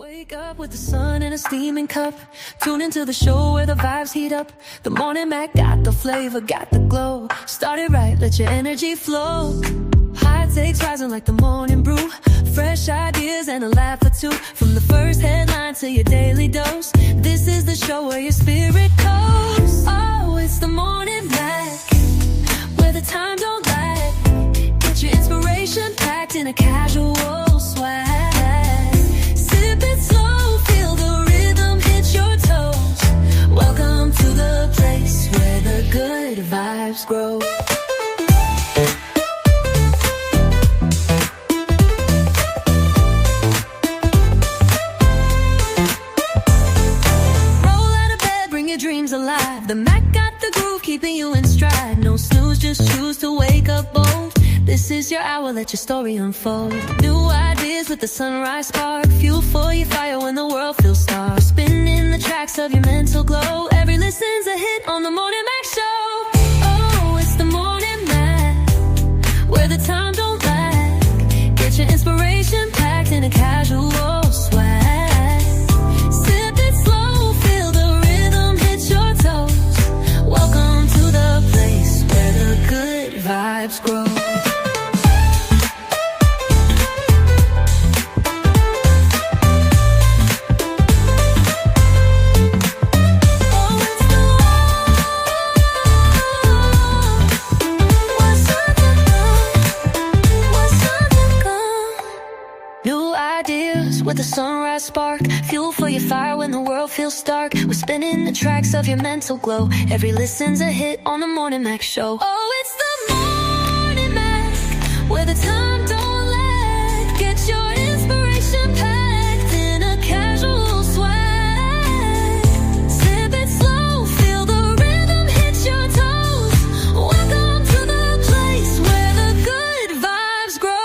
Wake up with the sun in a steaming cup. Tune into the show where the vibes heat up. The Morning Mac got the flavor, got the glow. Start it right, let your energy flow. High takes rising like the morning brew. Fresh ideas and a laugh or two. From the first headline to your daily dose. This is the show where your spirit goes. Oh, it's the Morning Mac, where the time don't lag. Get your inspiration packed in a casual swag. Sip it slow, feel the rhythm hit your toes. Welcome to the place where the good vibes grow. Dreams alive. The Mac got the groove, keeping you in stride. No snooze, just choose to wake up bold. This is your hour, let your story unfold. New ideas with the sunrise spark. Fuel for your fire when the world feels stark. Spinning the tracks of your mental glow. Every listen's a hit on the Morning Mac Show. Oh, it's the Morning Mac, where the time don't lag. Get your inspiration packed in a casual swag. Welcome to the place where the good vibes grow. With a sunrise spark, fuel for your fire when the world feels stark. We're spinning the tracks of your mental glow. Every listen's a hit on the Morning Mac Show. Oh, it's the Morning Mac, where the time don't lag. Get your inspiration packed in a casual swag. Sip it slow, feel the rhythm hit your toes. Welcome to the place where the good vibes grow.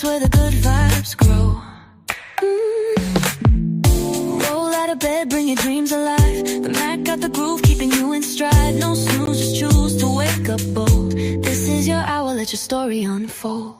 Where the good vibes grow. Roll out of bed, bring your dreams alive. The Mac got the groove, keeping you in stride. No snooze, just choose to wake up bold. This is your hour, let your story unfold.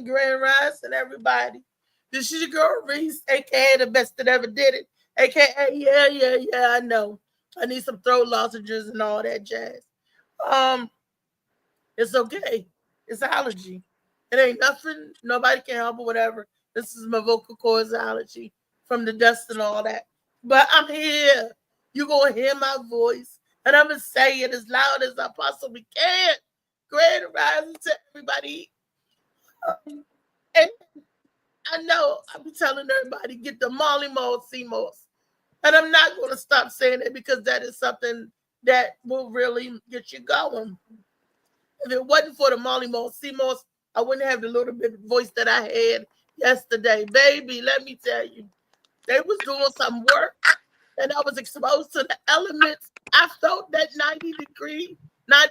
Grand Rising, everybody. This is your girl Reese, aka the best that ever did it, aka yeah, I know. I need some throat lozenges and all that jazz. It's okay. It's allergy. It ain't nothing. Nobody can help or whatever. This is my vocal cords allergy from the dust and all that. But I'm here. You're gonna hear my voice, and I'm gonna say it as loud as I possibly can. Grand Rising to everybody. And I know I'll be telling everybody, get the Molly Mall CMOS. And I'm not going to stop saying it because that is something that will really get you going. If it wasn't for the Molly Mall CMOS, I wouldn't have the little bit of voice that I had yesterday. Baby, let me tell you, they was doing some work and I was exposed to the elements. I felt that 90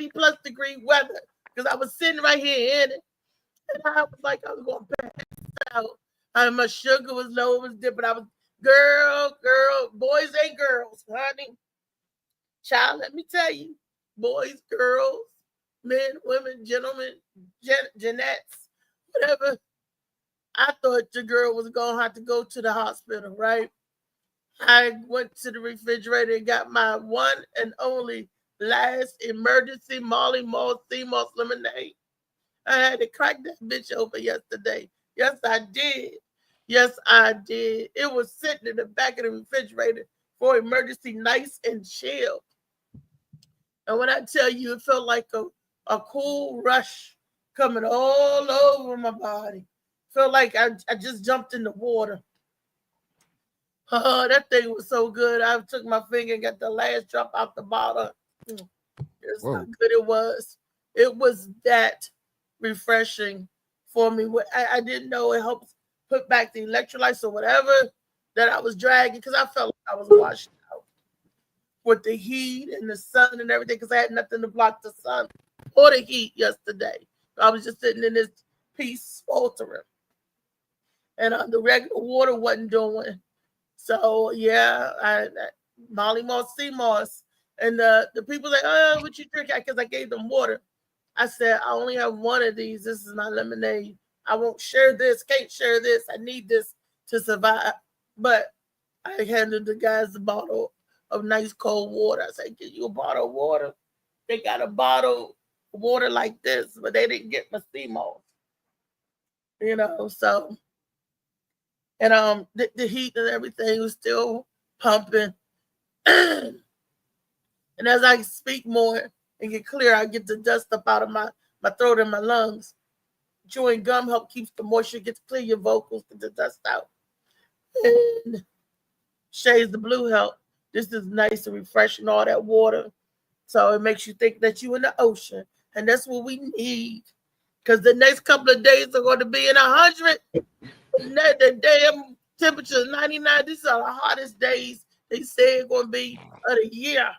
plus degree weather because I was sitting right here in it. And I was like, I was going to pass out. And my sugar was low, it was dipping. I was, girl, boys and girls, honey. Child, let me tell you, boys, girls, men, women, gentlemen, Jeanettes, whatever. I thought your girl was going to have to go to the hospital, right? I went to the refrigerator and got my one and only last emergency Molly Malt Sea Moss lemonade. I had to crack that bitch open yesterday. Yes, I did. Yes, I did. It was sitting in the back of the refrigerator for emergency, nice and chilled. And when I tell you, it felt like a cool rush coming all over my body. Felt like I just jumped in the water. Oh, that thing was so good. I took my finger and got the last drop out the bottle. It's how good it was. It was that refreshing for me. I didn't know it helps put back the electrolytes or whatever that I was dragging because I felt like I was washed out with the heat and the sun and everything because I had nothing to block the sun or the heat yesterday. I was just sitting in this piece sweltering. And the regular water wasn't doing. So yeah, Molly Moss, Sea Moss, and the people like, oh, what you drink? Because I gave them water. I said, I only have one of these. This is my lemonade. I won't share this. Can't share this. I need this to survive. But I handed the guys a bottle of nice cold water. I said, get you a bottle of water. They got a bottle of water like this, but they didn't get my sea moss. You know, so. And the heat and everything was still pumping. And as I speak more and get clear, I get the dust up out of my throat and my lungs. Chewing gum help keeps the moisture, gets clear your vocals, get the dust out. And Shades the Blue help. This is nice and refreshing, all that water. So it makes you think that you're in the ocean. And that's what we need. Because the next couple of days are going to be in 100. The damn temperature is 99. These are the hottest days they say it's going to be of the year.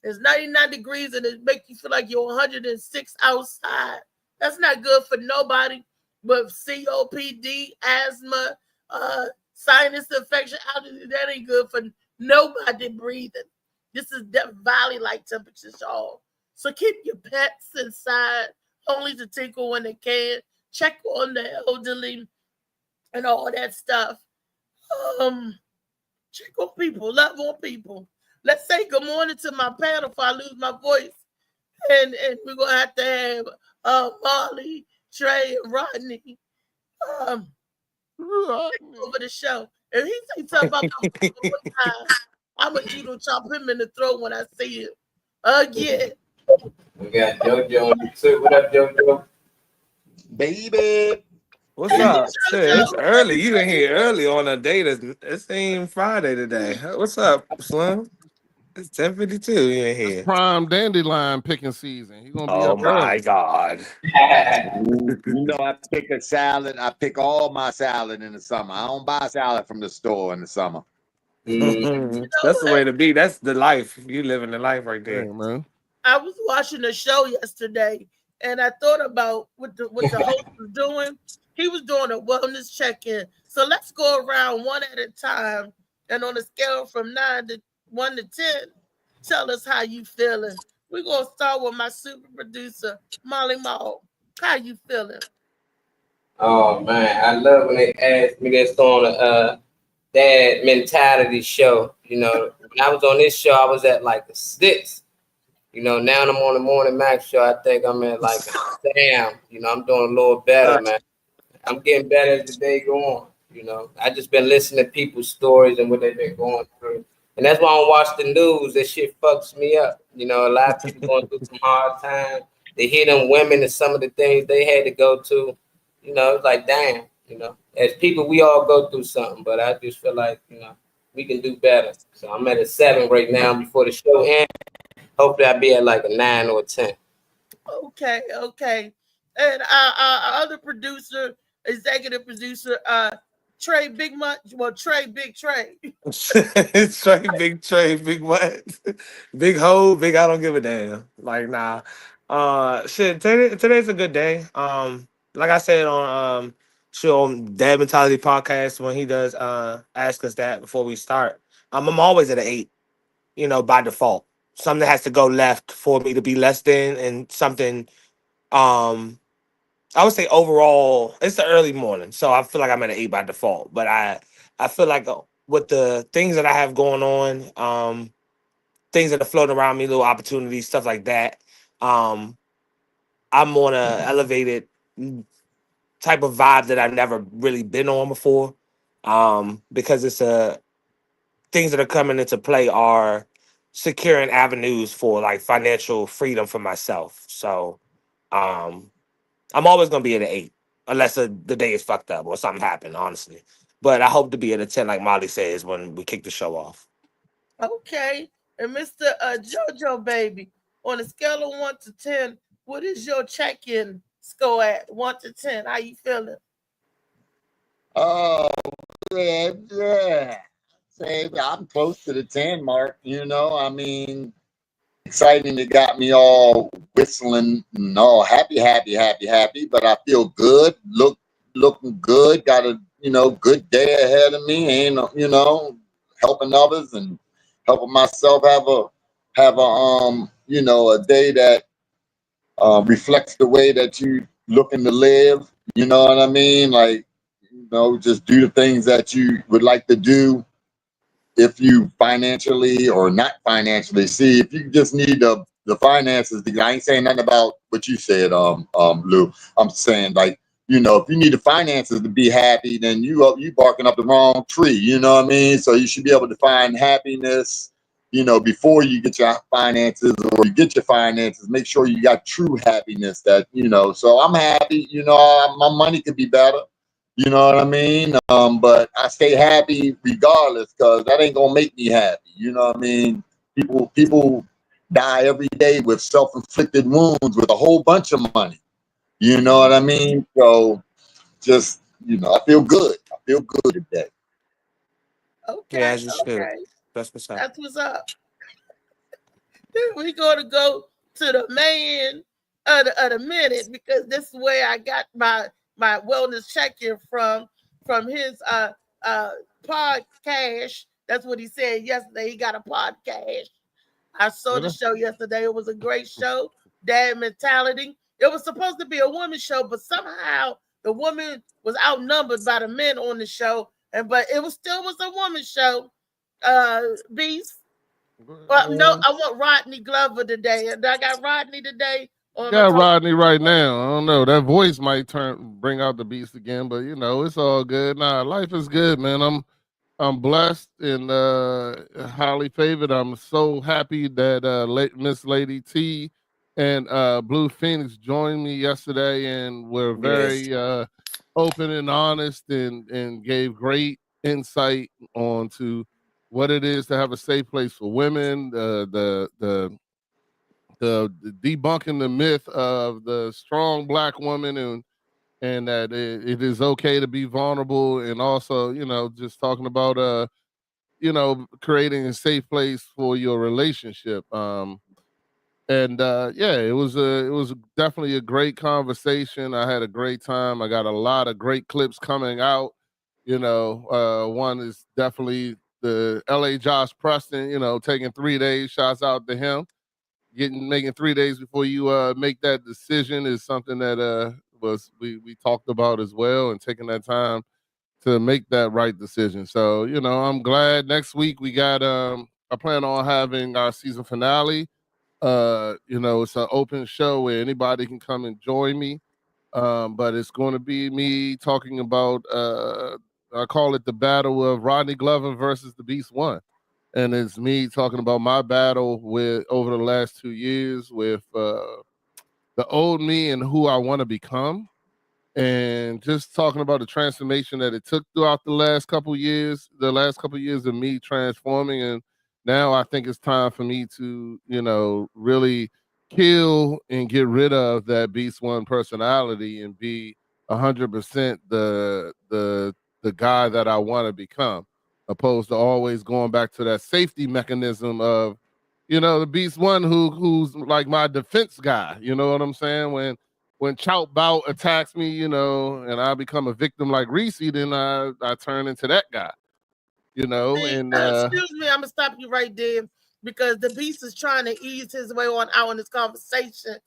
It's 99 degrees and it makes you feel like you're 106 outside. That's not good for nobody but COPD, asthma, sinus infection, allergy. That ain't good for nobody breathing. This is Death Valley-like temperatures, y'all. So keep your pets inside, only to tinkle when they can. Check on the elderly and all that stuff. Check on people, love on people. Let's say good morning to my panel before I lose my voice. And we're going to have Molly, Trey, and Rodney over the show. If he say something about the one time, I'm going to judo chop him in the throat when I see him again. We got JoJo on you too. What up, JoJo? Baby. What's up? Shit, it's early. You in here early on a day it's ain't Friday today. What's up, Slim? It's 10:52. You in here? It's prime dandelion picking season. He gonna be Oh up my early. God! You know, I pick a salad. I pick all my salad in the summer. I don't buy salad from the store in the summer. That's the way to be. That's the life. You living the life right there, man. I was watching a show yesterday, and I thought about what the host was doing. He was doing a wellness check-in. So let's go around one at a time, and on a scale from 1 to 10, tell us how you feeling. We're gonna start with my super producer, Molly Mall. How you feeling? Oh man, I love when they ask me this on a dad mentality show. You know, when I was on this show, I was at like a 6. You know, now I'm on the Morning Max show. I think I'm at like a damn. You know, I'm doing a little better, man. I'm getting better as the day go on. You know, I just been listening to people's stories and what they've been going through. And that's why I don't watch the news. That shit fucks me up. You know, a lot of people going through some hard times. They hear them women and some of the things they had to go to. You know, it's like, damn, you know, as people, we all go through something, but I just feel like, you know, we can do better. So I'm at a 7 right now before the show ends. Hopefully I'll be at like a 9 or a 10. Okay. And our other producer, executive producer, Trey Big Much. Well, Trey Big Trey. Trey, big what? Big hoe, big I don't give a damn. Like nah. Shit, today's a good day. Like I said on Dad Mentality podcast when he does ask us that before we start. I'm always at an 8, by default. Something has to go left for me to be less than, and something um I would say overall, it's the early morning, so I feel like I'm at an 8 by default. But I feel like with the things that I have going on, things that are floating around me, little opportunities, stuff like that, um, I'm on a elevated type of vibe that I've never really been on before, because it's things that are coming into play are securing avenues for like financial freedom for myself. So. Um, I'm always gonna be at an 8, unless the day is fucked up or something happened, honestly. But I hope to be at a 10, like Molly says, when we kick the show off. Okay. And Mr. JoJo baby, on a scale of 1 to 10, what is your check-in score at 1 to 10? How you feeling? Oh, yeah. Say I'm close to the 10 mark. I mean, exciting. It got me all whistling and all happy. But I feel good. Looking good. Got a good day ahead of me. Ain't helping others and helping myself have a day that reflects the way that you looking to live. You know what I mean? Like, just do the things that you would like to do. If you financially or not financially, see if you just need the finances. I ain't saying nothing about what you said, Lou. I'm saying like, if you need the finances to be happy, then you barking up the wrong tree. You know what I mean? So you should be able to find happiness, before you get your finances, or you get your finances. Make sure you got true happiness. So I'm happy. My money could be better. You know what I mean? But I stay happy regardless, because that ain't gonna make me happy. You know what I mean? People die every day with self-inflicted wounds with a whole bunch of money. You know what I mean? So just I feel good. I feel good today. Yeah, Okay, as you should. okay. That's what's up. That's what's up. Then we gonna go to the man of the minute, because this is where I got my wellness check-in from his podcast. That's what he said yesterday. He got a podcast. I saw the show yesterday. It was a great show. Dad Mentality. It was supposed to be a woman show, but somehow the woman was outnumbered by the men on the show. But it was a woman show. Beast. Well, no, I want Rodney Glover today. I got Rodney today. Got Rodney right now. I don't know. That voice might bring out the beast again, but it's all good. Nah, life is good, man. I'm blessed and highly favored. I'm so happy that Miss Lady T and Blue Phoenix joined me yesterday, and were very open and honest, and gave great insight onto what it is to have a safe place for women. The debunking the myth of the strong Black woman, and that it is okay to be vulnerable, and also just talking about creating a safe place for your relationship. Yeah, it was definitely a great conversation. I had a great time. I got a lot of great clips coming out. One is definitely the LA Josh Preston, taking 3 days. Shouts out to him. Making 3 days before you make that decision is something that we talked about as well, and taking that time to make that right decision. So, I'm glad. Next week we got I plan on having our season finale. It's an open show where anybody can come and join me. But it's going to be me talking about I call it the battle of Rodney Glover versus the Beast One. And it's me talking about my battle with over the last 2 years with the old me and who I want to become, and just talking about the transformation that it took throughout the last couple years of me transforming. And now I think it's time for me to, really kill and get rid of that Beast One personality and be 100% the the guy that I want to become, opposed to always going back to that safety mechanism of, the Beast One who's like my defense guy. You know what I'm saying? When Chout Bout attacks me, and I become a victim like Reese, then I turn into that guy. Excuse me, I'm gonna stop you right there because the Beast is trying to ease his way on out in this conversation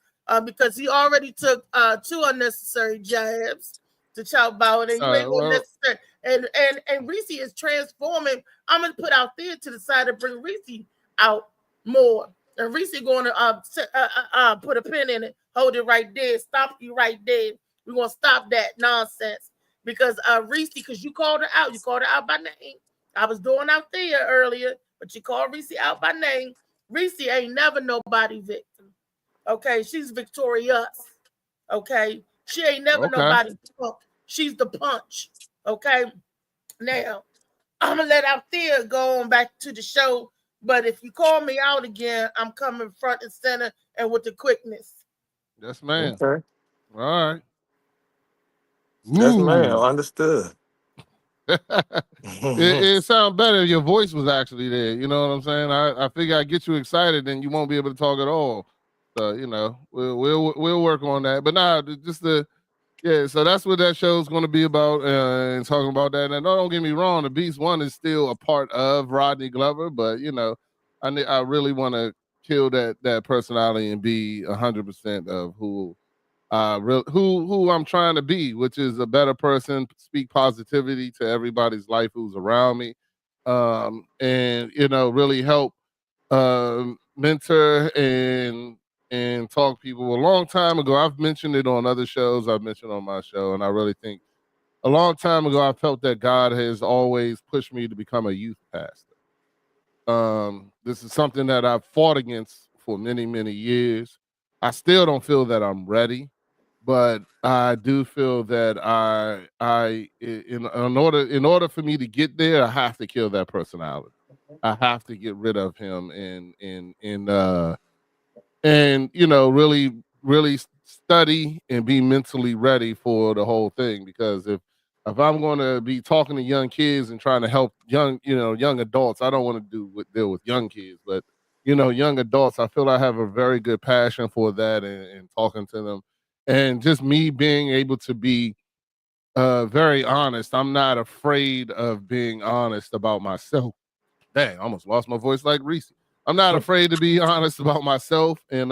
because he already took 2 unnecessary jabs to Chout Bout, and you ain't going necessary. And Reese is transforming. I'm gonna put out there to the side to bring Reese out more. And Reese going to put a pin in it, hold it right there, stop you right there. We're gonna stop that nonsense because Reese, because you called her out by name. I was doing out there earlier, but you called Reese out by name. Reese ain't never nobody victim. Okay, she's victorious. Okay, she ain't never nobody punk. She's the punch. Okay, now I'm gonna let out there go on back to the show. But if you call me out again, I'm coming front and center and with the quickness. Yes, ma'am. Okay. All right. Yes, ma'am. Understood. It sounds better if your voice was actually there. You know what I'm saying? I figure I get you excited, then you won't be able to talk at all. So we'll work on that. But so that's what that show's going to be about, and talking about that. And don't get me wrong, the Beast One is still a part of Rodney Glover, but I really want to kill that personality and be 100% of who I'm trying to be, which is a better person, speak positivity to everybody's life who's around me, and really help mentor and talk people. A long time ago, I've mentioned it on other shows, I've mentioned on my show, and I really think a long time ago I felt that God has always pushed me to become a youth pastor. This is something that I've fought against for many, many years. I still don't feel that I'm ready, but I do feel that in order for me to get there, I have to kill that personality. I have to get rid of him and really study and be mentally ready for the whole thing. Because if I'm going to be talking to young kids and trying to help young adults, I don't want to deal with young kids, but young adults, I feel I have a very good passion for that and talking to them, and just me being able to be very honest. I'm not afraid of being honest about myself. Dang, I almost lost my voice like Reese. I'm not afraid to be honest about myself, and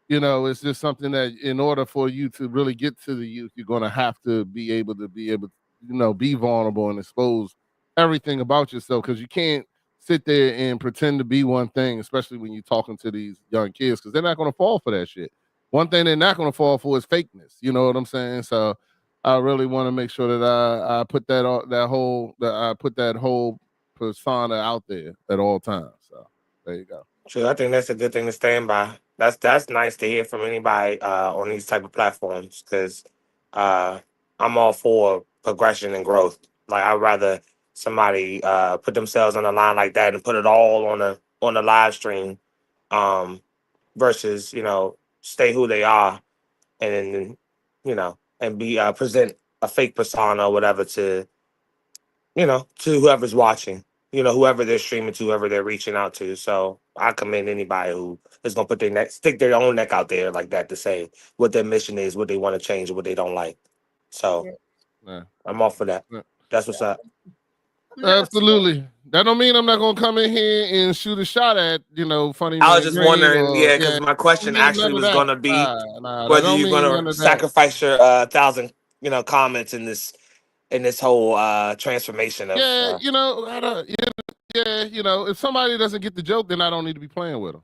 it's just something that in order for you to really get to the youth, you're going to have to be able to be vulnerable and expose everything about yourself, because you can't sit there and pretend to be one thing, especially when you're talking to these young kids, because they're not going to fall for that shit. One thing they're not going to fall for is fakeness. You know what I'm saying? So I really want to make sure that I put that whole persona out there at all times. So there you go. Sure, I think that's a good thing to stand by. That's nice to hear from anybody on these type of platforms, because I'm all for progression and growth. Like, I'd rather somebody put themselves on the line like that and put it all on the live stream, versus stay who they are and and be present a fake persona or whatever to whoever's watching. Whoever they're streaming to, whoever they're reaching out to. So I commend anybody who is going to stick their own neck out there like that to say what their mission is, what they want to change, what they don't like. So I'm all for that. That's what's up. Absolutely. That don't mean I'm not going to come in here and shoot a shot at, funny. I was just wondering, because my question actually was going to be whether you're going to sacrifice your 1,000, comments in this whole transformation of if somebody doesn't get the joke, then I don't need to be playing with them.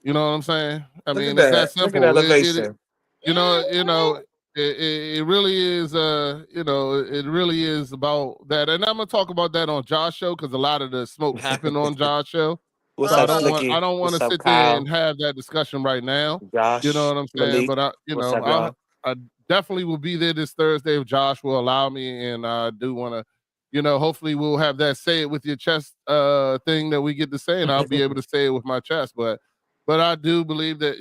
You know what I'm saying? I mean, it's that simple. It really is it really is about that. And I'm gonna talk about that on Josh's show, because a lot of the smoke happened on Josh's show. I don't want to sit there and have that discussion right now. Josh, you know what I'm saying? But I definitely will be there this Thursday if Josh will allow me, and I do want to, hopefully we'll have that say it with your chest thing that we get to say, and I'll be able to say it with my chest. But I do believe that,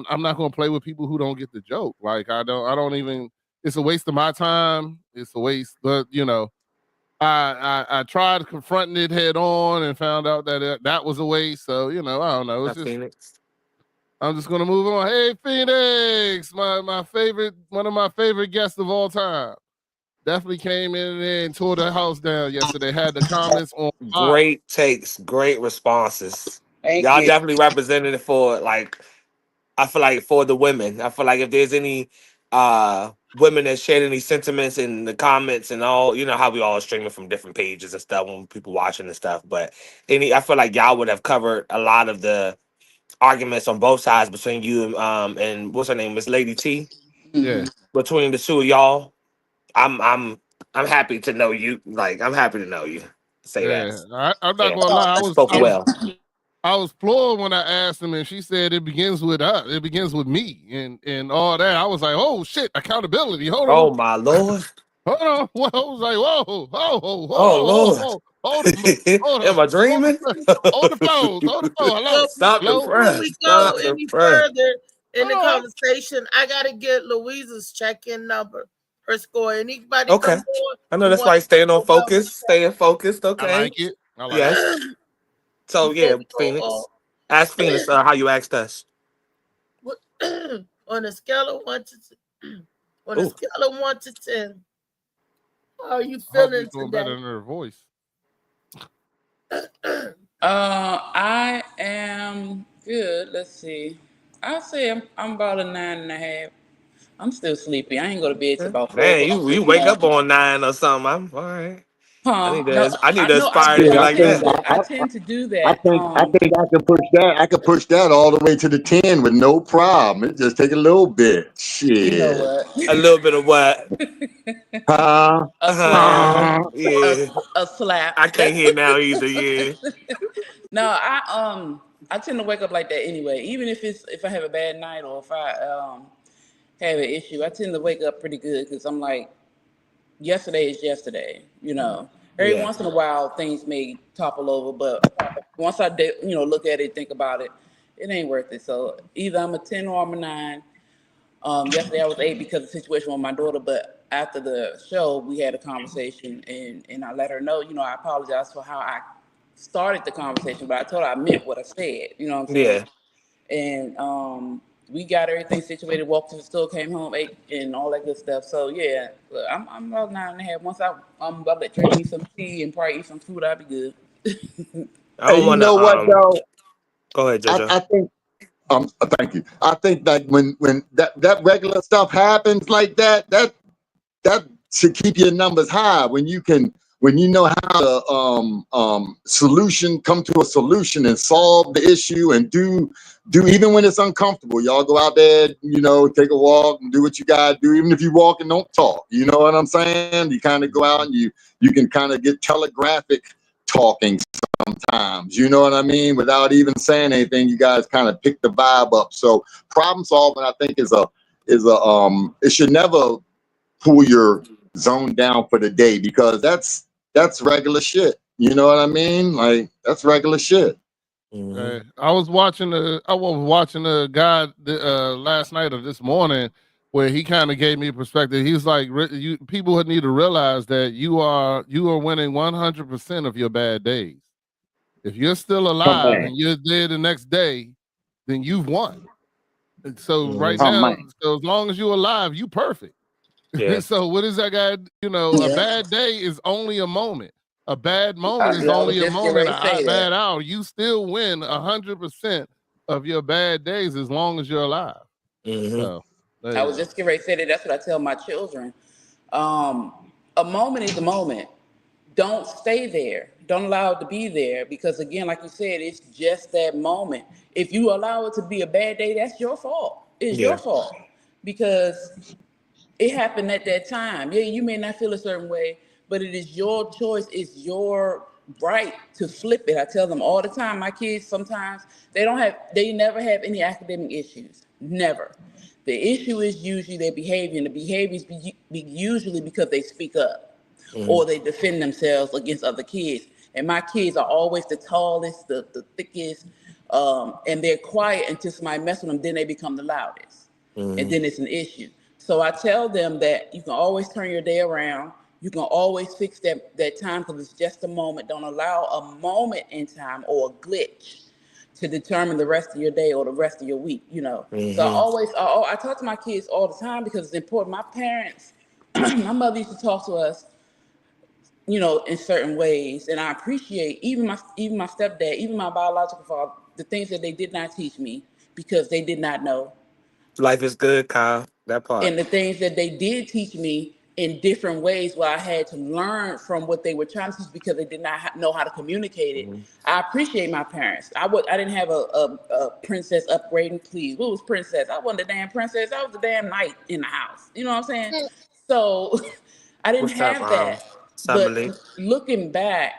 I'm not going to play with people who don't get the joke. Like, I don't even it's a waste of my time. It's a waste, but you know, I tried confronting it head on and found out that that was a waste. So you know, I don't know. It's just Phoenix. I'm just gonna move on. Hey, Phoenix, my favorite, one of my favorite guests of all time. Definitely came in there and tore the house down yesterday. Had the comments on fire. Great takes, great responses. Thank Y'all you. definitely represented it for like I feel like for the women. I feel like if there's any women that shared any sentiments in the comments and all, you know how we all streaming from different pages and stuff when people watching and stuff. But I feel like y'all would have covered a lot of the arguments on both sides between you and what's her name, Miss Lady T. Yeah. Between the two of y'all. I'm happy to know you. Like I'm happy to know you. Say that. I'm not gonna lie. I was floored when I asked him, and she said it begins with us. It begins with me, and all that. I was like, oh shit, accountability. Hold on. Oh my lord. Hold on. Well, I was like, whoa, Lord. hold on. Am I dreaming? Hold the phone. Hello. Stop the press. Before we go any further in the conversation, I gotta get Louisa's check-in number. Her score. Anybody? Okay. I know that's why staying on focus, staying focused. Okay. I like it. Yes. So yeah, Phoenix. Ask Phoenix how you asked us. On a scale of 1 to 10, how are you feeling today? Better than her voice. I am good. Let's see. I'll say I'm about a 9.5. I'm still sleepy. I ain't go to bed till about 4. Man, you wake up on 9 or something. I'm all right. Huh? I need to aspire to be like that. I tend to do that. I think I could push that. I could push that all the way to the 10 with no problem. It just take a little bit. Shit. You know what? A little bit of what? Yeah. A slap. I can't hear now either. Yeah. No, I tend to wake up like that anyway. Even if I have a bad night or if I have an issue, I tend to wake up pretty good because I'm like, yesterday is yesterday, you know. Every once in a while, things may topple over, but once I look at it, think about it, it ain't worth it. So either I'm a 10 or I'm a 9. Yesterday I was 8 because of the situation with my daughter, but after the show, we had a conversation and I let her know, I apologize for how I started the conversation, but I told her I meant what I said, you know what I'm saying? Yeah. And we got everything situated, walked to the store, came home, ate, and all that good stuff. So yeah, I'm about 9.5. Once I'm about to let Trey eat some tea and probably eat some food, I'll be good. You know what though? Go ahead, JoJo. I think thank you. I think that when that regular stuff happens like that should keep your numbers high. When you know how to come to a solution and solve the issue and do even when it's uncomfortable. Y'all go out there, take a walk and do what you gotta do. Even if you walk and don't talk, you know what I'm saying? You kind of go out and you can kind of get telegraphic talking sometimes, you know what I mean? Without even saying anything, you guys kind of pick the vibe up. So problem solving, I think, is it should never pull your zone down for the day, because that's regular shit. You know what I mean? Like, that's regular shit. Mm-hmm. I was watching a guy last night or this morning where he kind of gave me a perspective. He's like, people need to realize that you are winning 100% of your bad days. If you're still alive and you're there the next day, then you've won. And so right now, so as long as you're alive, you perfect. Yeah. So what is that guy? A bad day is only a moment. A bad moment is only a moment. A bad hour. You still win 100% of your bad days as long as you're alive. Mm-hmm. So, I was just getting ready to say that. That's what I tell my children. A moment is a moment. Don't stay there. Don't allow it to be there, because again, like you said, it's just that moment. If you allow it to be a bad day, that's your fault. It's your fault, because it happened at that time. Yeah, you may not feel a certain way, but it is your choice. It's your right to flip it. I tell them all the time, my kids, sometimes they never have any academic issues. Never. The issue is usually their behavior, and the behavior is usually because they speak up or they defend themselves against other kids. And my kids are always the tallest, the thickest, and they're quiet until somebody messes with them. Then they become the loudest, and then it's an issue. So I tell them that you can always turn your day around. You can always fix that time because it's just a moment. Don't allow a moment in time or a glitch to determine the rest of your day or the rest of your week, you know. So I talk to my kids all the time because it's important. My parents, my mother used to talk to us, you know, in certain ways, and I appreciate even my stepdad, even my biological father, the things that they did not teach me because they did not know, Life is good, Kyle. That part. and the things that they did teach me in different ways where I had to learn from what they were trying to teach because they did not know how to communicate it. I appreciate my parents. I didn't have a princess upgrading, please. What was princess? I wasn't a damn princess. I was a damn knight in the house. You know what I'm saying? So I didn't What's up, have that. Samali? But looking back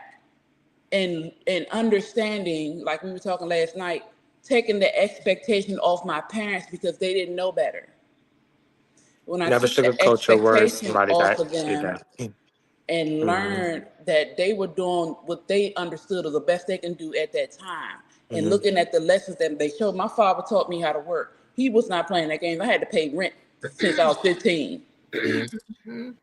and understanding, like we were talking last night, taking the expectation off my parents because they didn't know better. When I Never took the sugarcoat your words. expectation Somebody off got of say them that. and learned that they were doing what they understood or the best they can do at that time, and looking at the lessons that they showed. My father taught me how to work. He was not playing that game. I had to pay rent since I was 15.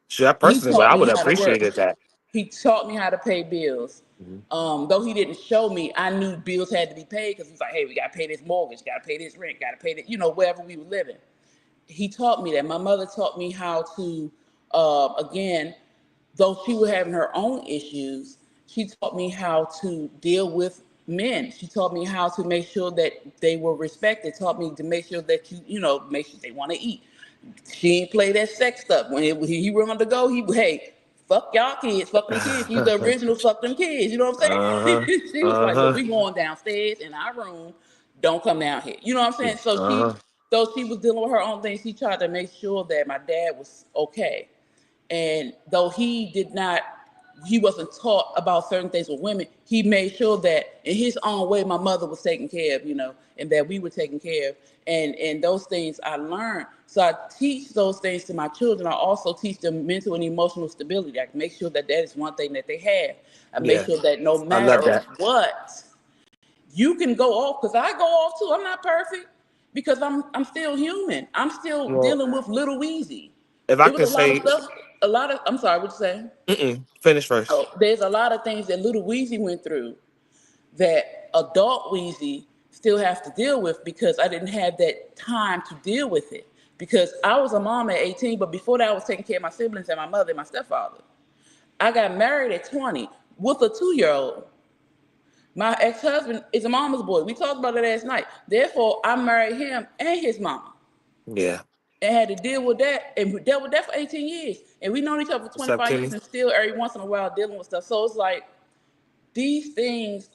Sure, I He personally, but taught I me would have how to work. appreciated that. He taught me how to pay bills. Though he didn't show me, I knew bills had to be paid because he's like, hey, we got to pay this mortgage, got to pay this rent, got to pay that, you know, wherever we were living. He taught me that. My mother taught me how to, again, though she was having her own issues, she taught me how to deal with men. She taught me how to make sure that they were respected, taught me to make sure that you know, make sure they want to eat. She ain't play that sex stuff. When he wanted to go, hey, fuck y'all kids, fuck them kids. She's the original fuck them kids. You know what I'm saying? She was like, look, we going downstairs in our room. Don't come down here. You know what I'm saying? So though she was dealing with her own things, she tried to make sure that my dad was okay. And though he wasn't taught about certain things with women, he made sure that in his own way, my mother was taken care of, you know, and that we were taken care of. And those things I learned. So I teach those things to my children. I also teach them mental and emotional stability. I make sure that is one thing that they have. I make sure that no I love matter that. what, you can go off, because I go off too. I'm not perfect because I'm still human. I'm still dealing with Little Weezy. If I It can was a lot of say, stuff. I'm sorry, what you say? finish first. Oh, there's a lot of things that Little Weezy went through that adult Weezy still have to deal with because I didn't have that time to deal with it. Because I was a mom at 18, but before that I was taking care of my siblings and my mother and my stepfather. I got married at 20 with a 2-year-old. My ex-husband is a mama's boy. We talked about it last night. Therefore, I married him and his mama. Yeah. And had to deal with that, and we dealt with that for 18 years. And we known each other for What's up, 25 Kenny? years and still every once in a while dealing with stuff. So it's like these things,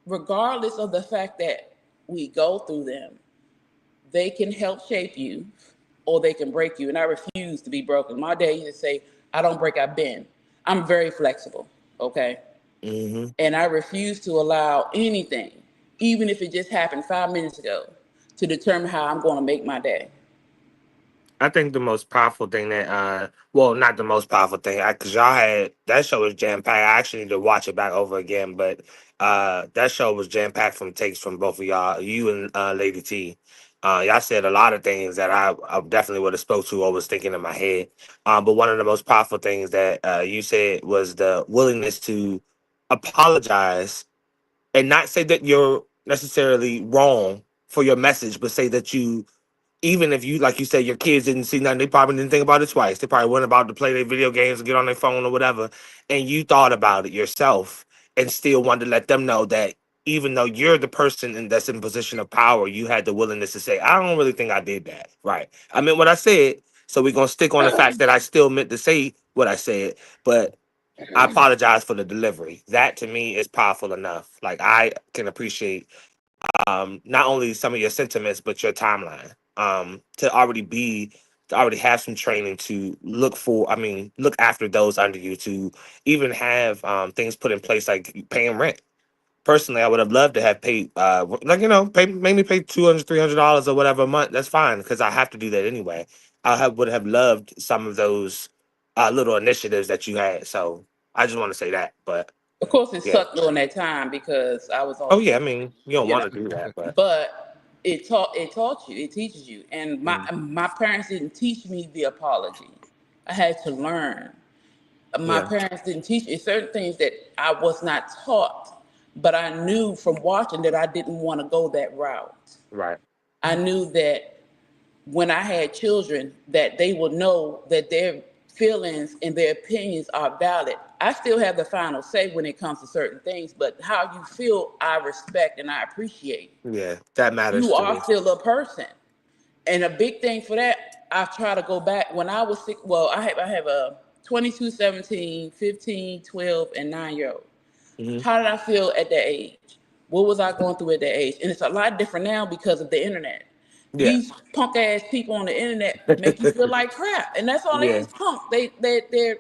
regardless of the fact that we go through them, they can help shape you or they can break you. And I refuse to be broken. My dad used to say, I don't break, I bend. I'm very flexible, okay? And I refuse to allow anything, even if it just happened 5 minutes ago, to determine how I'm going to make my day. I think the most powerful thing that, well, not the most powerful thing, because y'all had, that show was jam packed. I actually need to watch it back over again, but that show was jam packed from takes from both of y'all, you and Lady T. Y'all said a lot of things that I definitely would have spoke to or was thinking in my head. But one of the most powerful things that you said was the willingness to apologize and not say that you're necessarily wrong for your message, but say that you, even if you, like you said, your kids didn't see nothing, they probably didn't think about it twice. They probably went about to play their video games and get on their phone or whatever. And you thought about it yourself and still wanted to let them know that even though you're the person that's in position of power, you had the willingness to say, I don't really think I did that. Right. I meant what I said. So we're going to stick on the fact that I still meant to say what I said. But I apologize for the delivery. That to me is powerful enough. Like I can appreciate not only some of your sentiments, but your timeline. To already have some training to look after those under you, to even have things put in place like paying rent. Personally, I would have loved to have paid, maybe pay $200, $300 or whatever a month. That's fine because I have to do that anyway. Would have loved some of those little initiatives that you had. So I just want to say that. But Of course, it yeah. sucked during that time because I was Oh on, yeah, I mean, you don't you want know, to do that, but but it taught you, it teaches you. And my parents didn't teach me the apology. I had to learn. My parents didn't teach me certain things that I was not taught, but I knew from watching that I didn't want to go that route. Right. I knew that when I had children, that they will know that their feelings and their opinions are valid. I still have the final say when it comes to certain things, but how you feel, I respect and I appreciate. Yeah, that matters You to are me. still a person. And a big thing for that, I try to go back when I was sick. Well, I have a 22, 17, 15, 12, and 9-year-old. How did I feel at that age? What was I going through at that age? And it's a lot different now because of the internet. Yeah. These punk ass people on the internet make you feel like crap, and that's all they is, punk. They're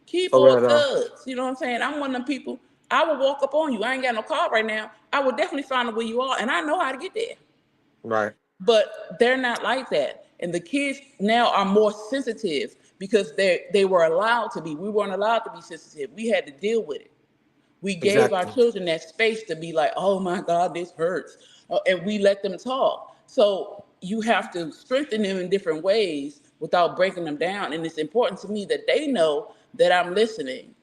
keyboard thugs. You know what I'm saying? I'm one of them people. I will walk up on you. I ain't got no car right now. I will definitely find out where you are, and I know how to get there. Right. But they're not like that, and the kids now are more sensitive because they were allowed to be. We weren't allowed to be sensitive. We had to deal with it. We gave our children that space to be like, oh my God, this hurts. And we let them talk. So you have to strengthen them in different ways without breaking them down. And it's important to me that they know that I'm listening.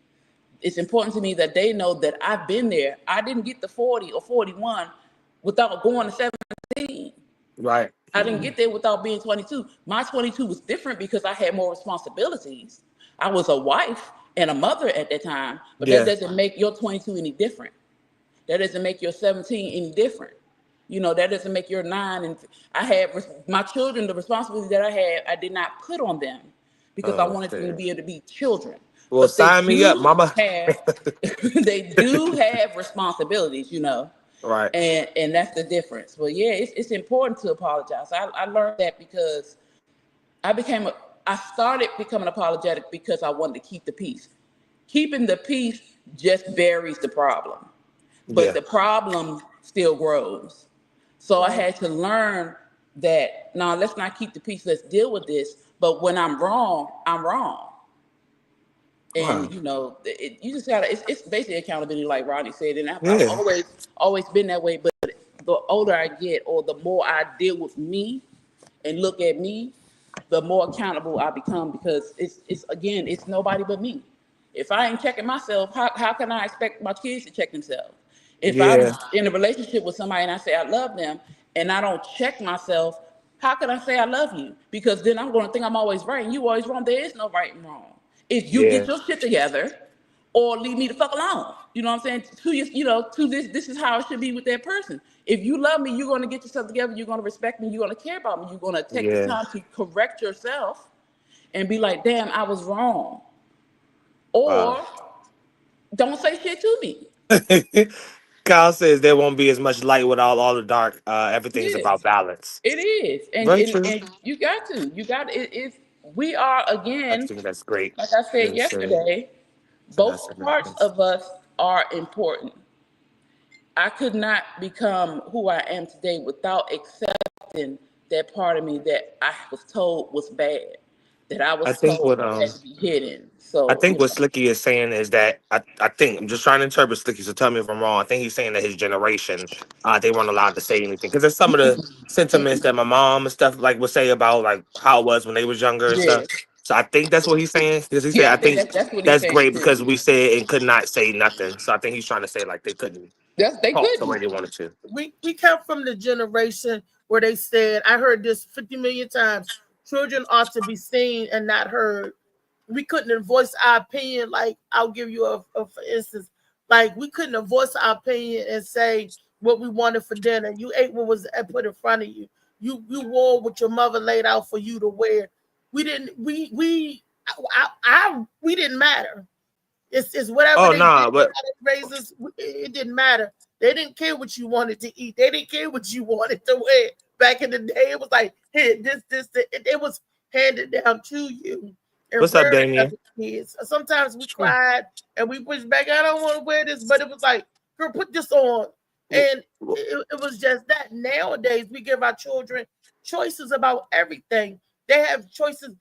It's important to me that they know that I've been there. I didn't get the 40 or 41 without going to 17. Right. I didn't get there without being 22. My 22 was different because I had more responsibilities. I was a wife and a mother at that time, but that doesn't make your 22 any different. That doesn't make your 17 any different. You know, that doesn't make your 9. And I had my children, the responsibility that I had, I did not put on them because I wanted them to be able to be children. Well, but sign me up, mama. They do have responsibilities, you know. Right. And that's the difference. Well, yeah, it's important to apologize. I learned that because I started becoming apologetic because I wanted to keep the peace. Keeping the peace just buries the problem, but the problem still grows. So I had to learn that, no, let's not keep the peace. Let's deal with this. But when I'm wrong, I'm wrong. And you know, you just gotta. It's basically accountability, like Ronnie said. And I've always been that way. But the older I get, or the more I deal with me and look at me, the more accountable I become. Because it's nobody but me. If I ain't checking myself, how can I expect my kids to check themselves? If I'm in a relationship with somebody and I say I love them and I don't check myself, how can I say I love you? Because then I'm going to think I'm always right and you always wrong. There is no right and wrong. If you get your shit together or leave me the fuck alone. You know what I'm saying? This is how it should be with that person. If you love me, you're going to get yourself together. You're going to respect me. You're going to care about me. You're going to take the time to correct yourself and be like, damn, I was wrong. Or don't say shit to me. Kyle says there won't be as much light without all the dark. Everything's about balance. It is. And you got to. We are, again, I think that's great. Like I said yesterday, both parts of us are important. I could not become who I am today without accepting that part of me that I was told was bad, that I was told had to be hidden. So I think what Slicky is saying is that I think I'm just trying to interpret Slicky, so tell me if I'm wrong. I think he's saying that his generation, they weren't allowed to say anything because there's some of the sentiments that my mom and stuff like would say about like how it was when they was younger and stuff. So I think that's what he's saying. Because he said I think that's great because we said and could not say nothing. So I think he's trying to say like they couldn't talk the way they wanted to. We come from the generation where they said, I heard this 50 million times, children ought to be seen and not heard. We couldn't have voiced our opinion. Like, I'll give you a for instance, like we couldn't have voiced our opinion and say what we wanted for dinner. You ate what was put in front of you. You wore what your mother laid out for you to wear. We didn't matter. It's whatever but raised us, it didn't matter. They didn't care what you wanted to eat. They didn't care what you wanted to wear. Back in the day, it was like, hey, it was handed down to you. What's up, Damien? Sometimes we cried and we pushed back. I don't want to wear this, but it was like, girl, put this on. And it was just that. Nowadays, we give our children choices about everything. They have choices.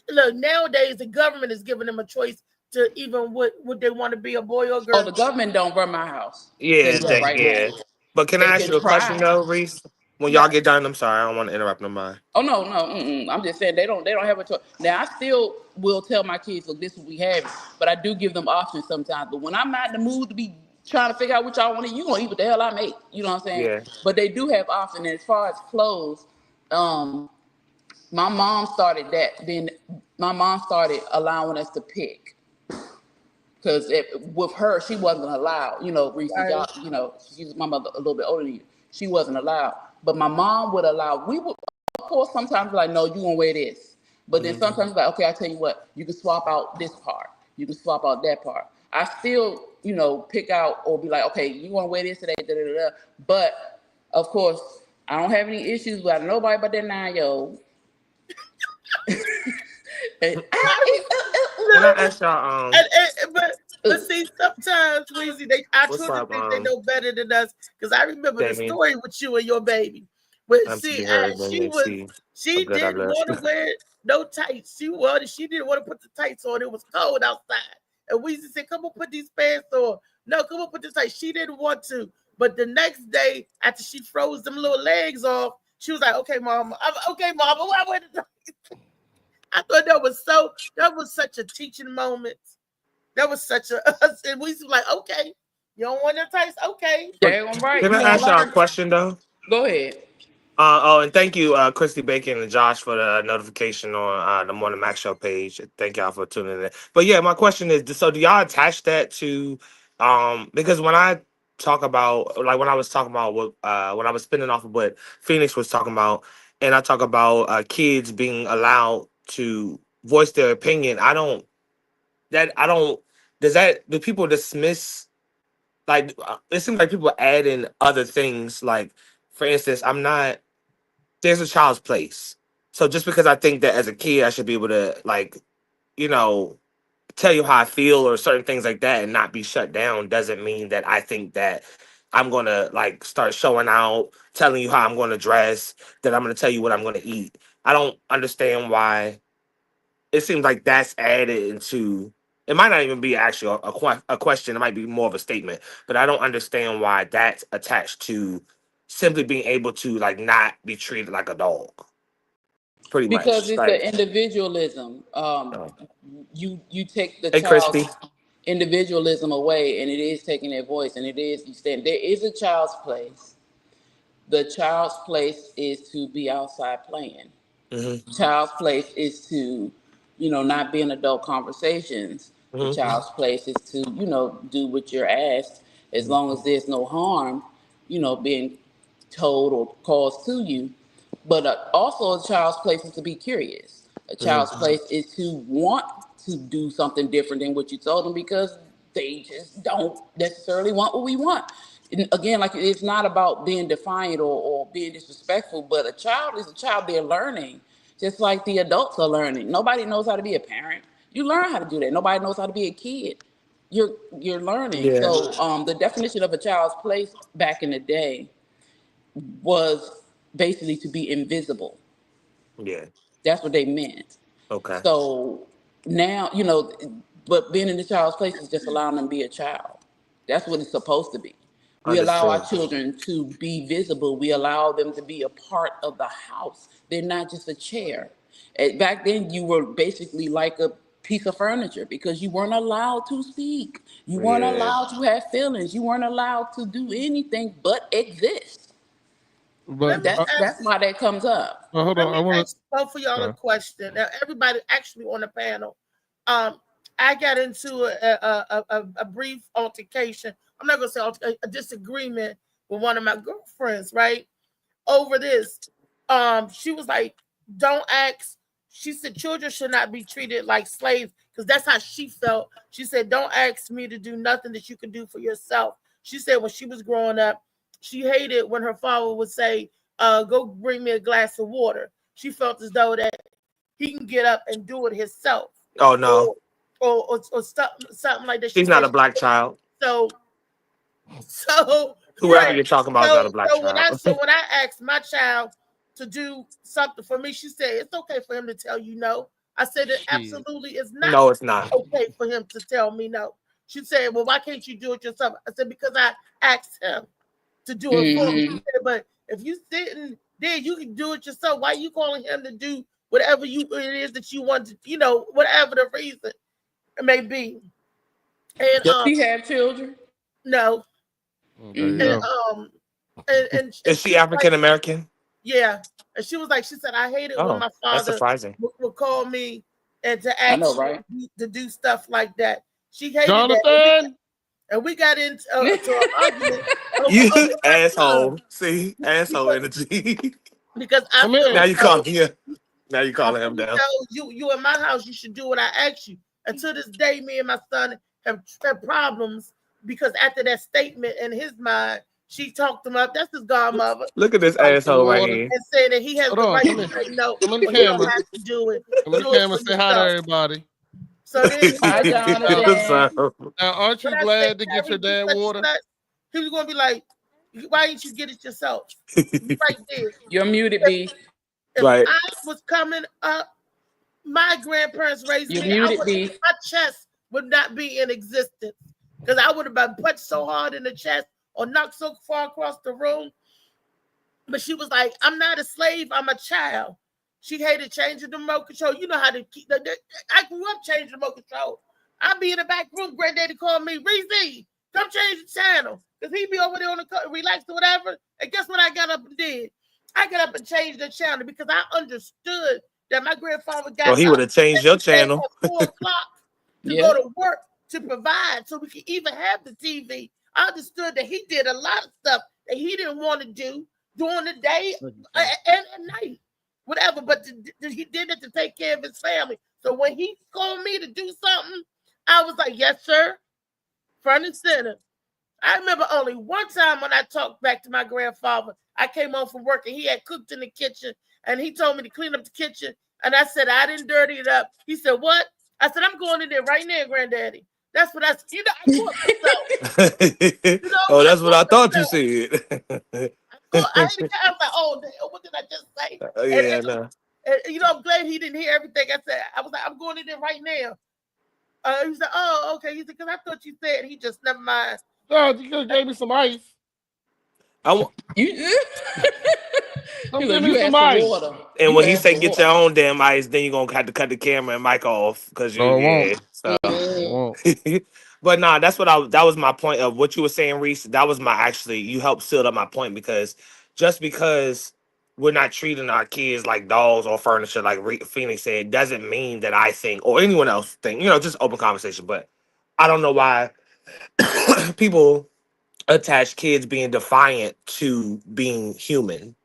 Look, nowadays, the government is giving them a choice to even what they want to be, a boy or girl. Oh, the government don't run my house. Yeah. But can I ask you a question though, Reese? When Yeah. y'all get done, I'm sorry, I don't want to interrupt nobody. Oh no. I'm just saying they don't have a choice. Now I still will tell my kids, look, this is what we have, but I do give them options sometimes. But when I'm not in the mood to be trying to figure out what y'all want to eat, you gonna eat what the hell I make. You know what I'm saying? Yeah. But they do have options. And as far as clothes, my mom started that. Then my mom started allowing us to pick. Because with her, she wasn't allowed. You know, Reese, Right. y'all, you know, she's my mother a little bit older than you. She wasn't allowed. But my mom would allow. We would, of course, sometimes be like, no, you gonna wear this. But then sometimes like, okay, I tell you what, you can swap out this part. You can swap out that part. I still, you know, pick out or be like, okay, you want to wear this today, da, da, da, da. But of course, I don't have any issues with nobody but that 9-year-old. Can I ask y'all? But see, sometimes Weezy, our What's children up, think they know better than us. Because I remember the Damien? story with you and your baby. But I'm to see, be heard when you see she a good I didn't live. want to wear no tights. She didn't want to put the tights on. It was cold outside. And Weezy said, "Come on, put these pants on." No, come on, put this tights. She didn't want to. But the next day, after she froze them little legs off, she was like, "Okay, Mama. Okay, Mama. I wear the tights." I thought that was such a teaching moment. That was such a, and we was like, okay, you don't want the tights, okay. Damn right. Can I ask y'all a question though? Go ahead. And thank you, Christy Bacon and Josh, for the notification on the Morning Max Show page. Thank y'all for tuning in. But yeah, my question is: so do y'all attach that to? Because when I talk about, like, when I was talking about what, when I was spinning off of what Phoenix was talking about, and I talk about kids being allowed to voice their opinion, do people dismiss? Like, it seems like people add in other things. Like, for instance, there's a child's place. So just because I think that as a kid I should be able to, like, you know, tell you how I feel or certain things like that and not be shut down doesn't mean that I think that I'm gonna, like, start showing out, telling you how I'm gonna dress, that I'm gonna tell you what I'm gonna eat. I don't understand why it seems like that's added into. It might not even be actually a question. It might be more of a statement, but I don't understand why that's attached to simply being able to, like, not be treated like a dog. Pretty Because much, it's like. the individualism. Oh. You take the Hey, child's Christy. individualism away, and it is taking their voice, and it is you stand. There is a child's place. The child's place is to be outside playing. Mm-hmm. Child's place is to, not be in adult conversations. The Mm-hmm. child's place is to, do what you're asked, as long as there's no harm, being told or caused to you. But also, a child's place is to be curious. A child's Mm-hmm. place is to want to do something different than what you told them because they just don't necessarily want what we want. And again, like, it's not about being defiant or being disrespectful, but a child is a child. They're learning, just like the adults are learning. Nobody knows how to be a parent. You learn how to do that. Nobody knows how to be a kid. You're learning. Yeah. So the definition of a child's place back in the day was basically to be invisible. Yeah. That's what they meant. Okay. So now, but being in the child's place is just allowing them to be a child. That's what it's supposed to be. We allow our Understood. children to be visible. We allow them to be a part of the house. They're not just a chair. Back then, you were basically like a piece of furniture because you weren't allowed to speak. You weren't Yeah. allowed to have feelings. You weren't allowed to do anything but exist. But That's why that comes up. hold Let on, me I want ask both of y'all a to. question. Now, everybody actually on the panel. I got into a brief altercation. I'm not gonna say a disagreement with one of my girlfriends, right? Over this. She was like, "Don't ask." She said, "Children should not be treated like slaves," because that's how she felt. She said, "Don't ask me to do nothing that you can do for yourself." She said when she was growing up, she hated when her father would say, "Go bring me a glass of water." She felt as though that he can get up and do it himself, Oh no, or something like that. She she's not said a black child. so. Whoever Right. you're talking about is not a black child. So when I asked my child to do something for me, she said it's okay for him to tell you no. I said it absolutely is not No, it's not. okay for him to tell me no. She said, "Well, why can't you do it yourself?" I said, "Because I asked him to do it for me." She said, "But If you sitting there, you can do it yourself. Why you calling him to do whatever it is that you want to, whatever the reason it may be. And Does he have children? no. There you And go. and Is she African American? Yeah. And she was like, she said, I hate it when Oh, my that's father surprising. would call me and to I ask know, right? to do stuff like that. She hated that. Jonathan. And we got into an argument. You over my asshole. son. See, asshole energy. Because I Come here. feel Now you so- calling him. Now you calling him down. You in my house, you should do what I ask you. And to this day, me and my son have problems because after that statement in his mind, she talked him up. That's his godmother. Look at this asshole right here. And say that he has Hold the on, right come to here. say no. Come in the Well, you don't camera. have to do it. Come in the Do it camera. for Say hi to yourself. everybody. So then Hi, Jonathan. Now, aren't you when I glad said, to get your "Carrie, dad you such water? a nut," he was gonna be like, why didn't you get it yourself? Right there. You're muted, B. If Right. I was coming up, my grandparents raised You're me. muted, My B. chest would not be in existence because I would have been punched so hard in the chest or knocked so far across the room. But she was like, I'm not a slave, I'm a child. She hated changing the remote control. You know how to keep I grew up changing the remote control. I'd be in the back room, granddaddy called me, Reezy, come change the channel. Because he'd be over there on the relaxed or whatever. And guess what I got up and did? I got up and changed the channel because I understood that my grandfather got Well, he would have changed your every day channel. at 4 o'clock to go to work to provide so we could even have the TV. I understood that he did a lot of stuff that he didn't want to do during the day and at night, whatever. But he did it to take care of his family. So when he called me to do something, I was like, yes, sir, front and center. I remember only one time when I talked back to my grandfather, I came home from work and he had cooked in the kitchen and he told me to clean up the kitchen. And I said, I didn't dirty it up. He said, what? I said, I'm going in there right now, granddaddy. That's what I said. I caught myself. Oh, that's what I thought you said. I was like, oh, what did I just say? Yeah, no. And, I'm glad he didn't hear everything I said. I was like, I'm going in there right now. He said, oh, okay. He said, because I thought you said. He just, never mind. Oh, you could have gave me some ice. You give me some ice. water. And when he say get your own damn ice, then you're gonna have to cut the camera and mic off because you. No, it Yeah, won't. so. It won't. But nah, that was my point of what you were saying, Reese. That was you helped seal up my point because just because we're not treating our kids like dolls or furniture, like Phoenix said, doesn't mean that I think or anyone else think, just open conversation. But I don't know why people attach kids being defiant to being human.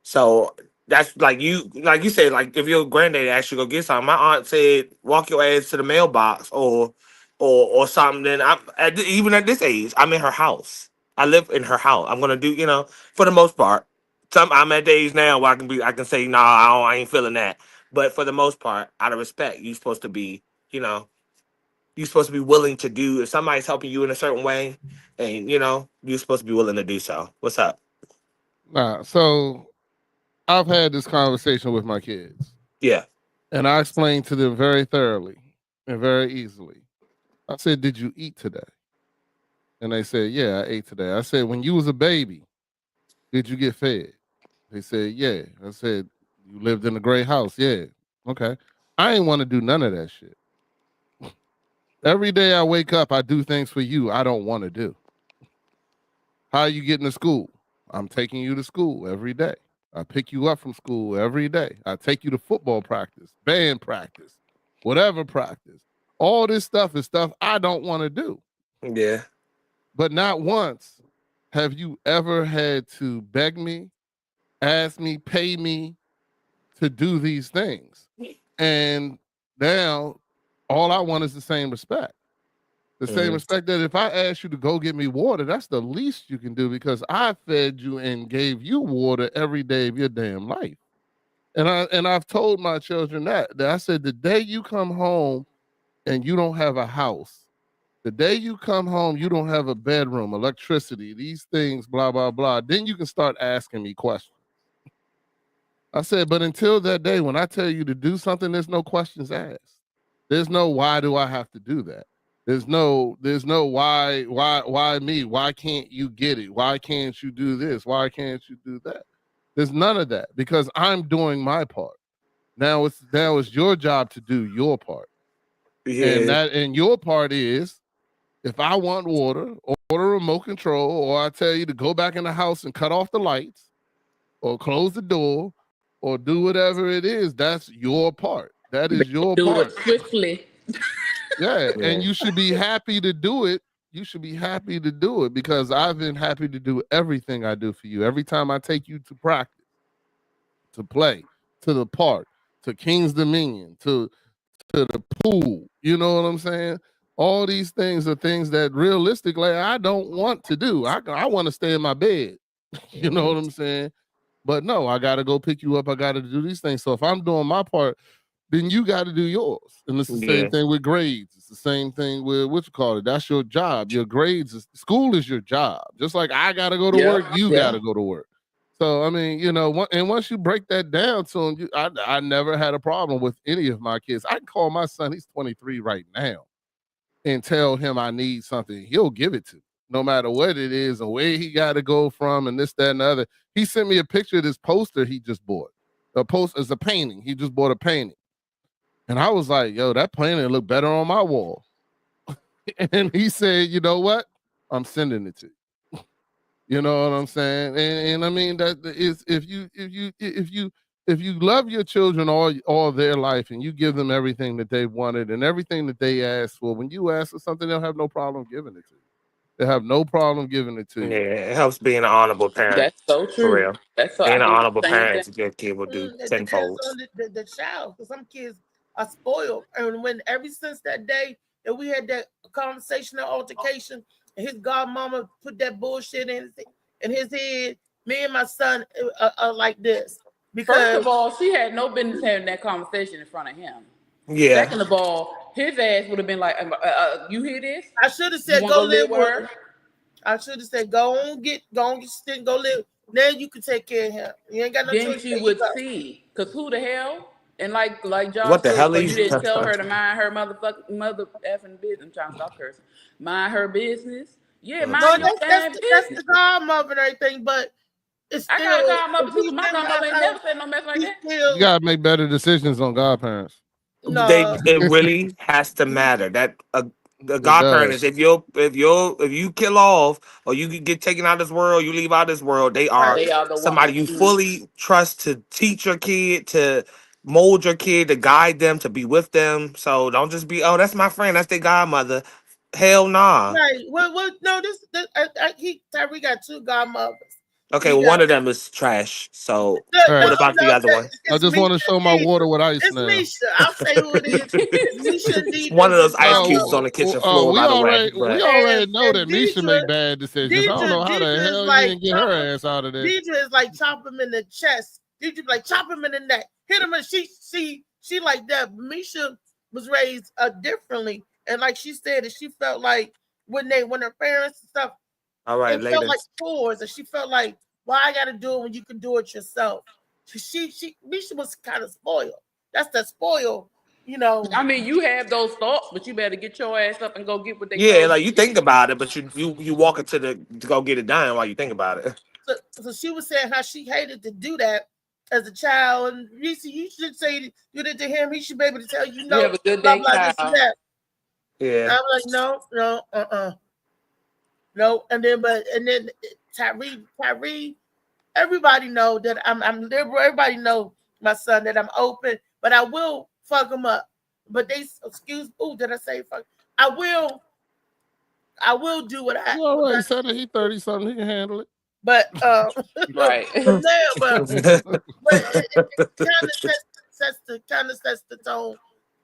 So that's like you said, like if your granddaddy asked you to go get something, my aunt said, walk your ass to the mailbox or something. Then even at this age, I'm in her house. I live in her house. I'm gonna do, for the most part. I'm at the age now where I can say, nah, I ain't feeling that. But for the most part, out of respect, you're supposed to be, you're supposed to be willing to do if somebody's helping you in a certain way, and you're supposed to be willing to do so. What's up? Nah, so I've had this conversation with my kids. Yeah. And I explained to them very thoroughly and very easily. I said, did you eat today? And they said, yeah, I ate today. I said, when you was a baby, did you get fed? They said, yeah. I said, you lived in a great house? Yeah. Okay. I ain't want to do none of that shit. Every day I wake up, I do things for you I don't want to do. How are you getting to school? I'm taking you to school every day. I pick you up from school every day. I take you to football practice, band practice, whatever practice. All this stuff is stuff I don't want to do. Yeah. But not once have you ever had to beg me, ask me, pay me to do these things. And now all I want is the same respect. The same respect that if I ask you to go get me water, that's the least you can do because I fed you and gave you water every day of your damn life. And I've told my children that I said, the day you come home and you don't have a house, the day you come home, you don't have a bedroom, electricity, these things, blah, blah, blah, then you can start asking me questions. I said, but until that day, when I tell you to do something, there's no questions asked. There's no, why do I have to do that? There's no why me? Why can't you get it? Why can't you do this? Why can't you do that? There's none of that because I'm doing my part. Now it's your job to do your part. Yeah. And your part is, if I want water or a remote control, or I tell you to go back in the house and cut off the lights or close the door or do whatever it is, that's your part. That is your Do part. it swiftly. Yeah, Yeah. and you should be happy to do it. You should be happy to do it because I've been happy to do everything I do for you. Every time I take you to practice, to play, to the park, to King's Dominion, to the pool. You know what I'm saying? All these things are things that realistically I don't want to do. I want to stay in my bed. You know what I'm saying? But no, I got to go pick you up. I got to do these things. So if I'm doing my part, then you got to do yours. And it's the Yeah. same thing with grades. It's the same thing with what you call it. That's your job. Your grades, school is your job. Just like I got to go to Yeah, work, you yeah. got to go to work. So, I mean, you know, and once you break that down to them, I never had a problem with any of my kids. I can call my son, he's 23 right now, and tell him I need something. He'll give it to me, no matter what it is and where he got to go from and this, that, and the other. He sent me a picture of this poster he just bought. A poster is a painting. He just bought a painting. And I was like, yo, that painting look better on my wall. And he said, you know what? I'm sending it to you. You know what I'm saying? And I mean that is if you love your children all their life and you give them everything that they wanted and everything that they asked for, when you ask for something, they'll have no problem giving it to you. They have no problem giving it to Yeah, you. it helps being an honorable parent. That's so For true. real. That's so. Being I an did honorable the same parent, thing. a good kid will do It depends tenfold. on the child, because some kids are spoiled. And when ever since that day that we had that conversation, that altercation, and his godmama put that bullshit in his head, me and my son are like this. First Because of all, she had no business having that conversation in front of him. Yeah. Second of all, his ass would have been like, "You hear this? I should have You said, want go to live live with with her. her?" I should have said, go get stick, go live. Now you can take care of him. You ain't got no Then choice. she There you would go. see, cause who the hell? And like Josh What the said, hell so is you didn't tell her to mind her mother effing business. I'm trying to stop cursing. Mind her business. Yeah, No, mind your damn that's business. the godmother and everything, but it's I still. got a godmother too, he but my still godmother got ain't never said no mess like he that. You still gotta make better decisions on godparents. no. It really has to matter. That the It godparent does. is if you kill off or you get taken out of this world, you leave out of this world, they are Right. They are the one. somebody you fully trust to teach your kid, to mold your kid, to guide them, to be with them. So don't just be, oh, that's my friend, that's their godmother. Hell nah. Right. Well, no, Tyree got two godmothers. Okay, He well, got one of them is trash. So All what right. about the other one? I it's just want to show my Misha. water with ice It's now. Misha. I'll say who it is. It's Misha and Deidre. One of those ice Oh, cubes is on the kitchen floor, we by the way. already But know that And Misha make bad decisions. I don't know how the Deidre is hell you like didn't get her ass out of there. Deidre is like chop him in the chest. Deidre be like chop him in the neck, hit him, and she like that. Misha was raised differently, and like she said, that she felt like when her parents and stuff, all right, it felt like ladies. chores, and she felt like, why I got to do it when you can do it yourself. Misha was kind of spoiled. That's the spoiled, you know. I mean, you have those thoughts, but you better get your ass up and go get what they Yeah, told like you think about it, but you walk into to go get it done while you think about it. So she was saying how she hated to do that as a child, and Reese, you should say you did to him. He should be able to tell you no. You have a good Blah day, blah this and child. that. Yeah. I'm like no, no. And then Tyree, everybody know that I'm liberal. Everybody know my son that I'm open, but I will fuck him up. But did I say fuck? I will do what I. You already said that he 30 something, he can handle it. But Right. but it kind of sets the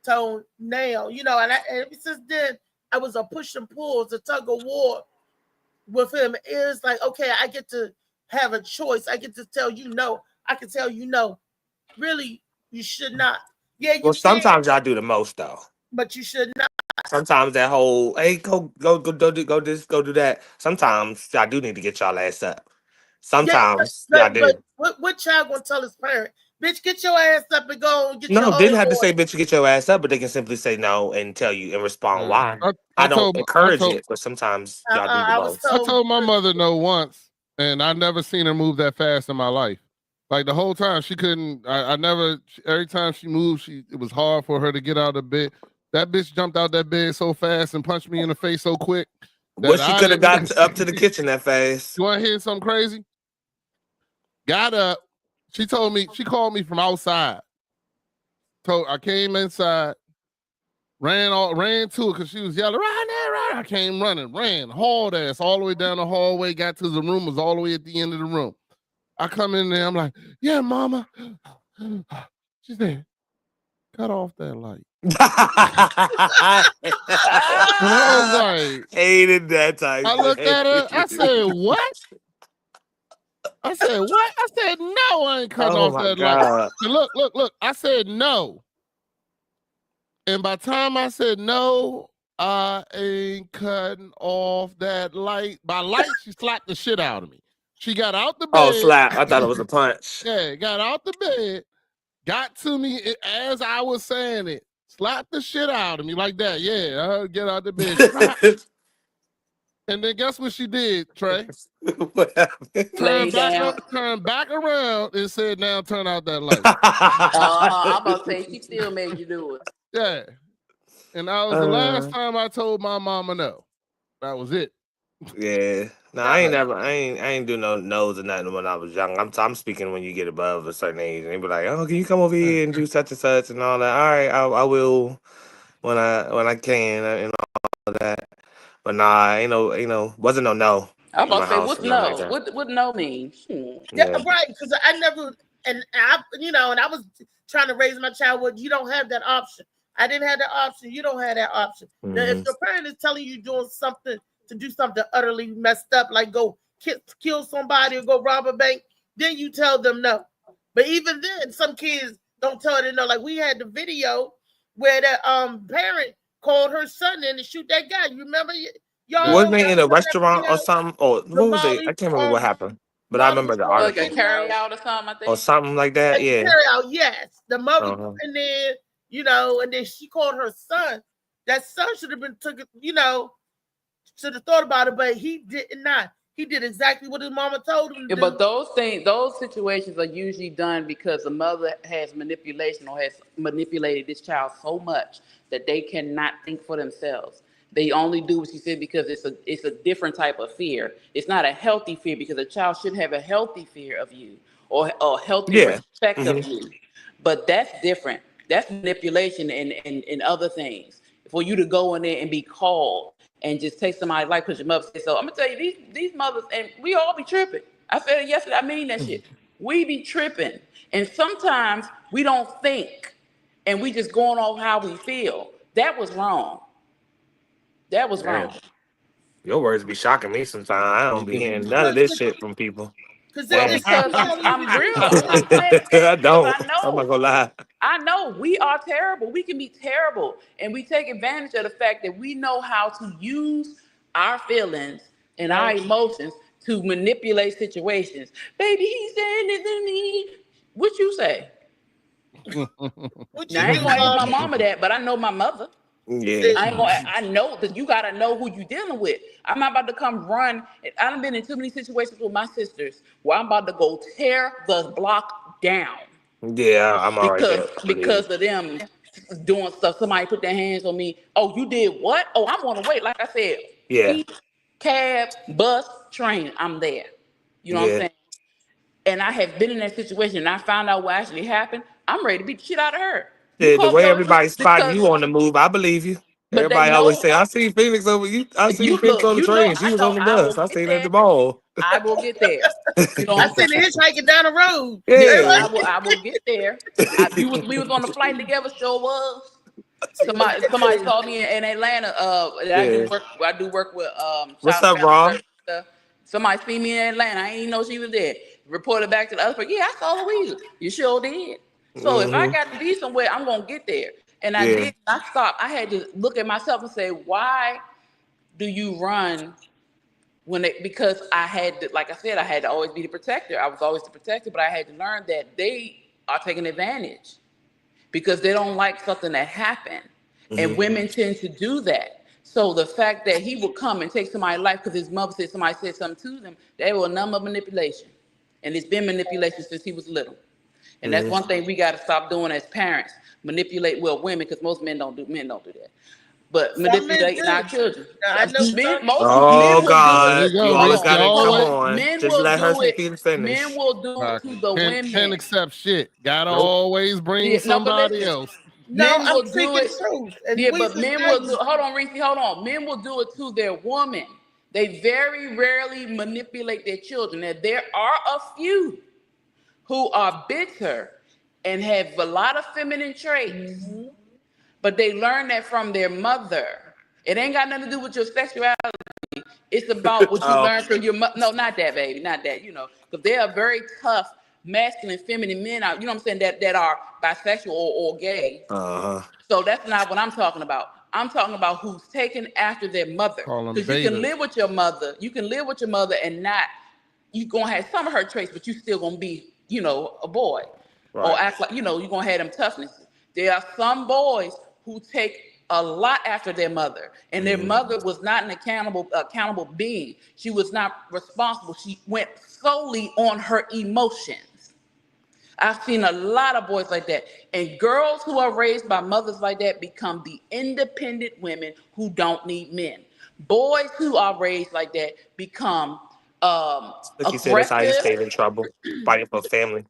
tone now, you know. And ever since then, I was a push and pull, it's a tug of war with him. It's like, okay, I get to have a choice. I get to tell you no. I can tell you no. Really, you should not. Yeah, you Well, can, sometimes y'all do the most though. but you should not. Sometimes that whole hey go this go do that. Sometimes y'all do need to get y'all ass up. Sometimes y'all do. But what child gonna tell his parent, bitch, get your ass up and go and get No, your didn't have to homeboy. say bitch you get your ass up, but they can simply say no and tell you and respond why. I don't encourage it, but sometimes y'all do the most. I told my mother no once, and I never seen her move that fast in my life. Like the whole time she couldn't. I never. Every time she moved, it was hard for her to get out of bed. That bitch jumped out that bed so fast and punched me in the face so quick What that she I could have didn't. got up to the kitchen that fast. You want to hear something crazy? Got up. She told me. She called me from outside. I came inside. Ran to it because she was yelling, right there, right. I came running, ran, hauled ass all the way down the hallway, got to the room, was all the way at the end of the room. I come in there, I'm like, yeah, mama. She said, cut off that light. And I was like, hated that type. I looked at her, I said, what? I said, what? I said, no, I ain't cutting off that light. Look, I said no. And by the time I said no, I ain't cutting off that light. By light, she slapped the shit out of me. She got out the bed. Oh, slap. I thought it was a punch. Yeah, got out the bed, got to me as I was saying it, slapped the shit out of me like that. Yeah, I get out the bed. And then guess what she did, Trey? What happened? Turned back around and said, now turn out that light. I'm about to say, she still made you do it. Yeah. And that was the last time I told my mama no. That was it. Yeah. No, I ain't do no no's or nothing when I was young. I'm speaking when you get above a certain age and they be like, oh, can you come over here and do such and such and all that? All right, I will when I can and all that. But nah, ain't no wasn't no no. I'm about to say, what's no? Like what no means? Yeah, right. Because I never, and I was trying to raise my child. Well, you don't have that option. I didn't have that option. You don't have that option. Mm-hmm. Now, if your parent is telling you doing something to do something utterly messed up, like go kill somebody or go rob a bank, then you tell them no. But even then, some kids don't tell them no. Like we had the video where the parent called her son in to shoot that guy. You remember? Y'all wasn't they in a restaurant or something? Or what was it? I can't remember what happened. But I remember the article. Like a carry out or something, I think. Or something like that, yeah. Carry out, yes. The mother and then, and then she called her son. That son should have been should have thought about it, but he did not. He did exactly what his mama told him to do. But those situations are usually done because the mother has manipulation or has manipulated this child so much that they cannot think for themselves. They only do what she said because it's a different type of fear. It's not a healthy fear because a child should have a healthy fear of you or healthy respect of you. But that's different. That's manipulation and other things. For you to go in there and be called and just take somebody's life because your mother said so. I'm gonna tell you, these mothers, and we all be tripping. I said it yesterday. I mean that shit. We be tripping, and sometimes we don't think, and we just going off how we feel. That was wrong. That was wrong. Your words be shocking me sometimes. I don't be hearing none of this shit from people. Because I'm real. I don't. I'm not gonna lie. I know we are terrible. We can be terrible, and we take advantage of the fact that we know how to use our feelings and our emotions to manipulate situations. Baby, he's saying this to me. What you say? Now, I ain't gonna ask my mama that, but I know my mother. Yeah, I know that you gotta know who you dealing with. I'm not about to come run. I've been in too many situations with my sisters where I'm about to go tear the block down. Yeah, I'm alright there. Because of them doing stuff. Somebody put their hands on me. Oh, you did what? Oh, I'm on the way. Like I said, cab, bus, train. I'm there. You know what I'm saying? And I have been in that situation and I found out what actually happened. I'm ready to beat the shit out of her. Yeah, the way everybody's spotting you on the move, I believe you. Everybody always say, I see Phoenix over you. I see Phoenix on the train. She was on the bus. I seen her at the mall. I will get there. You know I seen the hitchhiking down the road. Yeah. I will get there. We was on the flight together, sure was. Somebody saw me in Atlanta. I do work with what's up, Rob? Somebody see me in Atlanta. I didn't know she was there. Reported back to the other person. Yeah, I saw Louisa. You sure did. So if I got to be somewhere, I'm gonna get there. And I did. I stopped. I had to look at myself and say, why do you run because I had to, like I said, I had to always be the protector. I was always the protector, but I had to learn that they are taking advantage because they don't like something that happened. And women tend to do that. So the fact that he would come and take somebody's life because his mother said somebody said something to them, they were a number of manipulation. and it's been manipulation since he was little. And that's one thing we got to stop doing as parents. Manipulate women, because most men don't do that. But Some men manipulating do. our children. Now, I know Men, some- most Oh men will God, do There it. you go. you Hold always Rick, on, gotta you come always- on. Men Just will let her do it. finish. Men will do it to the women. Can't accept shit. Gotta Nope. always bring Yeah, no, but somebody listen. else. No, Men I'm will do speaking it. truth. And Yeah, we but men will do. society- Hold on, Reese. Hold on. Men will do it to their woman. They very rarely manipulate their children. Now, there are a few who are bitter and have a lot of feminine traits, but they learn that from their mother. It ain't got nothing to do with your sexuality. It's about what you Oh. learn from your mother. No, not that, baby, not that. Because there are very tough, masculine, feminine men out. You know what I'm saying? That are bisexual or gay. So that's not what I'm talking about. I'm talking about who's taken after their mother. Call them Because you can betas. live with your mother. You can live with your mother and not. You gonna have some of her traits, but you still gonna be, a boy, or Right. act like you're gonna have them toughness. There are some boys who take a lot after their mother, and their mother was not an accountable being. She was not responsible. She went solely on her emotions. I've seen a lot of boys like that, and girls who are raised by mothers like that become the independent women who don't need men. Boys who are raised like that become Like you said, that's how you aggressive. stay in trouble, fighting for family.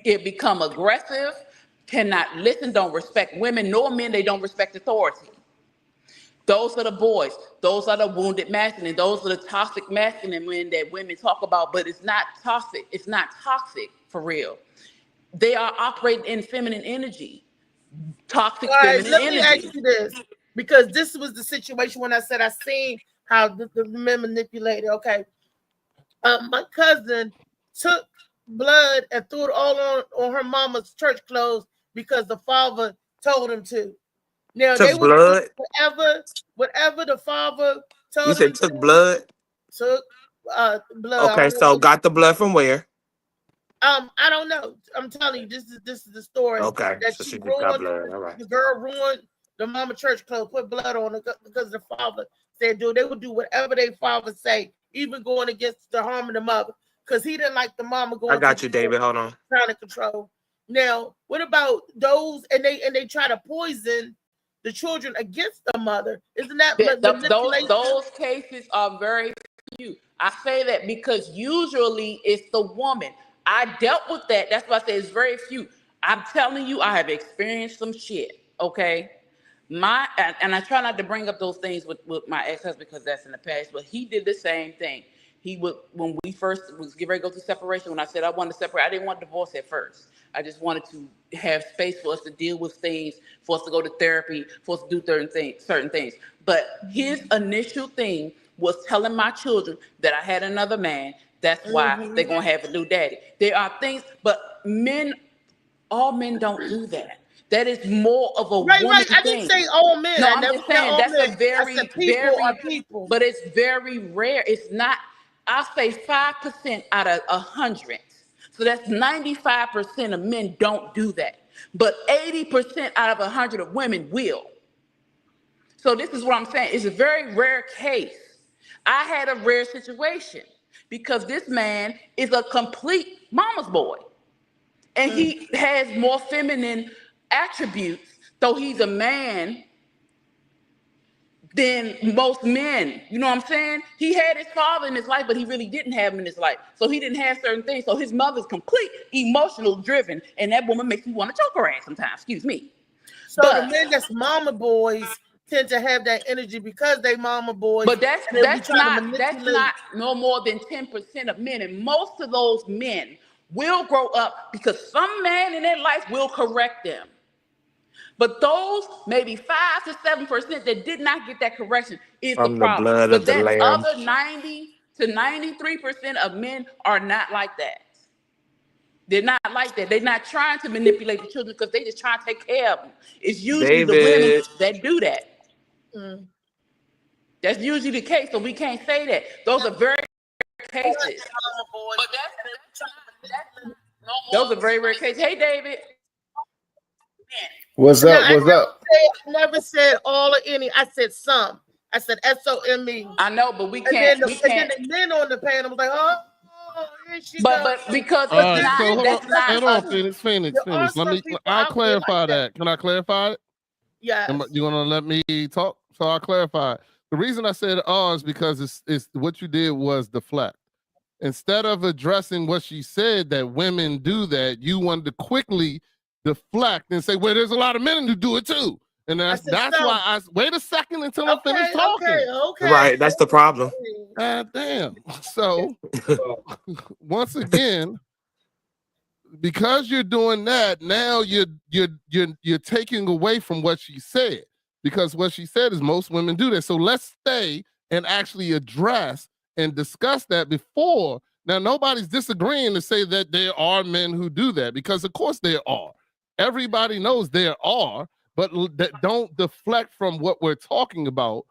It become aggressive, cannot listen, don't respect women nor men. They don't respect authority. Those are the boys. Those are the wounded masculine. Those are the toxic masculine men that women talk about, but it's not toxic. It's not toxic for real. They are operating in feminine energy. Toxic All right, feminine let me energy. ask you this, because this was the situation when I said I seen how the men manipulated. Okay, my cousin took blood and threw it all on her mama's church clothes because the father told him to. Now they Took would blood. whatever the father told You him said to took do, blood. took blood. I Okay, don't know. so got the blood from where? I don't know. I'm telling you, this is the story Okay, that so she she just got ruined. blood. All right. The girl ruined the mama church clothes, put blood on it because the father said, dude, they would do whatever their father say, even going against the harm of the mother, because he didn't like the mama going. I got to you, David. Hold on. trying to control. Now, what about those? And they try to poison the children against the mother. Isn't that manipulation? Those cases are very few. I say that because usually it's the woman. I dealt with that. That's why I say it's very few. I'm telling you, I have experienced some shit. Okay. And I try not to bring up those things with my ex-husband because that's in the past, but he did the same thing. He would, when we first was getting ready to go through separation, when I said I wanted to separate, I didn't want divorce at first. I just wanted to have space for us to deal with things, for us to go to therapy, for us to do certain things. But his initial thing was telling my children that I had another man. That's why they're gonna have a new daddy. There are things, but all men don't do that. That is more of a Right. woman I thing. didn't say all men. No, I I'm never just said saying all that's men. a very, I said people very, are people. but it's very rare. It's not. I'll say 5% out of 100. So that's 95% of men don't do that, but 80% out of 100 of women will. So this is what I'm saying. It's a very rare case. I had a rare situation because this man is a complete mama's boy. And he has more feminine attributes, though he's a man, than most men. You know what I'm saying? He had his father in his life, but he really didn't have him in his life. So he didn't have certain things. So his mother's complete emotional driven, and that woman makes me want to choke her ass sometimes. Excuse me. So the men that's mama boys tend to have that energy because they mama boys. But that's not no more than 10% of men. And most of those men will grow up because some man in their life will correct them. But those maybe 5 to 7% that did not get that correction is From the the problem. blood But of the that lamb. other 90 to 93% of men are not like that. They're not like that. They're not trying to manipulate the children because they just trying to take care of them. It's usually the women David. that do that. That's usually the case, so we can't say that. Those are very rare cases. But those are very rare cases. Hey, David. What's up? What's up? I never said all or any. I said some. I said SOME. I know, but we And can't. then the men on the panel was like, oh, Oh, here she But goes. because All it's right, not, so that's not hold on, us. Phoenix. There are Let some me. people I'll out there clarify like that. Can I clarify it? Yes. You gonna let me talk? So I'll clarify. The reason I said is because it's what you did was deflect. Instead of addressing what she said that women do that, you wanted to quickly deflect and say, well, there's a lot of men who do it too. And I that's said that's so. why I wait a second until I'm finished Okay, talking. Right, that's the problem. God damn. So once again, because you're doing that, now you're taking away from what she said. Because what she said is most women do that. So let's stay and actually address and discuss that before. Now, nobody's disagreeing to say that there are men who do that, because of course there are. Everybody knows there are, but that don't deflect from what we're talking about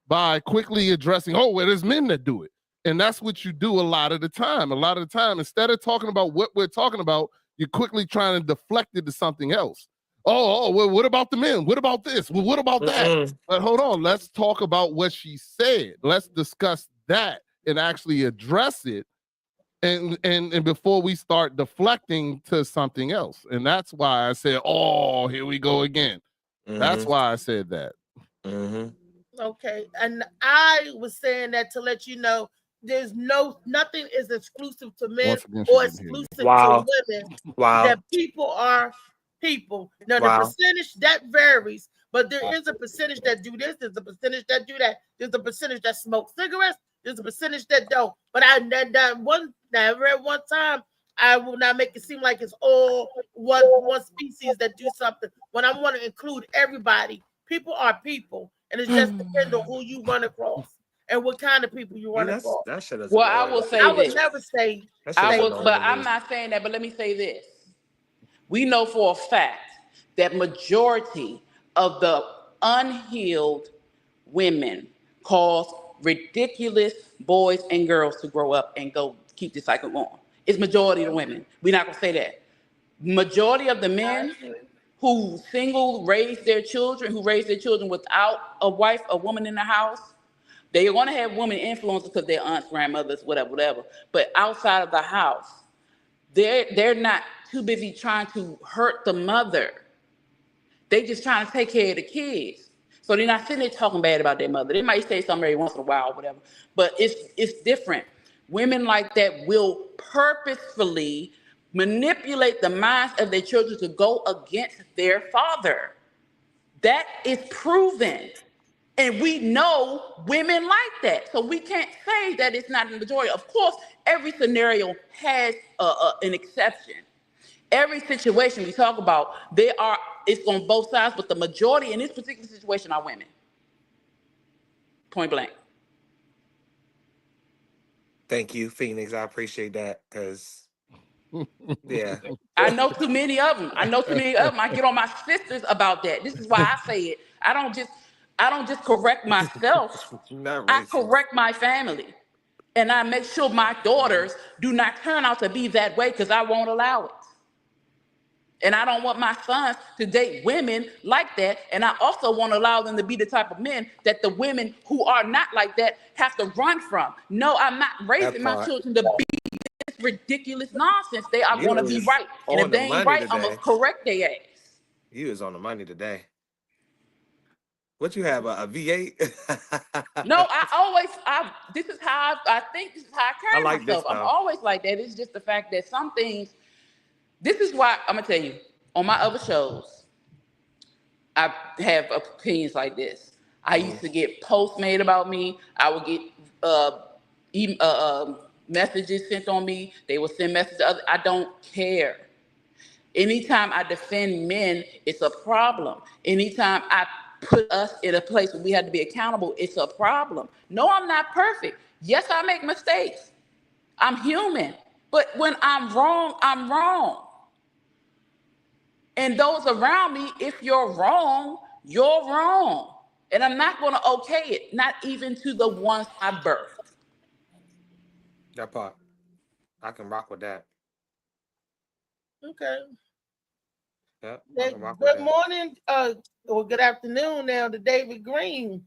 by quickly addressing, oh, well, there's men that do it. And that's what you do a lot of the time. A lot of the time, instead of talking about what we're talking about, you're quickly trying to deflect it to something else. Oh, well, what about the men? What about this? Well, what about that? But hold on, let's talk about what she said. Let's discuss that and actually address it. And before we start deflecting to something else. And that's why I said, oh, here we go again. That's why I said that. Okay, and I was saying that to let you know there's nothing is exclusive to men or exclusive to women. That people are people. Now the percentage that varies, but there is a percentage that do this, there's a percentage that do that, there's a percentage that smoke cigarettes, there's a percentage that don't. But I never at one time I will not make it seem like it's all one species that do something. When I want to include everybody, people are people. And it just depends on who you run across and what kind of people you run across. That shit is well, I will say I would this. never say. I will, but I'm not saying that. But let me say this: we know for a fact that majority of the unhealed women cause ridiculous boys and girls to grow up and go keep the cycle going. It's majority of the women. We're not gonna say that. Majority of the men who raise their children without a wife, a woman in the house, they're going to have women influences because they're aunts, grandmothers, whatever. But outside of the house, they're not too busy trying to hurt the mother. They just trying to take care of the kids. So they're not sitting there talking bad about their mother. They might say something every once in a while or whatever, but it's different. Women like that will purposefully manipulate the minds of their children to go against their father. That is proven. And we know women like that. So we can't say that it's not the majority. Of course, every scenario has an exception. Every situation we talk about, it's on both sides, but the majority in this particular situation are women. Point blank. Thank you, Phoenix. I appreciate that, because yeah. I know too many of them. I get on my sisters about that. This is why I say it. I don't just correct myself. I correct my family. And I make sure my daughters do not turn out to be that way, because I won't allow it. And I don't want my sons to date women like that. And I also won't allow them to be the type of men that the women who are not like that have to run from. No, I'm not raising my children to be this ridiculous nonsense. They are going to be right. And if they ain't right, I'm going to correct their ass. You is on the money today. What you have, a V8? No, this is how I carry myself. I'm always like that. It's just the fact that some things, this is why I'm gonna tell you, on my other shows, I have opinions like this. I used to get posts made about me. I would get messages sent on me. They would send messages to others. I don't care. Anytime I defend men, it's a problem. Anytime I put us in a place where we have to be accountable, it's a problem. No, I'm not perfect. Yes, I make mistakes. I'm human. But when I'm wrong, I'm wrong. And those around me, if you're wrong, you're wrong. And I'm not going to okay it, not even to the ones I birthed. That part. I can rock with that. Okay. Yep. Good morning, or good afternoon now to David Green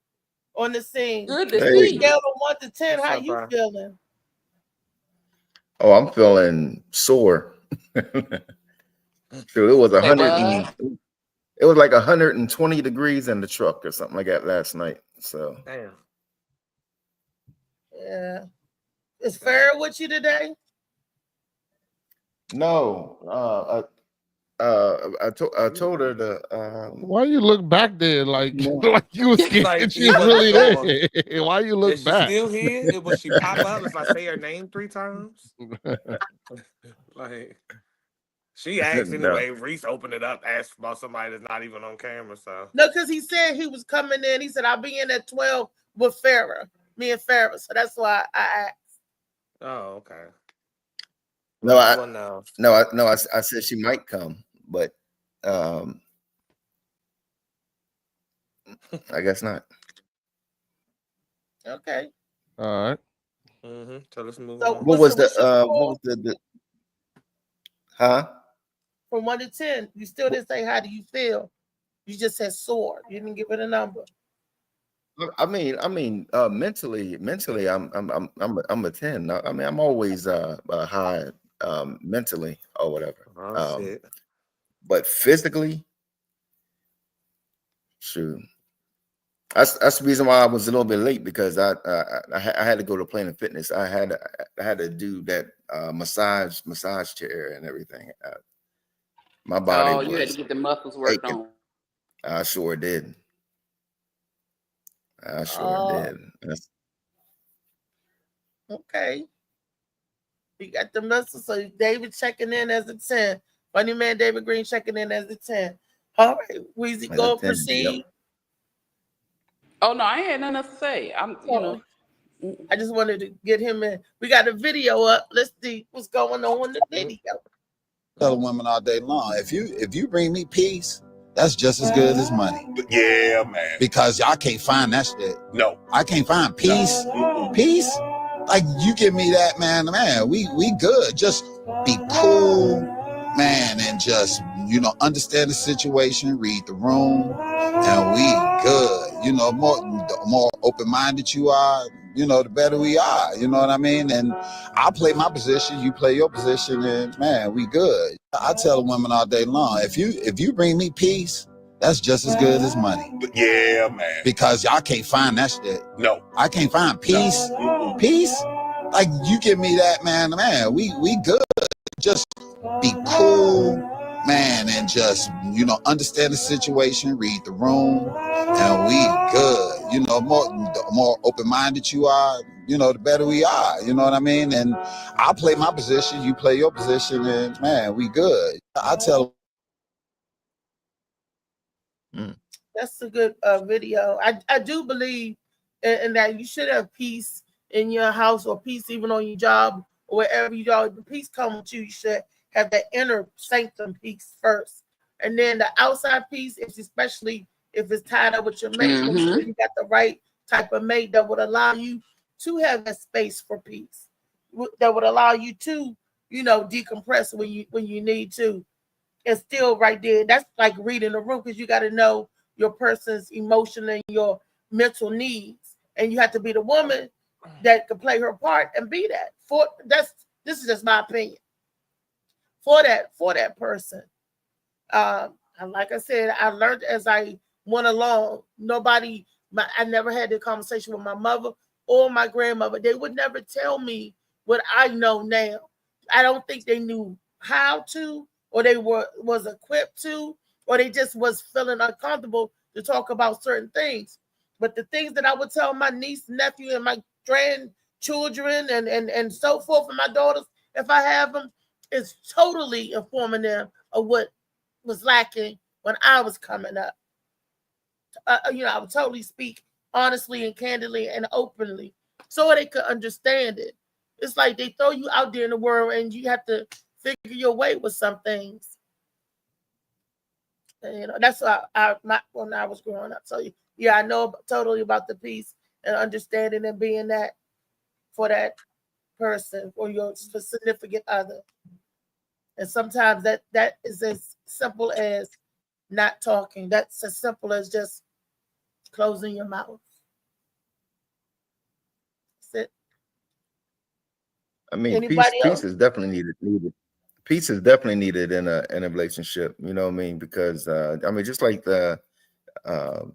on the scene. Good to see you. Scale of 1 to 10, how you feeling? Oh, I'm feeling sore. Dude, it was Say what? it was like 120 degrees in the truck or something like that last night. So Damn. Yeah. Is Farrah with you today? no, I told her to Why you look back there like no. like you was scared Like she he was wasn't really sure. there? Why you look Is she back? still here? Will she pop up if I say her name 3 times? Like she asked No. anyway. Reese opened it up, asked about somebody that's not even on camera. So No, because he said he was coming in. He said, I'll be in at 12 with Farrah, me and Farrah. So that's why I asked. oh, okay. No, I Well, no. no, I said she might come, but I guess not. Okay. All right. So let's move So on. What was what's your what score was the huh? from 1 to 10? You still didn't say how do you feel. You just said sore. You didn't give it a number. I mean, mentally, I'm a 10. I mean, I'm always high mentally or whatever. Oh shit. But physically, shoot, that's the reason why I was a little bit late because I had to go to Planet Fitness. I had to do that massage chair and everything. My body Oh, you had to was get the muscles worked aching. on. I sure did. I sure Oh, did. okay. You got the muscle. So David checking in as a 10. Funny man David Green checking in as a 10. All right, Weezy, As a go 10, yep. proceed. Oh no, I ain't had nothing else to say. Oh, I just wanted to get him in. We got a video up. Let's see what's going on in the video. Telling women all day long, if you bring me peace, that's just as good as money. Yeah, man. Because y'all can't find that shit. No. I can't find peace. Peace? Like you give me that, man, we good. Just be cool, man, and just, understand the situation, read the room, and we good. The more open-minded you are, the better we are. You know what I mean? And I play my position, you play your position, and man, we good. I tell women all day long, if you bring me peace, that's just as good as money. Yeah, man. Because y'all can't find that shit. No. I can't find peace. No. Peace? Like you give me that, man, we good. Just be cool, man, and just, understand the situation, read the room, and we good. The more open-minded you are, the better we are. You know what I mean? And I play my position, you play your position, and man, we good. I tell. That's a good video. I do believe in that you should have peace in your house or peace even on your job or wherever you go. The peace comes with you. You should have that inner sanctum peace first. And then the outside peace is especially if it's tied up with your mate, make sure you got the right type of mate that would allow you to have that space for peace, that would allow you to, decompress when you need to. And still right there, that's like reading the room because you got to know your person's emotion and your mental needs. And you have to be the woman that can play her part and be that. This is just my opinion. For that person. And like I said, I learned as I went along. I never had the conversation with my mother or my grandmother. They would never tell me what I know now. I don't think they knew how to, or they was equipped to, or they just was feeling uncomfortable to talk about certain things. But the things that I would tell my niece, nephew, and my grandchildren and so forth, and my daughters, if I have them, is totally informing them of what was lacking when I was coming up. I would totally speak honestly and candidly and openly so they could understand it. It's like they throw you out there in the world and you have to figure your way with some things. And, that's when I was growing up. So yeah, I know totally about the peace and understanding and being that for that person or your significant other. And sometimes that is as simple as not talking. That's as simple as just closing your mouth. That's it. I mean, Anybody peace else? is definitely needed. Peace is definitely needed in a relationship. You know what I mean? Because I mean, just like the um,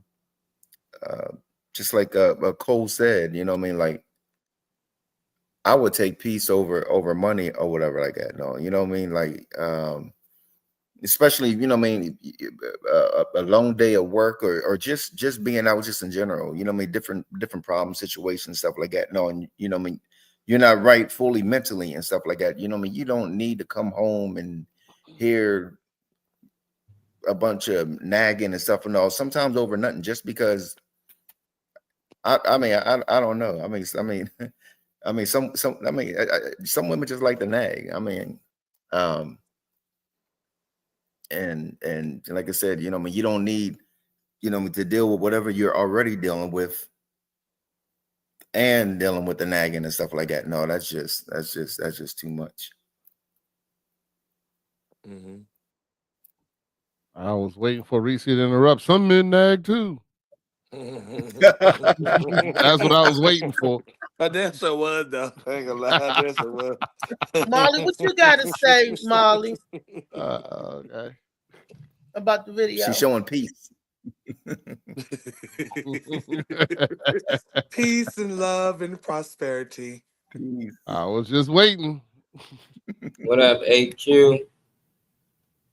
just like Cole said, you know what I mean? Like, I would take peace over money or whatever like that. No, you know what I mean? Like, especially, you know what I mean, a long day of work or just being out just in general, you know what I mean, different problem situations, stuff like that. No, and you know what I mean, you're not right fully mentally and stuff like that. You know what I mean? You don't need to come home and hear a bunch of nagging and stuff and all, sometimes over nothing, just because I mean, I don't know. I mean, some women just like to nag. I mean, and like I said, you know, I mean, you don't need, you know, to deal with whatever you're already dealing with, and dealing with the nagging and stuff like that. No, that's just too much. Mhm. I was waiting for Reese to interrupt. Some men nag too. That's what I was waiting for. I damn sure was though. I ain't gonna lie, I damn sure was. Molly, what you got to say, Molly, Okay. about the video? She's showing peace. Peace and love and prosperity. I was just waiting. What up, AQ?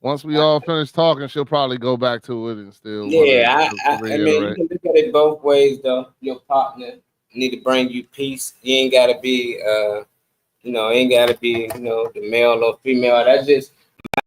Once we all finish talking, she'll probably go back to it and still. Yeah, I mean, you reiterate. can look at it both ways, though. Your partner need to bring you peace. You ain't gotta be, you know, the male or female. That's just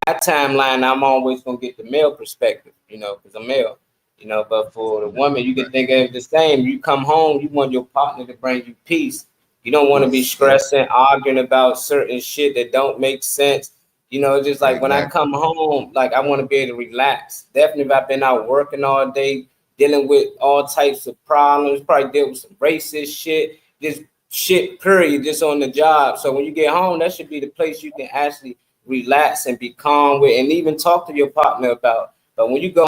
my timeline. I'm always gonna get the male perspective, you know, because I'm male, you know. But for the woman, you can think of it the same. You come home, you want your partner to bring you peace. You don't want to be stressing, arguing about certain shit that don't make sense. You know, just like when I come home, like I want to be able to relax. Definitely, if I've been out working all day, dealing with all types of problems, probably deal with some racist shit, just shit, period, just on the job. So when you get home, that should be the place you can actually relax and be calm with, and even talk to your partner about. But when you go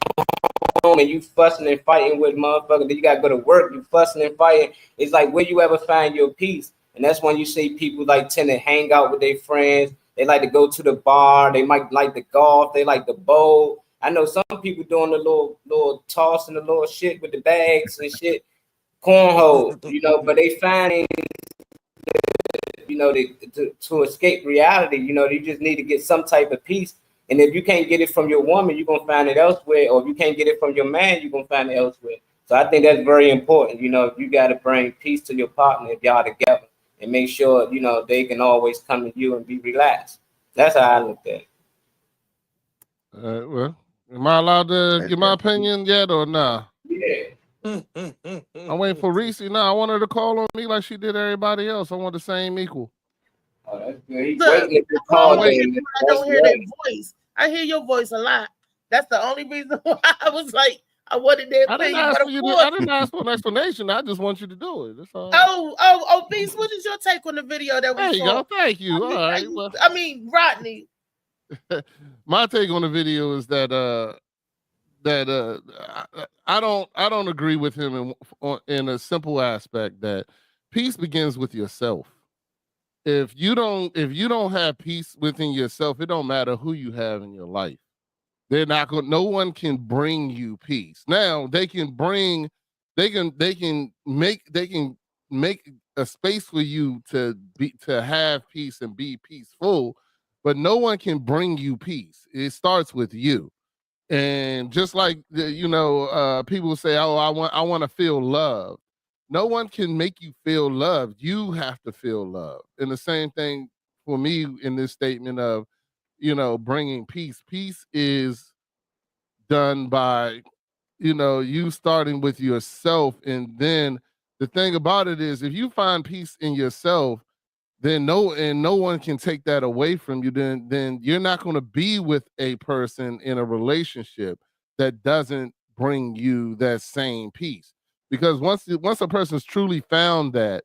home and you fussing and fighting with motherfuckers, then you gotta go to work, you fussing and fighting. It's like, where you ever find your peace? And that's when you see people like tend to hang out with their friends. They like to go to the bar. They might like the golf. They like the bowl. I know some people doing the little toss and the little shit with the bags and shit, cornhole, you know. But they find, you know, to escape reality. You know, you just need to get some type of peace. And if you can't get it from your woman, you're gonna find it elsewhere. Or if you can't get it from your man, you're gonna find it elsewhere. So I think that's very important. You know, you got to bring peace to your partner if y'all together, and make sure, you know, they can always come to you and be relaxed. That's how I look at it. Well, am I allowed to give my opinion yet or nah? Yeah. I'm waiting for Reese. Now I want her to call on me like she did everybody else. I want the same equal. Oh, that's good. He's Look, waiting to I call don't in. hear their voice. I hear your voice a lot. That's the only reason why I was like, I wanted their I didn't opinion. ask But for you. of I course, didn't ask for an explanation. I just want you to do it. That's all. oh, Beast, what is your take on the video that we There you saw? go. Thank you. All right. Well, I mean, Rodney. my take on the video is that I don't agree with him in a simple aspect that peace begins with yourself. If you don't have peace within yourself, it don't matter who you have in your life. They're not going. No one can bring you peace. Now they can make a space for you to have peace and be peaceful, but no one can bring you peace. It starts with you. And just like people say, "Oh, I want to feel love." No one can make you feel loved. You have to feel love. And the same thing for me in this statement of, bringing peace. Peace is done by, you starting with yourself. And then the thing about it is, if you find peace in yourself, then no one can take that away from you. Then you're not going to be with a person in a relationship that doesn't bring you that same peace. Because once a person's truly found that,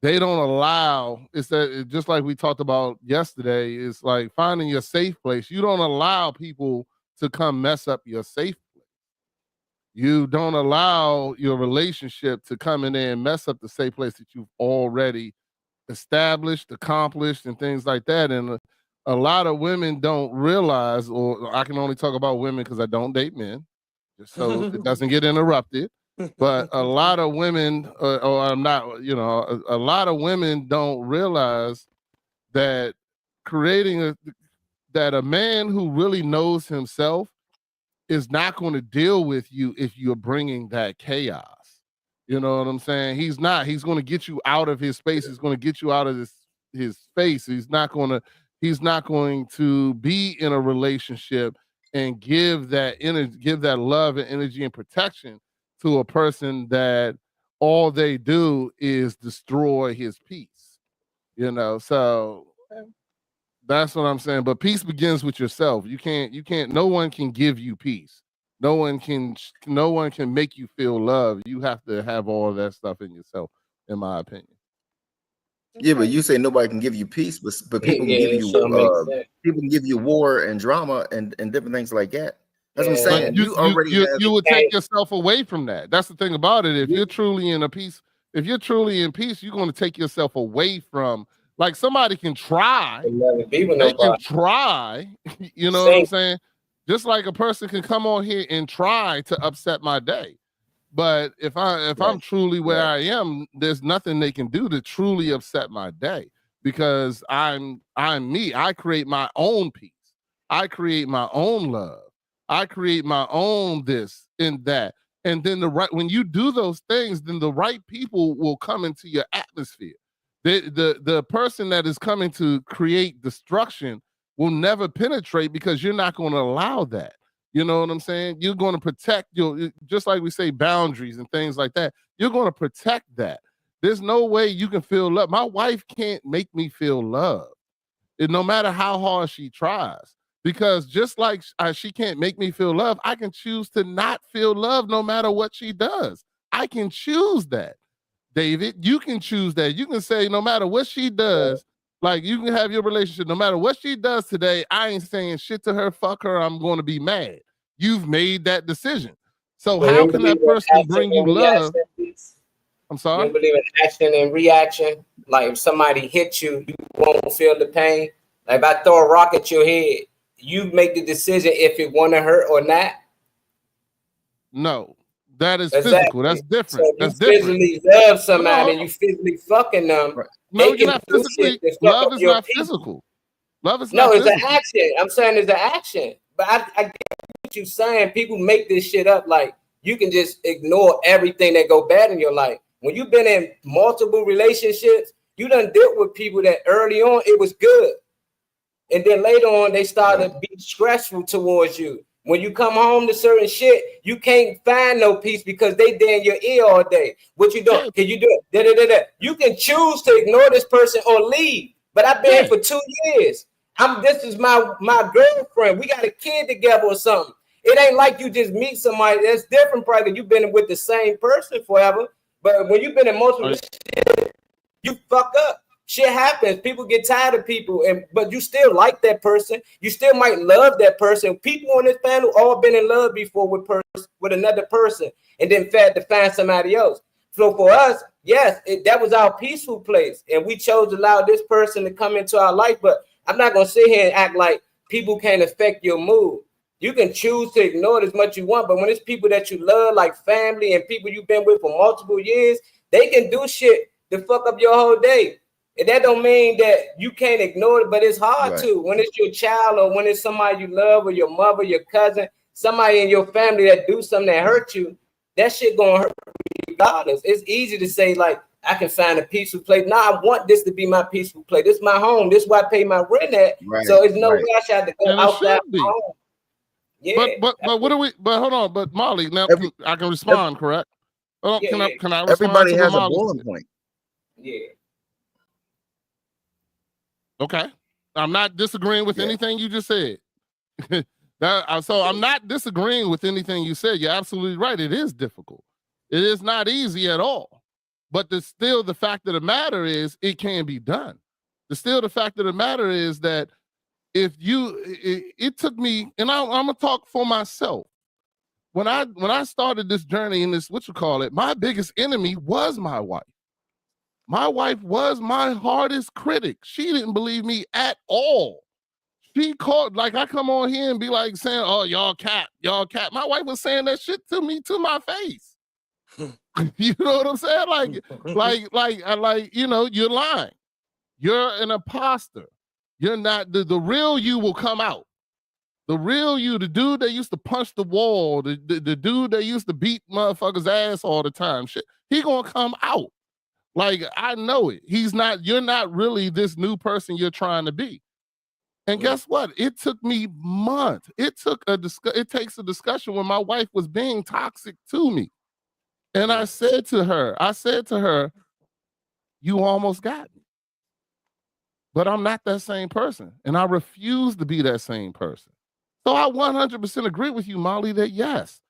they don't allow, it's that just like we talked about yesterday, it's like finding your safe place. You don't allow people to come mess up your safe place. You don't allow your relationship to come in there and mess up the safe place that you've already established, accomplished, and things like that. And a lot of women don't realize, or I can only talk about women because I don't date men, just so it doesn't get interrupted. But a lot of women, or I'm not, you know, a lot of women don't realize that that a man who really knows himself is not going to deal with you if you're bringing that chaos. You know what I'm saying? He's not. He's going to get you out of his space. He's going to get you out of his space. He's not going to be in a relationship and give that energy, give that love and energy and protection to a person that all they do is destroy his peace. You know, so that's what I'm saying. But peace begins with yourself. You can't, no one can give you peace. No one can make you feel love. You have to have all of that stuff in yourself, in my opinion. Yeah, but you say nobody can give you peace, but people can give you people can give you war and drama and different things like that. That's what I'm saying. You would take yourself away from that. That's the thing about it. If you're truly in peace, you're going to take yourself away from. Like, somebody can try. They can try. You know what I'm saying? Just like a person can come on here and try to upset my day. But if I'm truly where I am, there's nothing they can do to truly upset my day, because I'm me. I create my own peace. I create my own love. I create my own this and that. And then when you do those things, then the right people will come into your atmosphere. The person that is coming to create destruction will never penetrate, because you're not going to allow that. You know what I'm saying? You're going to protect just like we say, boundaries and things like that. You're going to protect that. There's no way you can feel love. My wife can't make me feel love, no matter how hard she tries. Because just like she can't make me feel love, I can choose to not feel love no matter what she does. I can choose that. David, you can choose that. You can say, no matter what she does, like, you can have your relationship, no matter what she does today, I ain't saying shit to her, fuck her, I'm going to be mad. You've made that decision. So how can that person bring you love? I'm sorry? You believe in action and reaction? Like, if somebody hits you, you won't feel the pain. Like, if I throw a rock at your head, you make the decision if it want to hurt or not? No. That is physical. That's different. So that's different. Physically love somebody and you physically fucking them. No, you're not physically. Love is not physical. Love is not physical. No, it's an action. I'm saying it's an action. But I get what you're saying. People make this shit up like you can just ignore everything that go bad in your life. When you've been in multiple relationships, you done dealt with people that early on it was good. And then later on, they started to be stressful towards you. When you come home to certain shit, you can't find no peace because they there in your ear all day. What you doing? Can you do it? You can choose to ignore this person or leave. But I've been here for 2 years. This is my girlfriend. We got a kid together or something. It ain't like you just meet somebody that's different, probably. You've been with the same person forever. But when you've been in multiple shit, you fuck up. Shit happens. People get tired of people, but you still like that person. You still might love that person. People on this panel all been in love before with another person, and then had to find somebody else. So for us, yes, that was our peaceful place, and we chose to allow this person to come into our life. But I'm not gonna sit here and act like people can't affect your mood. You can choose to ignore it as much as you want, but when it's people that you love, like family and people you've been with for multiple years, they can do shit to fuck up your whole day. And that don't mean that you can't ignore it, but it's hard to. When it's your child or when it's somebody you love or your mother, your cousin, somebody in your family that do something that hurt you, that shit gonna hurt regardless. It's easy to say, like, I can find a peaceful place. Now I want this to be my peaceful place. This is my home. This is where I pay my rent at. So it's no rush. I have to go outside my home. Yeah. But what do we? But hold on. But Molly, now I can respond, correct? Oh, can I respond? Everybody has a boiling point. Yeah. Okay. I'm not disagreeing with anything you just said. So I'm not disagreeing with anything you said. You're absolutely right. It is difficult. It is not easy at all. But the fact of the matter is it can be done. The fact of the matter is that it took me, and I'm gonna talk for myself. When I started this journey in this, my biggest enemy was my wife. My wife was my hardest critic. She didn't believe me at all. She called, like I come on here and be like saying, oh, y'all cap. My wife was saying that shit to me to my face. You know what I'm saying? Like, you know, you're lying. You're an imposter. You're not, the real you will come out. The real you, the dude that used to punch the wall, the dude that used to beat motherfuckers' ass all the time, shit, he gonna come out. Like, I know it. You're not really this new person you're trying to be. And guess what? It took me months. It takes a discussion when my wife was being toxic to me. And I said to her, you almost got me. But I'm not that same person. And I refuse to be that same person. So I 100% agree with you, Molly, that yes,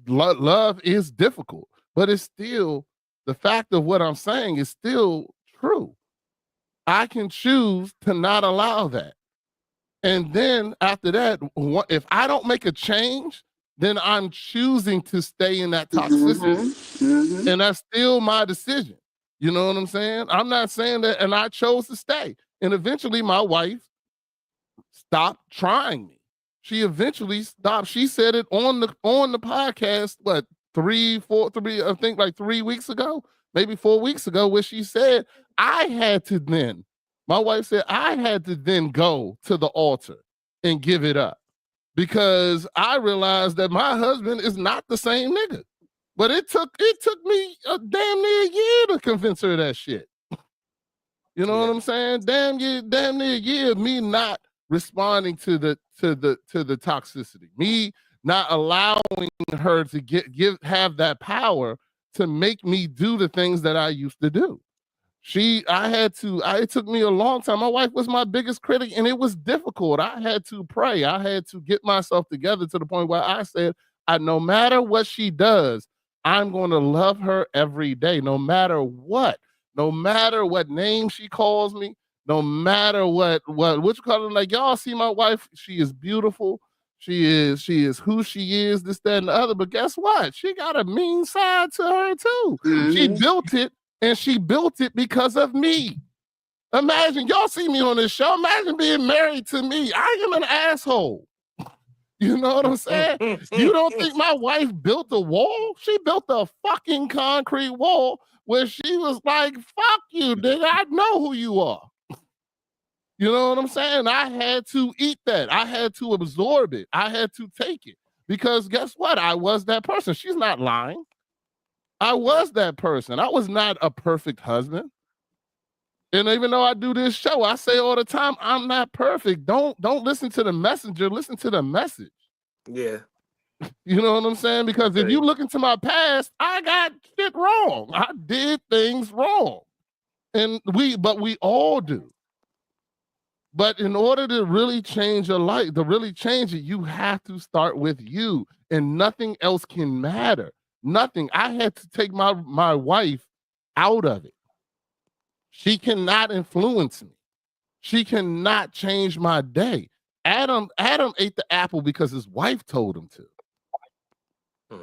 love is difficult. But it's still, the fact of what I'm saying is still true. I can choose to not allow that. And then after that, if I don't make a change, then I'm choosing to stay in that toxicity. And that's still my decision. You know what I'm saying? I'm not saying that, and I chose to stay. And eventually my wife stopped trying me. She eventually stopped. She said it on the podcast, what, 3 weeks ago, maybe 4 weeks ago, where she said, my wife said, I had to then go to the altar and give it up because I realized that my husband is not the same nigga. But it took me a damn near a year to convince her of that shit. You know what I'm saying? Damn near a year of me not responding to the toxicity, me not allowing her to have that power to make me do the things that I used to do. It took me a long time. My wife was my biggest critic and it was difficult. I had to pray. I had to get myself together to the point where I said, no matter what she does, I'm going to love her every day, no matter what name she calls me, no matter what you call it. Like, y'all see my wife, she is beautiful. She is who she is, this, that, and the other. But guess what? She got a mean side to her too. She built it, and she built it because of me. Imagine, y'all see me on this show. Imagine being married to me. I am an asshole. You know what I'm saying? You don't think my wife built a wall? She built a fucking concrete wall where she was like, fuck you, nigga. I know who you are. You know what I'm saying? I had to eat that. I had to absorb it. I had to take it. Because guess what? I was that person. She's not lying. I was that person. I was not a perfect husband. And even though I do this show, I say all the time, I'm not perfect. Don't listen to the messenger, listen to the message. Yeah. You know what I'm saying? Because if you look into my past, I got shit wrong. I did things wrong. And we all do. But in order to really change your life, to really change it, you have to start with you. And nothing else can matter. Nothing. I had to take my wife out of it. She cannot influence me. She cannot change my day. Adam ate the apple because his wife told him to.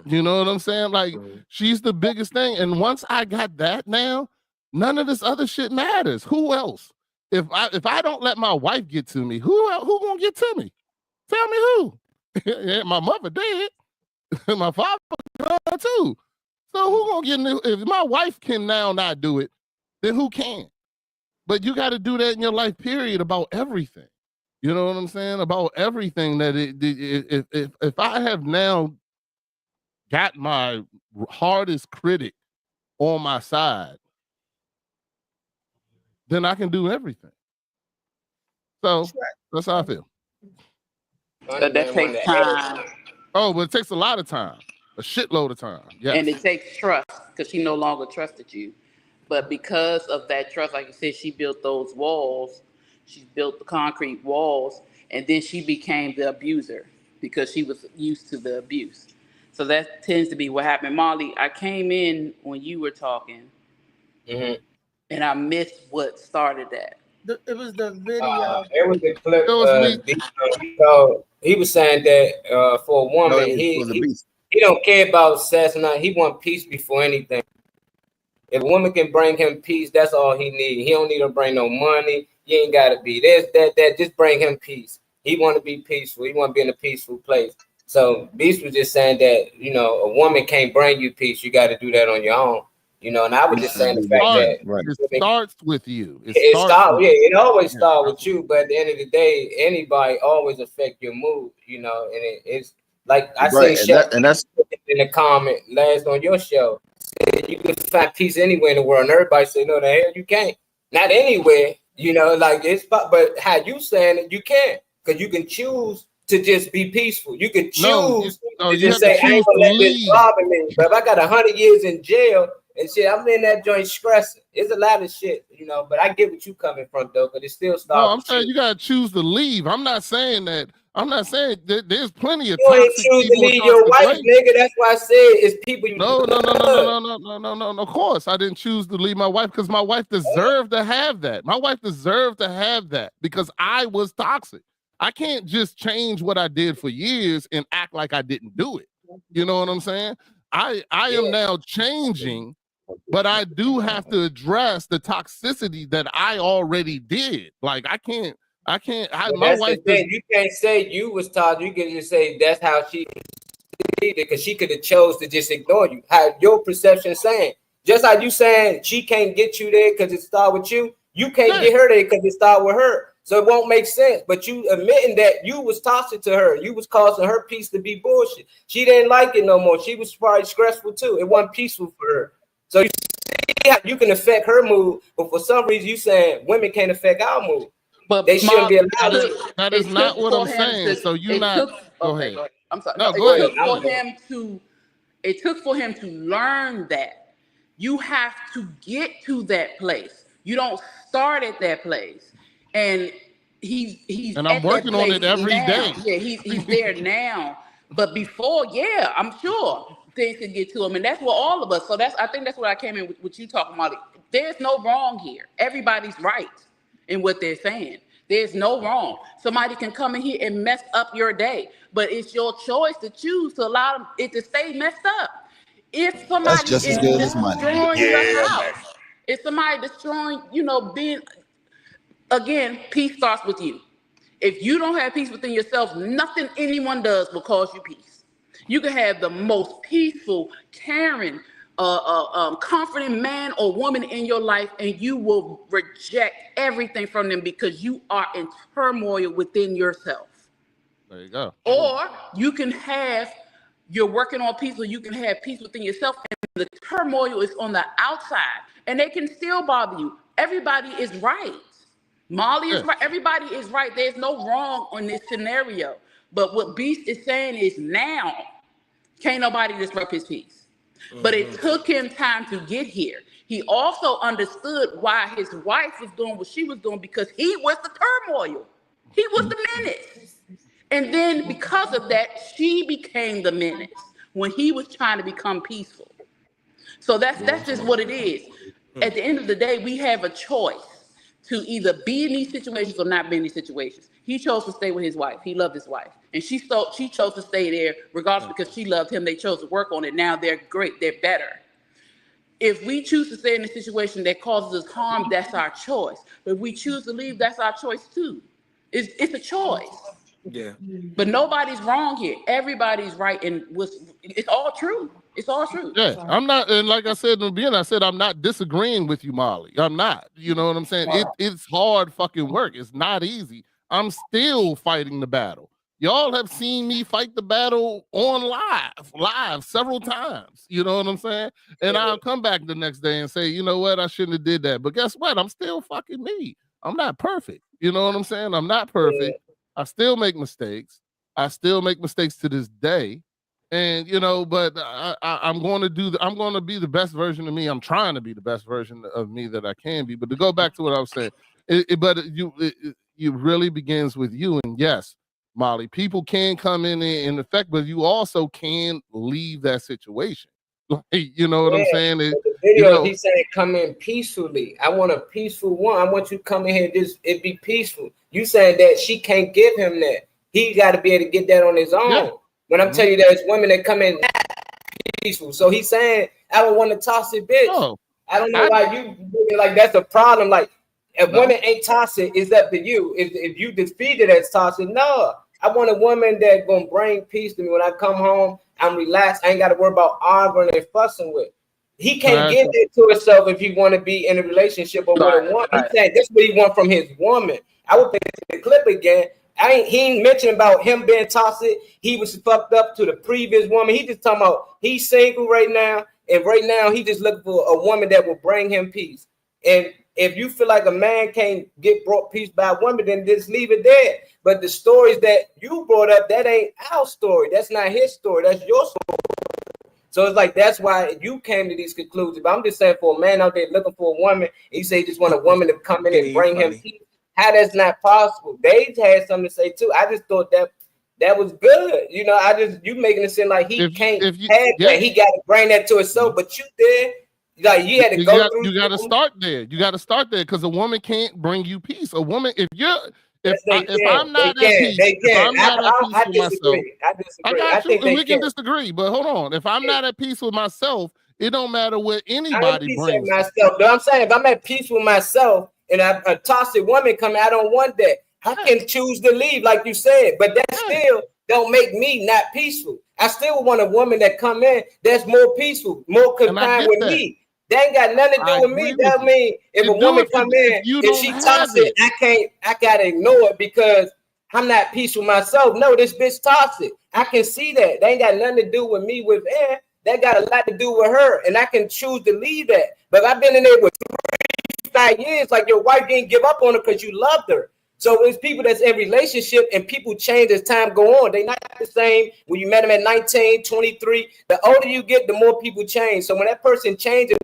You know what I'm saying? Like, she's the biggest thing. And once I got that now, none of this other shit matters. Who else? If I don't let my wife get to me, who gonna get to me? Tell me who. Yeah, my mother did. My father too. So who gonna get in? If my wife can now not do it, then who can? But you got to do that in your life, period, about everything. You know what I'm saying? About everything that if I have now got my hardest critic on my side, then I can do everything. So that's how I feel. But that takes time. Oh, but it takes a lot of time, a shitload of time. Yes. And it takes trust because she no longer trusted you. But because of that trust, like you said, she built those walls. She built the concrete walls, and then she became the abuser because she was used to the abuse. So that tends to be what happened. Molly, I came in when you were talking, and I missed what started that. It was the video. It was the clip. So he was saying that for a woman, he don't care about sex or not. He want peace before anything. If a woman can bring him peace, that's all he needs. He don't need to bring no money. You ain't gotta be that. Just bring him peace. He want to be peaceful. He want to be in a peaceful place. So Beast was just saying that, you know, a woman can't bring you peace. You got to do that on your own. You know, and I was just saying the fact that it starts with you. It always starts with you. But at the end of the day, anybody always affect your mood. You know, and it's like I say, and that's in the comment last on your show. You can find peace anywhere in the world, and everybody say, "No, the hell you can't." Not anywhere. You know, like it's but how you saying it, you can't, because you can choose to just be peaceful. You can choose to just say, "I ain't gonna let this bother me." But if I got 100 years in jail and shit, I'm in that joint stressing. It's a lot of shit, you know. But I get what you coming from, though. But it still starts. No, I'm saying you gotta choose to leave. I'm not saying that. I'm not saying that there's plenty of you ain't toxic choose to people. leave your wife, nigga. That's why I said it's people. You No. Of course, I didn't choose to leave my wife because my wife deserved to have that. My wife deserved to have that because I was toxic. I can't just change what I did for years and act like I didn't do it. You know what I'm saying? I am now changing, but I do have to address the toxicity that I already did. Like I can't. My wife. You can't say you was taught. You can just say that's how she did it, because she could have chose to just ignore you. How your perception saying, just how you saying she can't get you there because it started with you. You can't get her there because it started with her. So it won't make sense. But you admitting that you was toxic to her, you was causing her peace to be bullshit. She didn't like it no more. She was probably stressful too. It wasn't peaceful for her. So you can affect her mood, but for some reason you saying women can't affect our mood. But they shouldn't be allowed. That is not what I'm saying. So you not. Go ahead. I'm sorry. No, go ahead. It took for him to learn that you have to get to that place. You don't start at that place. And he's and I'm working on it every day. Yeah, he's there now. But before, yeah, I'm sure things could get to him, and that's what all of us. So I think that's what I came in with you talking about. There's no wrong here. Everybody's right in what they're saying. There's no wrong. Somebody can come in here and mess up your day, but it's your choice to choose to allow it to stay messed up. If somebody just as good as money. Destroying your house, if somebody destroying, being. Again, peace starts with you. If you don't have peace within yourself, nothing anyone does will cause you peace. You can have the most peaceful, caring, confident man or woman in your life, and you will reject everything from them because you are in turmoil within yourself. There you go. Or you're working on peace, or you can have peace within yourself, and the turmoil is on the outside, and they can still bother you. Everybody is right. Molly is right. Everybody is right. There's no wrong on this scenario. But what Beast is saying is now, can't nobody disrupt his peace. But it took him time to get here. He also understood why his wife was doing what she was doing, because he was the turmoil. He was the menace. And then because of that, she became the menace when he was trying to become peaceful. So that's just what it is. At the end of the day, we have a choice to either be in these situations or not be in these situations. He chose to stay with his wife. He loved his wife. And she chose to stay there regardless, because she loved him. They chose to work on it. Now they're great. They're better. If we choose to stay in a situation that causes us harm, that's our choice. But if we choose to leave, that's our choice too. It's a choice. Yeah. But nobody's wrong here. Everybody's right, and it's all true. It's all true. Yeah, I'm not, and like I said in the beginning, I said I'm not disagreeing with you, Molly. I'm not. You know what I'm saying? It's hard fucking work. It's not easy. I'm still fighting the battle. Y'all have seen me fight the battle on live several times. You know what I'm saying? And I'll come back the next day and say, you know what? I shouldn't have did that. But guess what? I'm still fucking me. I'm not perfect. You know what I'm saying? I'm not perfect. I still make mistakes. I still make mistakes to this day. And, but I'm going to be the best version of me. I'm trying to be the best version of me that I can be. But to go back to what I was saying, it really begins with you. And yes, Molly, people can come in effect, but you also can leave that situation. You know what I'm saying? The video, he's saying come in peacefully. I want a peaceful one. I want you to come in here and it be peaceful. You saying that she can't give him that. He got to be able to get that on his own. Yeah. When I'm telling you, there's women that come in peaceful. So he's saying, I don't want a toxic bitch. No. I don't know why you like that's a problem. Like if women ain't toxic, it's up to you. If you defeat it as toxic, no. I want a woman that gonna bring peace to me when I come home. I'm relaxed. I ain't got to worry about arguing and fussing with. He can't give it to himself if he want to be in a relationship or with a woman. He's saying this is what he want from his woman. I would think the clip again. He ain't mentioning about him being toxic. He was fucked up to the previous woman. He just talking about he's single right now, and right now he just looking for a woman that will bring him peace. And if you feel like a man can't get brought peace by a woman, then just leave it there. But the stories that you brought up, that ain't our story. That's not his story. That's your story. So it's like that's why you came to these conclusions. But I'm just saying, for a man out there looking for a woman, he say he just want a woman to come in and bring him peace. How that's not possible? They had something to say too. I just thought that was good. You know, you making it seem like he can't have that. He got to bring that to himself. But you did. Like you had to go through. You got to start there. You got to start there because a woman can't bring you peace. A woman, if I'm not at peace with myself, I got you, and we can disagree. But hold on, if I'm not at peace with myself, it don't matter what anybody brings. Myself, though. I'm saying if I'm at peace with myself and a toxic woman come, I don't want that. I can choose to leave, like you said, but that still don't make me not peaceful. I still want a woman that come in that's more peaceful, more confined with me. That ain't got nothing to do with me. That mean if a woman come in and she toxic, I gotta ignore it because I'm not peaceful myself. No, this bitch toxic. I can see that. That ain't got nothing to do with me with her. That got a lot to do with her, and I can choose to leave that. But I've been in there with 5 years, like your wife didn't give up on her because you loved her. So there's people that's in relationship and people change as time go on. They're not the same when you met them at 19, 23. The older you get, the more people change. So when that person changes,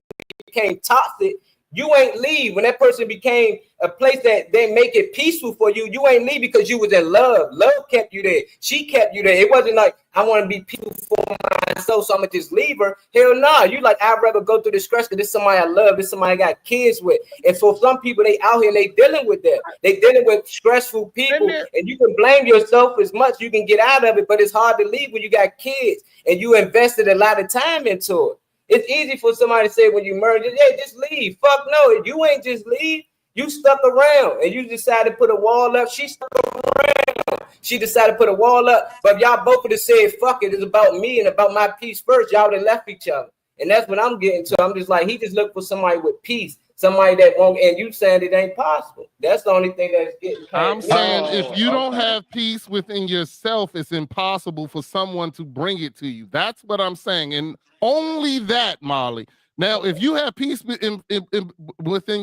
became toxic, you ain't leave. When that person became a place that they make it peaceful for you, you ain't leave because you was in love. Love kept you there. She kept you there. It wasn't like I want to be peaceful for myself, so I'm gonna just leave her. Hell no. You like I'd rather go through the stress because this is somebody I love. This is somebody I got kids with. And for some people, they out here and they dealing with that. They dealing with stressful people, and you can blame yourself as much. You can get out of it, but it's hard to leave when you got kids and you invested a lot of time into it. It's easy for somebody to say when you murder, yeah, just leave. Fuck no, you ain't just leave. You stuck around and you decided to put a wall up. She stuck around. She decided to put a wall up. But if y'all both would have said, fuck it, it's about me and about my peace first, y'all would have left each other. And that's what I'm getting to. I'm just like, he just looked for somebody with peace. Somebody that won't, and you saying it ain't possible. That's the only thing that's getting. I'm saying if you don't have peace within yourself, it's impossible for someone to bring it to you. That's what I'm saying, and only that, Molly. Now, if you have peace within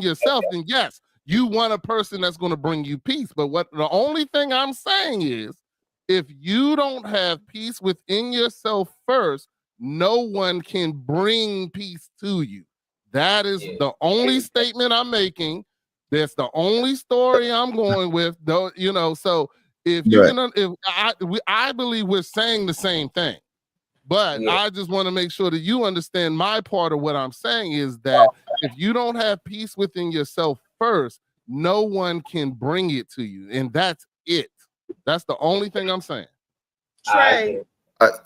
yourself, then yes, you want a person that's going to bring you peace. But the only thing I'm saying is, if you don't have peace within yourself first, no one can bring peace to you. That is the only statement I'm making. That's the only story I'm going with. Though, you know, so if you can, I believe we're saying the same thing, but I just want to make sure that you understand my part of what I'm saying is that if you don't have peace within yourself first, no one can bring it to you, and that's it. That's the only thing I'm saying. Trey.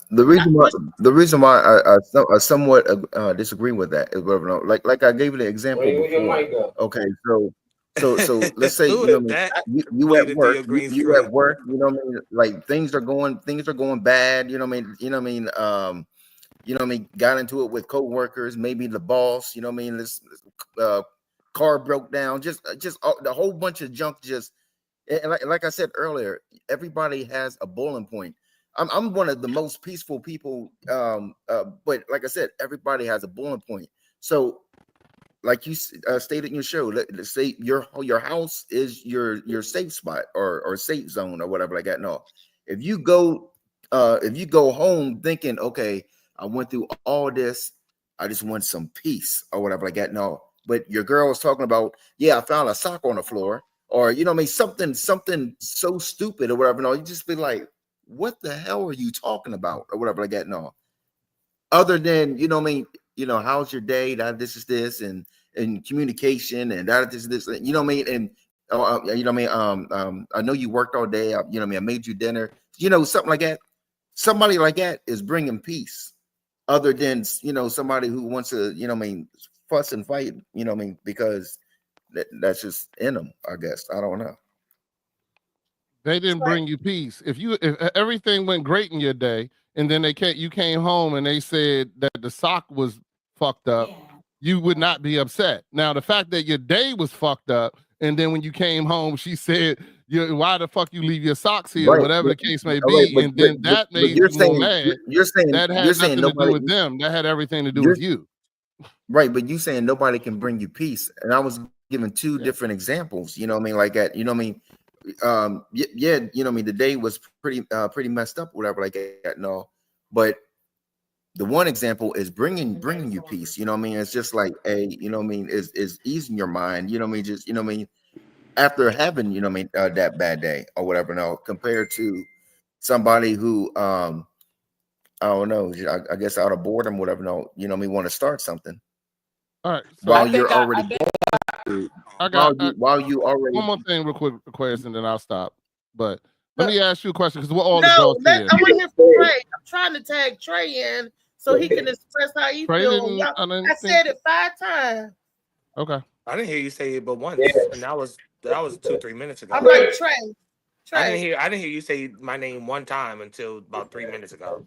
The reason why I somewhat disagree with that is, like I gave you the example before. Okay, so let's say you at work, you at work, you know what I mean? Like things are going bad, you know what I mean? Got into it with coworkers, maybe the boss, you know what I mean? This car broke down, just the whole bunch of junk. Just and like I said earlier, everybody has a boiling point. I'm one of the most peaceful people, but like I said, everybody has a boiling point. So, like you stated in your show, let's say your house is your safe spot or safe zone or whatever like that. No, if you go home thinking, okay, I went through all this, I just want some peace or whatever like that. No, but your girl was talking about, yeah, I found a sock on the floor, or you know what I mean, something so stupid or whatever. No, you just be like, what the hell are you talking about or whatever like that? No, other than, you know what I mean, you know, how's your day? That this is this and communication and that is this, you know what I mean? And you know what I mean? I know you worked all day. You know what I mean? I made you dinner, you know, something like that. Somebody like that is bringing peace, other than, you know, somebody who wants to, you know what I mean, fuss and fight, you know what I mean, because that's just in them, I guess. I don't know. They didn't bring you peace. If everything went great in your day, and then you came home and they said that the sock was fucked up, you would not be upset. Now, the fact that your day was fucked up, and then when you came home, she said, "Why the fuck you leave your socks here?" Right, whatever the case may all right, be, and then that made you're you more saying mad. you're saying That had you're saying nothing to do nobody with them. That had everything to do you're with you. right, but you saying nobody can bring you peace, and I was giving two different examples. You know what I mean? Like that. You know what I mean? Yeah. You know what I mean? The day was pretty messed up, whatever like that. No, but the one example is bringing you peace. You know what I mean? It's just like you know what I mean, is easing your mind. You know what I mean? Just, you know what I mean, after having, you know what I mean, that bad day or whatever. No, compared to somebody who I don't know, I guess out of boredom, whatever. No, you know what I mean, want to start something. All right. So While you're already while you already one more thing real quick, and then I'll stop. But let me ask you a question, because we're all No, adults here. I want to hear from Trey. I'm trying to tag Trey in so he can express how he Trey feels. I said it 5 times. Okay. I didn't hear you say it but once, and that was 2-3 minutes ago. I'm like, Trey. I didn't hear you say my name one time until about 3 minutes ago.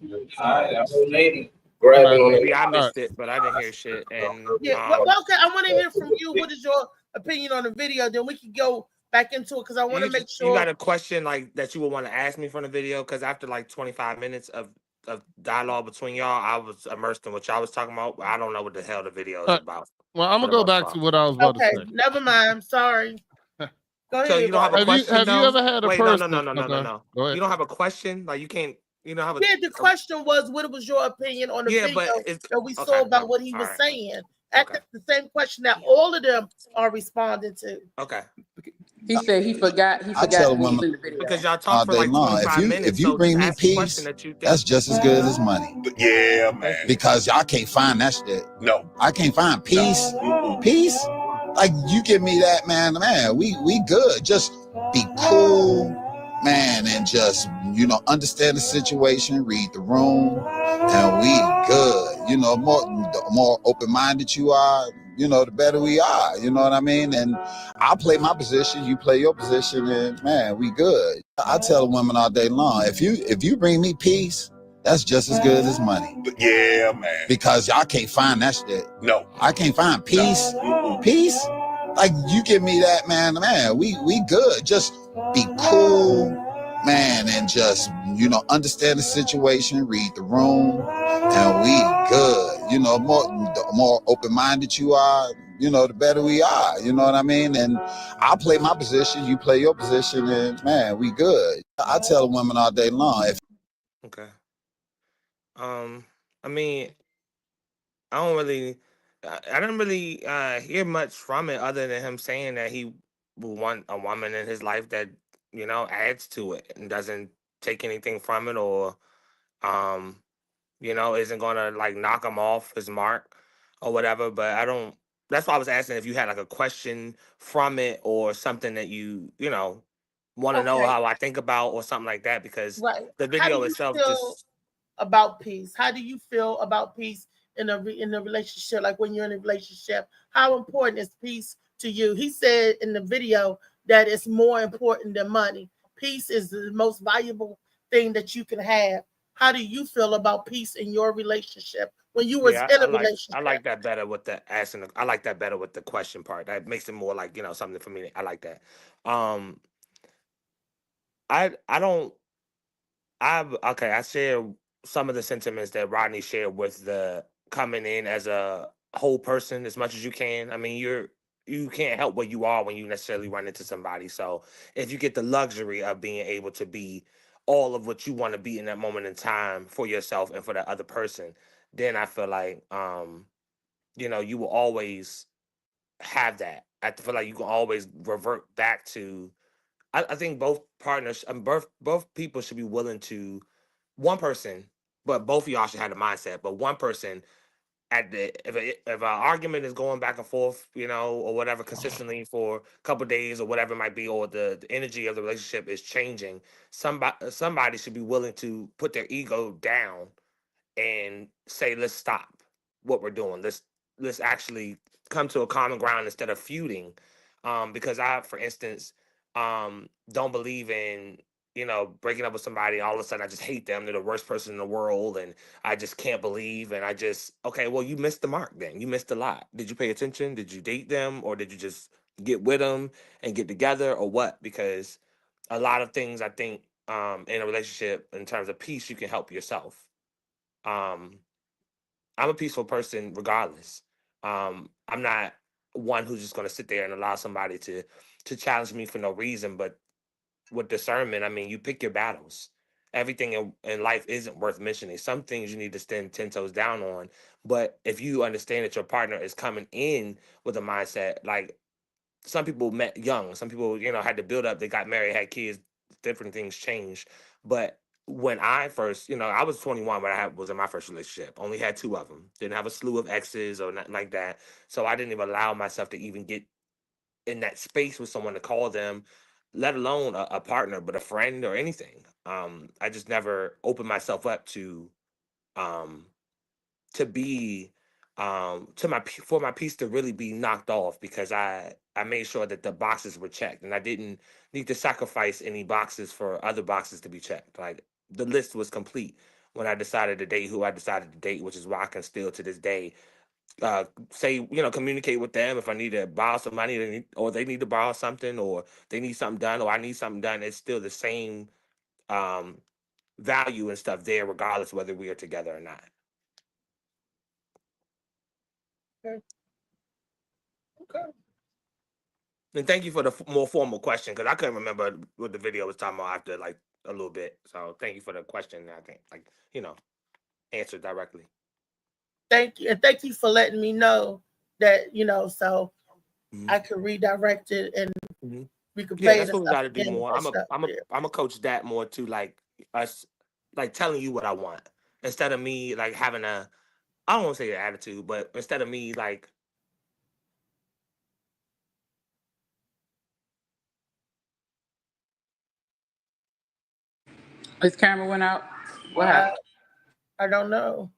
Lady. Maybe I missed it, but I didn't hear shit. And well, okay, I want to hear from you. What is your opinion on the video? Then we can go back into it because I want to make sure you got a question like that you would want to ask me from the video, because after like 25 minutes of dialogue between y'all, I was immersed in what y'all was talking about. I don't know what the hell the video is about. Well, I'm gonna go back to what I was about to say. Never mind. I'm sorry. Go ahead. So you don't have a question? Have you ever had a person? No. Go ahead. You don't have a question? Like you can't. You don't have a. Yeah, the question was, what was your opinion on the video that we saw about what he was saying? That's the same question that all of them are responding to. Okay. He said he forgot. I tell women in the video. Because y'all talk for like 25 minutes. If you bring me peace, that's just as good as money. Yeah, man. Because y'all can't find that shit. No. I can't find peace. Peace? Like, you give me that, man, we good. Just be cool, man, and just, understand the situation, read the room, and we good. The more open-minded you are, the better we are. You know what I mean? And I'll play my position, you play your position, and man, we good. I tell women all day long, if you bring me peace, that's just as good as money. Yeah, man. Because y'all can't find that shit. No. I can't find peace. Peace? Like, you give me that, man, we good. Just be cool, man, and just, understand the situation, read the room, and we good. The more open-minded you are, the better we are. You know what I mean? And I'll play my position, you play your position, and man, we good. I tell women all day long. Okay. I mean, I didn't really hear much from it other than him saying that he will want a woman in his life that, adds to it and doesn't take anything from it, or isn't gonna like knock him off his mark or whatever. But that's why I was asking if you had like a question from it or something that you want to know how I think about or something like that, because the video itself just about peace. How do you feel about peace in a relationship? Like when you're in a relationship, how important is peace to you? He said in the video that it's more important than money. Peace is the most valuable thing that you can have. How do you feel about peace in your relationship when you was in a relationship? I like that better with the asking. I like that better with the question part. That makes it more like something for me. I like that. I share some of the sentiments that Rodney shared with the coming in as a whole person as much as you can. I mean, you can't help what you are when you necessarily run into somebody. So if you get the luxury of being able to be all of what you want to be in that moment in time for yourself and for that other person, then I feel like you will always have that. I feel like you can always revert back to. I think both partners, both people should be willing to. One person, but both of y'all should have the mindset. But one person, if an argument is going back and forth, or whatever, consistently for a couple of days or whatever it might be, or the energy of the relationship is changing, somebody should be willing to put their ego down and say, let's stop what we're doing. let's actually come to a common ground instead of feuding. Because I, for instance, don't believe in, breaking up with somebody. All of a sudden, I just hate them. They're the worst person in the world, and I just can't believe. And okay, well, you missed the mark. Then you missed a lot. Did you pay attention? Did you date them, or did you just get with them and get together, or what? Because a lot of things I think in a relationship, in terms of peace, you can help yourself. I'm a peaceful person regardless. I'm not one who's just going to sit there and allow somebody to challenge me for no reason. But with discernment, I mean, you pick your battles. Everything in life isn't worth mentioning. Some things you need to stand 10 toes down on. But if you understand that your partner is coming in with a mindset, like some people met young, some people, had to build up, they got married, had kids, different things changed. But when I first, I was 21 when was in my first relationship. Only had 2 of them. Didn't have a slew of exes or nothing like that. So I didn't even allow myself to even get in that space with someone to call them, let alone a partner, but a friend or anything. I just never opened myself up um, to be for my piece to really be knocked off, because I made sure that the boxes were checked, and I didn't need to sacrifice any boxes for other boxes to be checked. Like, the list was complete when I decided to date who I decided to date, which is why I can still to this day say, communicate with them if I need to borrow some money, or they need to borrow something, or they need something done, or I need something done. It's still the same um value and stuff there, regardless whether we are together or not. Okay. Okay. And thank you for the more formal question, because I couldn't remember what the video was talking about after like a little bit. So thank you for the question. I think answered directly. Thank you. And thank you for letting me know that, so Mhm. I could redirect it and Mhm. we could Yeah, play that's the what we stuff got to do again. more. I'm a coach that more to like us, like telling you what I want, instead of me like having I don't want to say an attitude, but instead of me like. His camera went out. What happened? I don't know.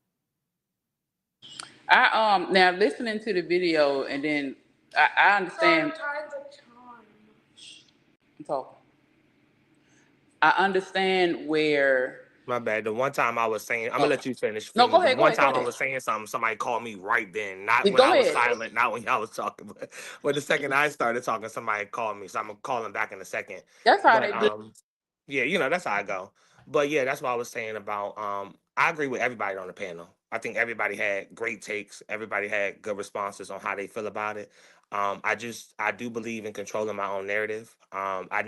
I now listening to the video, and then I understand. I'm talking. I understand where. My bad. The one time I was saying, I'm gonna let you finish. No, go The ahead. Go one ahead. Go time I ahead. was saying something, somebody called me right then. Not when Go I was ahead. silent, not when y'all was talking, but when the second I started talking, somebody called me. So I'm gonna call him back in a second. That's how But they do. yeah, that's how I go. But yeah, that's what I was saying about I agree with everybody on the panel. I think everybody had great takes. Everybody had good responses on how they feel about it. I do believe in controlling my own narrative. I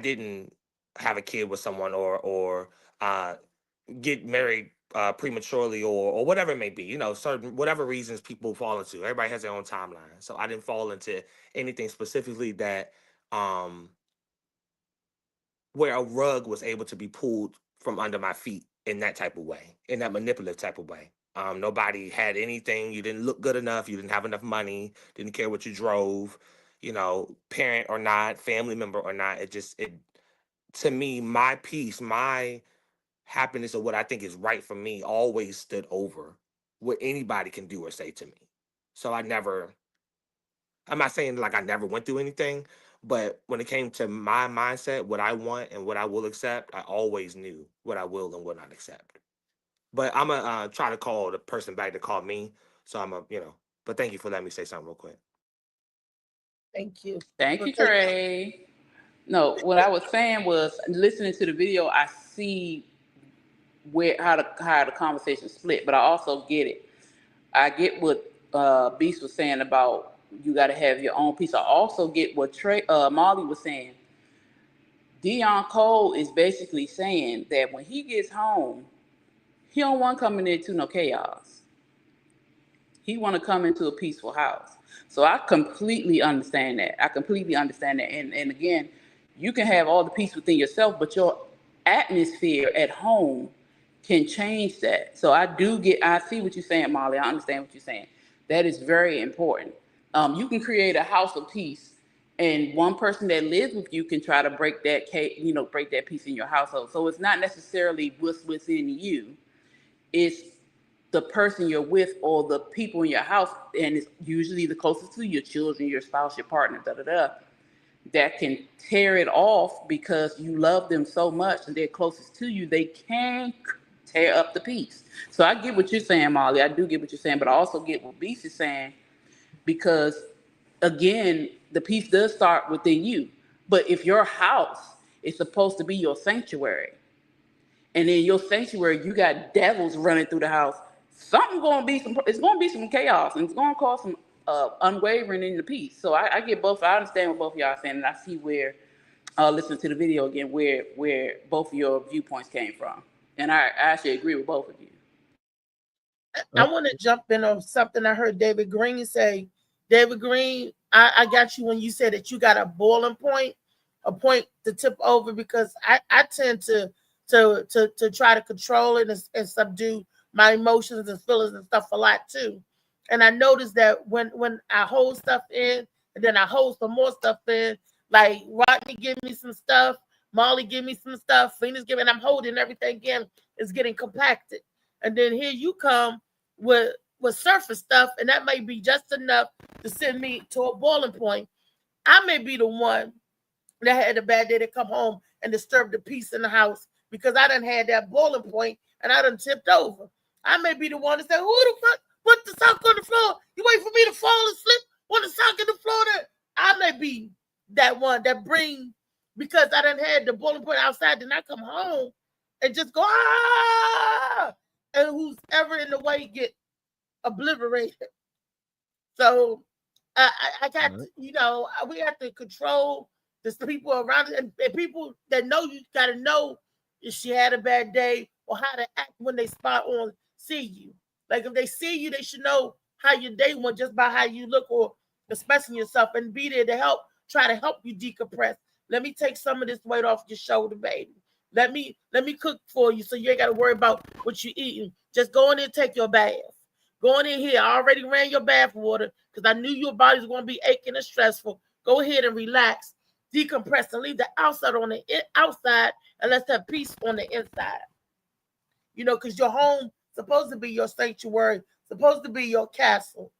didn't have a kid with someone or get married prematurely or whatever it may be. Certain whatever reasons people fall into. Everybody has their own timeline. So I didn't fall into anything specifically that where a rug was able to be pulled from under my feet in that type of way, in that manipulative type of way. Nobody had anything. You didn't look good enough. You didn't have enough money. Didn't care what you drove. Parent or not, family member or not. It to me, my peace, my happiness, or what I think is right for me, always stood over what anybody can do or say to me. So I'm not saying like I never went through anything, but when it came to my mindset, what I want and what I will accept, I always knew what I will and will not accept. But I'm gonna try to call the person back to call me. So but thank you for letting me say something real quick. Thank you. Thank you, Trey. No, what I was saying was listening to the video, I see how the conversation split, but I also get it. I get what Beast was saying about you got to have your own piece. I also get what Molly was saying. Deion Cole is basically saying that when he gets home, he don't want coming into no chaos. He want to come into a peaceful house. So I completely understand that. And again, you can have all the peace within yourself, but your atmosphere at home can change that. So I see what you're saying, Molly. I understand what you're saying. That is very important. You can create a house of peace, and one person that lives with you can try to break that peace in your household. So it's not necessarily what's within you. It's the person you're with or the people in your house, and it's usually the closest to you, your children, your spouse, your partner, that can tear it off because you love them so much and they're closest to you, they can tear up the piece. So I get what you're saying, Molly. I do get what you're saying, but I also get what Beast is saying, because again, the peace does start within you. But if your house is supposed to be your sanctuary, and in your sanctuary you got devils running through the house, it's gonna be some chaos, and it's gonna cause some unwavering in the peace. So I get both. I understand what both of y'all are saying, and I see where listening to the video again where both of your viewpoints came from, and I actually agree with both of you. I want to jump in on something I heard David Green say. David Green, I got you when you said that you got a boiling point, a point to tip over, because I tend to try to control it and subdue my emotions and feelings and stuff a lot too. And I noticed that when I hold stuff in and then I hold some more stuff in, like Rodney give me some stuff, Molly give me some stuff, Phoenix give me, and I'm holding everything in, it's getting compacted. And then here you come with surface stuff, and that may be just enough to send me to a boiling point. I may be the one that had a bad day to come home and disturb the peace in the house because I done had that boiling point and I done tipped over. I may be the one to say, who the fuck put the sock on the floor? You wait for me to fall and slip on the sock in the floor there? I may be that one that bring, because I done had the boiling point outside, then I come home and just go, ah! And who's ever in the way get obliterated. So I got to, we have to control the people around us, and people that know you got to know if she had a bad day or how to act when they spot on see you. Like if they see you, they should know how your day went just by how you look or expressing yourself, and be there to help, try to help you decompress. Let me take some of this weight off your shoulder, baby. Let me cook for you so you ain't got to worry about what you're eating. Just go in there and take your bath. Go in here. I already ran your bath water because I knew your body's going to be aching and stressful. Go ahead and relax, decompress, and leave the outside on the outside, and let's have peace on the inside. Because your home supposed to be your sanctuary, supposed to be your castle.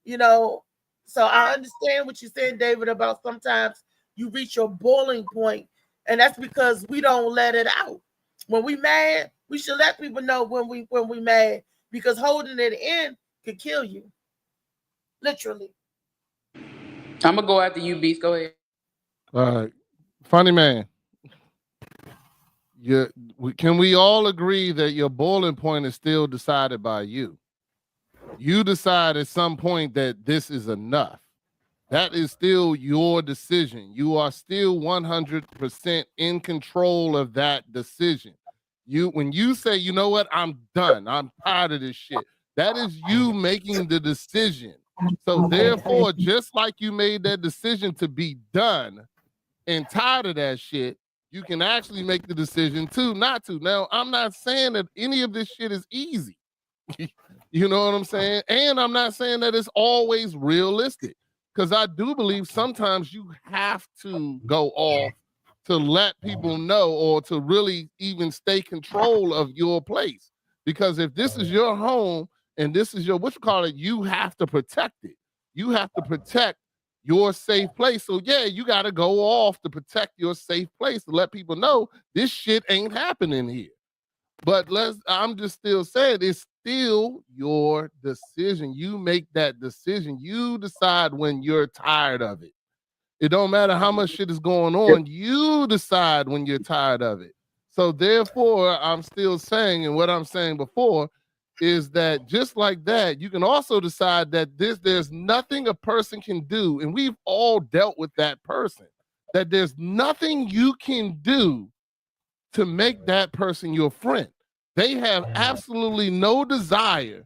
So I understand what you're saying, David, about sometimes you reach your boiling point, and that's because we don't let it out. When we mad, we should let people know when we mad, because holding it in could kill you. Literally. I'm gonna go after you, Beast. Go ahead. All right. Funny man. Can we all agree that your boiling point is still decided by you? You decide at some point that this is enough. That is still your decision. You are still 100% in control of that decision. When you say, you know what, I'm done, I'm tired of this shit, that is you making the decision. So therefore, just like you made that decision to be done and tired of that shit, you can actually make the decision to not to. Now, I'm not saying that any of this shit is easy. You know what I'm saying? And I'm not saying that it's always realistic, because I do believe sometimes you have to go off to let people know, or to really even stay control of your place. Because if this is your home and this is your, you have to protect it. You have to protect your safe place. So yeah, you got to go off to protect your safe place, to let people know this shit ain't happening here. But I'm just still saying, it's still your decision. You make that decision. You decide when you're tired of it. It don't matter how much shit is going on. You decide when you're tired of it. So therefore, I'm still saying, and what I'm saying before is that just like that, you can also decide that there's nothing a person can do, and we've all dealt with that person, that there's nothing you can do to make that person your friend. They have absolutely no desire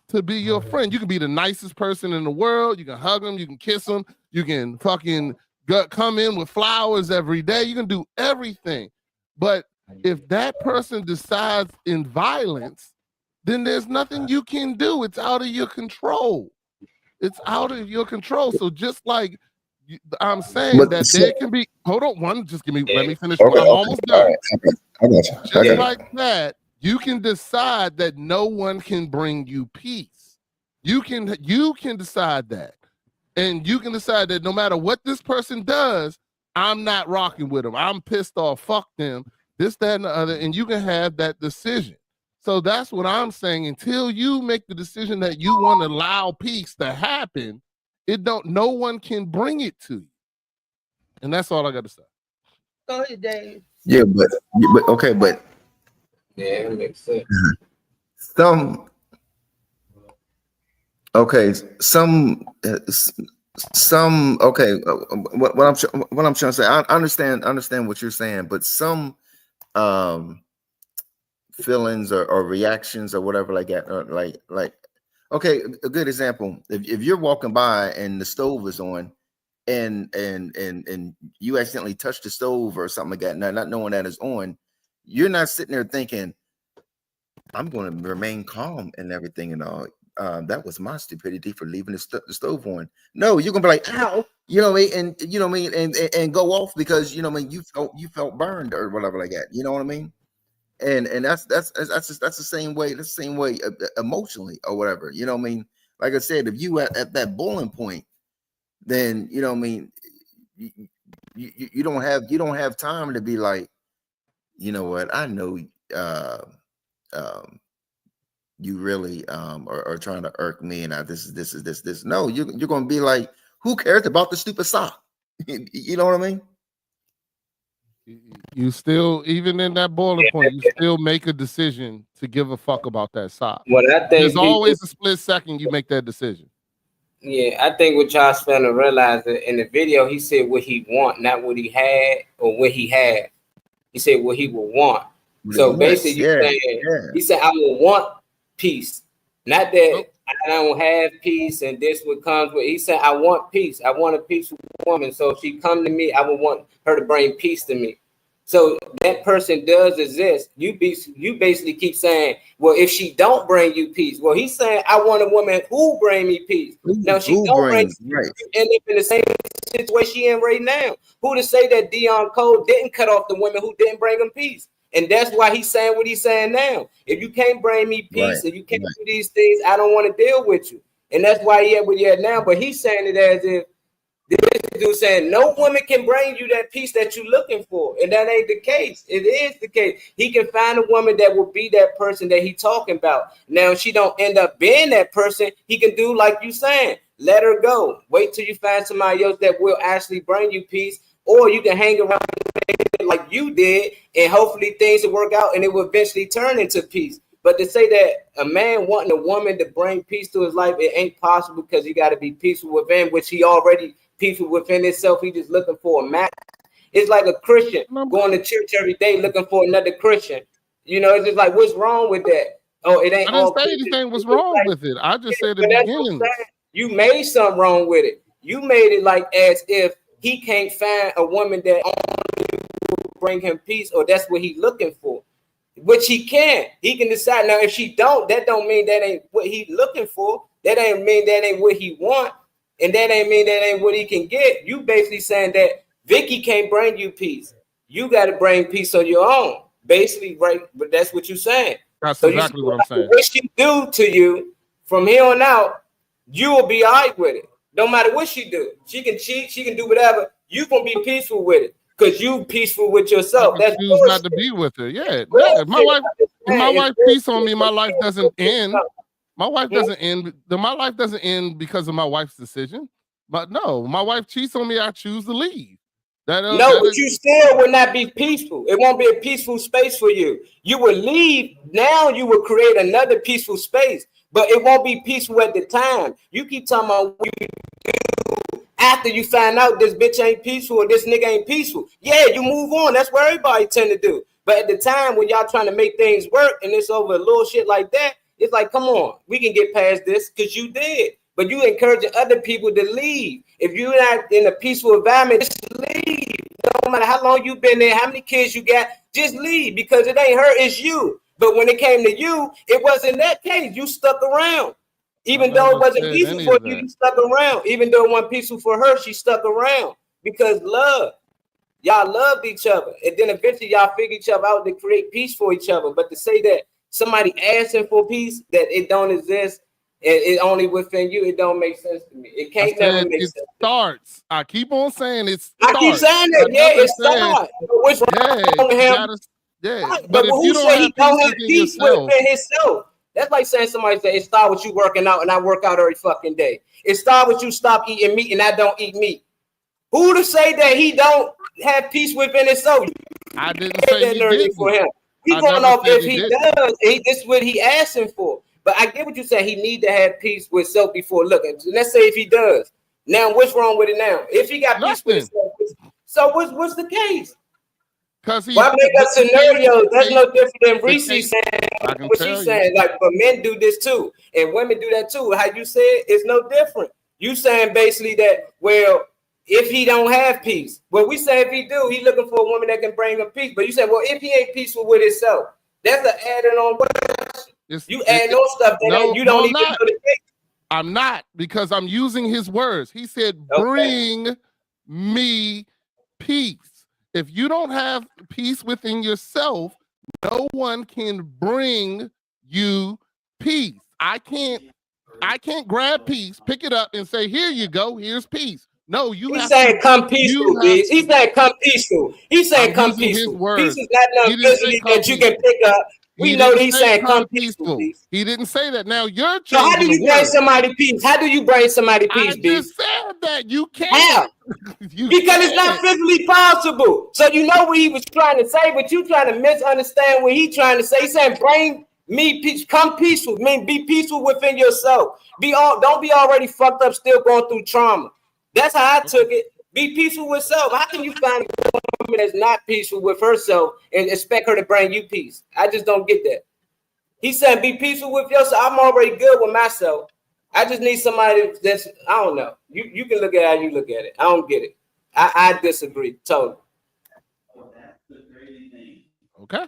to be your friend. You can be the nicest person in the world. You can hug them. You can kiss them. You can fucking come in with flowers every day. You can do everything. But if that person decides in violence, then there's nothing you can do. It's out of your control. It's out of your control. So just like I'm saying there can be, hold on, let me finish. I'm almost done. I got you. Just like that, You can decide that no one can bring you peace. You can decide that. And you can decide that no matter what this person does, I'm not rocking with them. I'm pissed off. Fuck them. This, that, and the other. And you can have that decision. So that's what I'm saying. Until you make the decision that you want to allow peace to happen, no one can bring it to you. And that's all I got to say. Go ahead, Dave. Yeah, but okay, but Yeah, that makes sense. some okay, some okay. What I'm trying to say, I understand what you're saying, but some feelings or reactions or whatever like that, or like okay, a good example. If you're walking by and the stove is on, and you accidentally touch the stove or something like that, not knowing that it's on, you're not sitting there thinking, I'm going to remain calm and everything and all. That was my stupidity for leaving the stove on. No, you're gonna be like, ow, you know what I mean, and you know what I mean, and go off because you know what I mean, you felt burned or whatever like that. You know what I mean? And that's the same way. That's the same way emotionally or whatever. You know what I mean? Like I said, if you at that boiling point, then you know what I mean. You don't have time to be like, you know what? I know you really are trying to irk me, and this. No, you're gonna be like, who cares about the stupid sock? You know what I mean? You still, even in that boiling point, you still make a decision to give a fuck about that sock. What I think There's always a split second you make that decision. Yeah, I think what y'all fail to realize that in the video, he said what he want, not what he had or what he had. He said what he would want. So basically, he said, I will want peace. Not that I don't have peace and this what comes with. He said, I want peace. I want a peaceful woman. So if she come to me, I would want her to bring peace to me. So that person does exist. You basically keep saying, well, if she don't bring you peace. Well, he's saying, I want a woman who bring me peace. Now, she don't bring you, right. You end up in the same situation she in right now. Who to say that Dion Cole didn't cut off the women who didn't bring him peace? And that's why he's saying what he's saying now. If you can't bring me peace, if you can't do these things, I don't want to deal with you. And that's why he at where you're at now. But he's saying it as if this dude saying no woman can bring you that peace that you're looking for. And that ain't the case. It is the case. He can find a woman that will be that person that he's talking about. Now, if she don't end up being that person, he can do like you saying. Let her go. Wait till you find somebody else that will actually bring you peace. Or you can hang around like you did, and hopefully things will work out and it will eventually turn into peace. But to say that a man wanting a woman to bring peace to his life, it ain't possible because you got to be peaceful within, which he already peaceful within himself. He just looking for a match. It's like a Christian going to church every day looking for another Christian. You know, it's just like, what's wrong with that? Oh, it ain't. I didn't say anything was wrong with it. I just said at the beginning. You made something wrong with it. You made it like as if he can't find a woman that only will bring him peace, or that's what he's looking for, which he can. He can decide. Now, if she don't, that don't mean that ain't what he's looking for. That ain't mean that ain't what he want, and that ain't mean that ain't what he can get. You basically saying that Vicky can't bring you peace. You got to bring peace on your own, basically, right? But that's what you're saying. That's so exactly what I'm saying. What she do to you from here on out, you will be all right with it. No matter what she do, she can cheat, she can do whatever. You gonna be peaceful with it because you peaceful with yourself. That's choose not to be with her. Yeah, my wife. If my wife peace on me, my life doesn't end. My wife doesn't end. My life doesn't end because of my wife's decision. But no, my wife cheats on me. I choose to leave. But you still will not be peaceful. It won't be a peaceful space for you. You will leave. Now you will create another peaceful space. But it won't be peaceful at the time. You keep talking about what you do after you find out this bitch ain't peaceful or this nigga ain't peaceful. Yeah, you move on. That's what everybody tend to do. But at the time when y'all trying to make things work and it's over a little shit like that, it's like, come on, we can get past this because you did. But you encouraging other people to leave. If you're not in a peaceful environment, just leave. No matter how long you've been there, how many kids you got, just leave because it ain't her, it's you. But when it came to you, it wasn't that case. You stuck around. Even though it wasn't peaceful for you, you stuck around. Even though it wasn't peaceful for her, she stuck around. Because love. Y'all loved each other. And then eventually y'all figured each other out to create peace for each other. But to say that somebody asking for peace that it don't exist, it only within you, it don't make sense to me. It can't never make sense. Starts. I keep on saying it starts. I keep saying that, yeah, it starts. What's wrong with him? Right, But if who you don't say he have don't peace have within peace yourself, within himself? That's like saying somebody say it start with you working out and I work out every fucking day. It start with you stop eating meat and I don't eat meat. Who to say that he don't have peace within himself? I didn't say he didn't. For him. He going off if he does. This is what he asking for. But I get what you say. He need to have peace with self before looking. Let's say if he does. Now, what's wrong with it now? If he got peace with himself, so what's the case? Because he why make up scenarios? That's no different than Reese saying what she's saying. Like, but men do this too, and women do that too. How you say it, it's no different. You saying basically that, well, if he don't have peace, well, we say if he do, he looking for a woman that can bring him peace. But you say, well, if he ain't peaceful with himself, that's an adding on question. You add no stuff that you don't even know the case. I'm not, because I'm using his words. He said, bring me peace. If you don't have peace within yourself, no one can bring you peace. I can't grab peace, pick it up, and say, here you go, here's peace. No, you He's saying come peaceful, Biz. He's saying come peaceful. He's saying come peaceful. Peace is not nothing physically that you can pick up. We know he's saying come peaceful. He didn't say that. Now you're changing. So how do you bring somebody peace? How do you bring somebody peace, I just said that you can't. How? Because it's not physically possible. So you know what he was trying to say, but you trying to misunderstand what he's trying to say. He's saying bring me peace, come peaceful. I mean, be peaceful within yourself. Don't be already fucked up, still going through trauma. That's how I took it. Be peaceful with self. How can you find a woman that's not peaceful with herself and expect her to bring you peace? I just don't get that. He said, be peaceful with yourself. I'm already good with myself. I just need somebody that's, I don't know. You can look at it how you look at it. I don't get it. I disagree totally. Okay.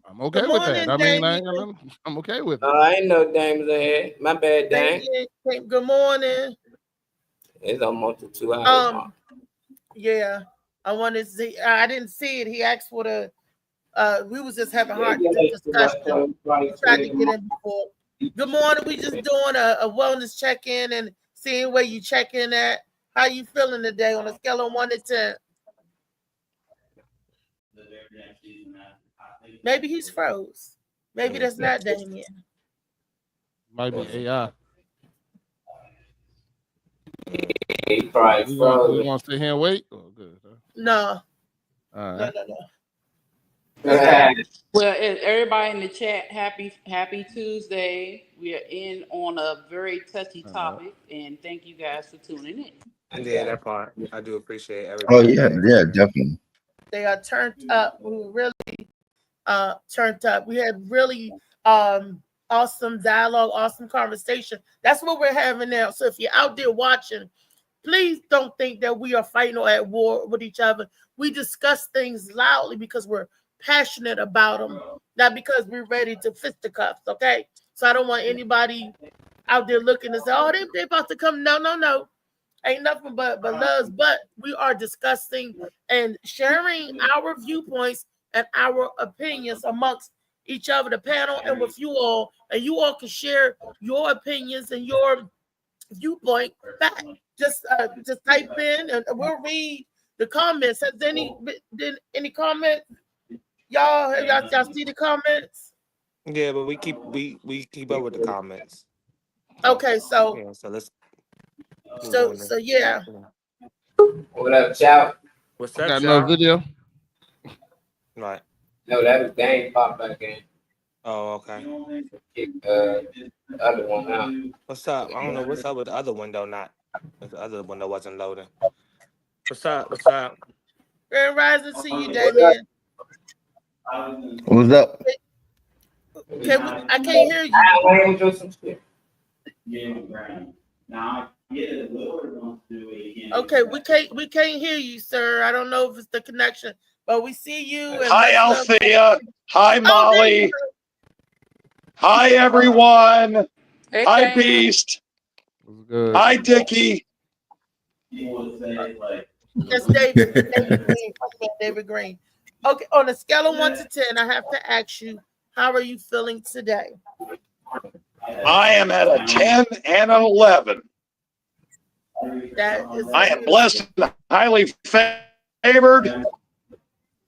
I'm okay with that. I mean, I'm okay with it. I ain't no dames ahead. My bad, Dame. Good morning. It's almost 2 hours. Yeah, I wanted to see. I didn't see it. He asked for the. We was just having hard discussion. We tried to get in before. Good morning. We just doing a wellness check-in and seeing where you check in at. How you feeling today on a scale of 1 to 10? Maybe he's froze. Maybe that's not Damien. Might be AI. He probably froze. You want to sit here and wait? Oh, good. No. All right. No. Well, everybody in the chat, happy Tuesday. We are in on a very touchy topic, and thank you guys for tuning in. Yeah, that part. I do appreciate everybody. Oh yeah, definitely. They are turned up. We were really turned up. We had really awesome dialogue, awesome conversation. That's what we're having now. So if you're out there watching, please don't think that we are fighting or at war with each other. We discuss things loudly because we're passionate about them, not because we're ready to fisticuffs, okay? So I don't want anybody out there looking and say, oh, they about to come. No. Ain't nothing but loves, but we are discussing and sharing our viewpoints and our opinions amongst each other, the panel, and with you all, and you all can share your opinions and your viewpoint back. Just type in, and we'll read the comments. Has any comments? Y'all see the comments? Yeah, but we keep up with the comments. Okay, so yeah, so let's. So yeah. What up, Chow? What's up, Got Chow? no video. Right. No, that was Dame pop back in. Oh, okay. Kick the other one out. What's up? I don't know what's up with the other window. Not the other window wasn't loading. What's up? Grand rising to you, Damien. What's up? I can't hear you. Okay, we can't hear you, sir. I don't know if it's the connection, but we see you. Hi, Althea. Hi, Molly. Hi, everyone. Hey, Hi, Damien. Beast. Good. Hi, Dickie. That's David Green. David Green. Okay, on a scale of 1 to 10, I have to ask you, how are you feeling today? I am at a 10 and an 11. That is I am blessed and highly favored.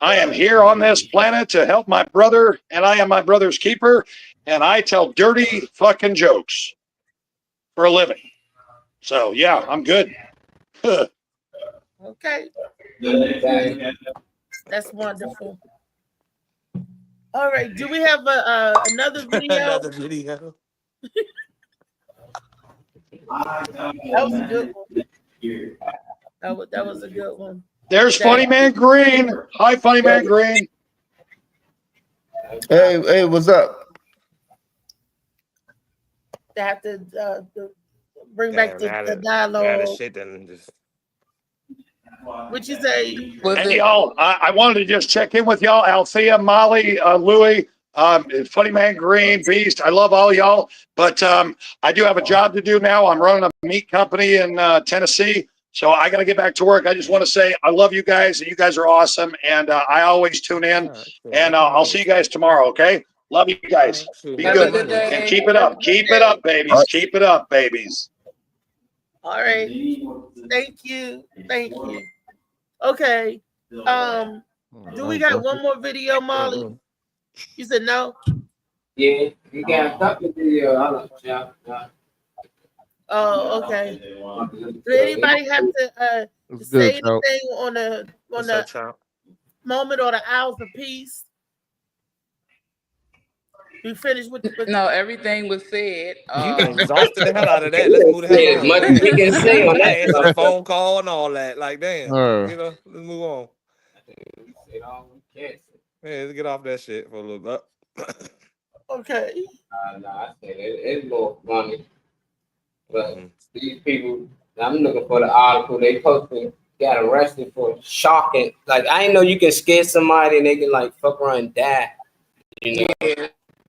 I am here on this planet to help my brother, and I am my brother's keeper, and I tell dirty fucking jokes for a living. So, yeah, I'm good. Okay. That's wonderful. All right. Do we have another video? Another video. That was a good one. That was a good one. There's Funny Man Green. Hi, Funny Man Green. Hey, what's up? They have to bring back the Yeah, dialogue. the shit then just. What you say? And y'all, I wanted to just check in with y'all. Althea, Molly, Louie, Funny Man Green, Beast. I love all y'all, but I do have a job to do now. I'm running a meat company in Tennessee, so I got to get back to work. I just want to say I love you guys, and you guys are awesome, and I always tune in, and I'll see you guys tomorrow, okay? Love you guys. Be good, and keep it up. Keep it up, babies. Keep it up, babies. All right. Thank you. Thank you. Okay. Do we got one more video, Molly? You said no? Yeah, you got a couple of videos. Oh, okay. Do anybody have to say anything on the moment or the hours of peace? We finished with no, everything was said. You exhausted the hell out of that. Let's move the hell on. As much as we can say on that. Answer the phone call and all that. Like, damn. You know, let's move on. Yeah, let's get off that shit for a little bit. Okay. No, I said it's more funny. But these people, I'm looking for the article. They posted, got arrested for shocking. Like, I didn't know you can scare somebody and they can, like, fuck around and die. You know? Yeah.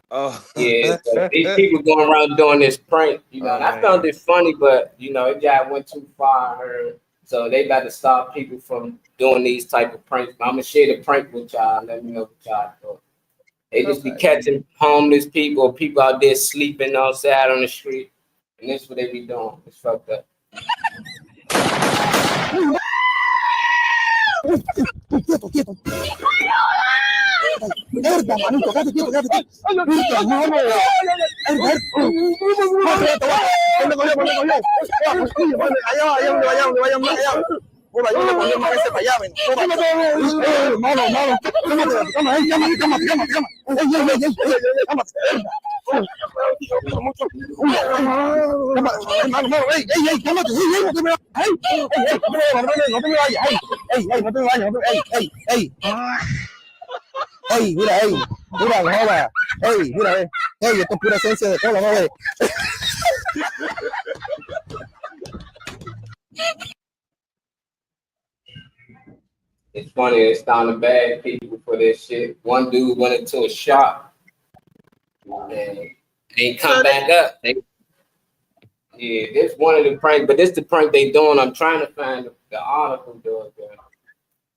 Oh. Yeah, so these people going around doing this prank, you know, and I found it funny, but, you know, it just went too far, I heard. So they got to stop people from doing these type of pranks. I'm going to share the prank with y'all. Let me know what y'all thought. They just be catching homeless people, people out there sleeping outside on the street. And that's what they be doing. It's fucked up. Ey, mira, joda. Ey, mira, ey, esto es pura esencia de cola, joder. It's funny, it's down to bad people for this shit. One dude went into a shop and ain't come back up. Yeah, this one of the pranks, but this the prank they doing. I'm trying to find the article doing that.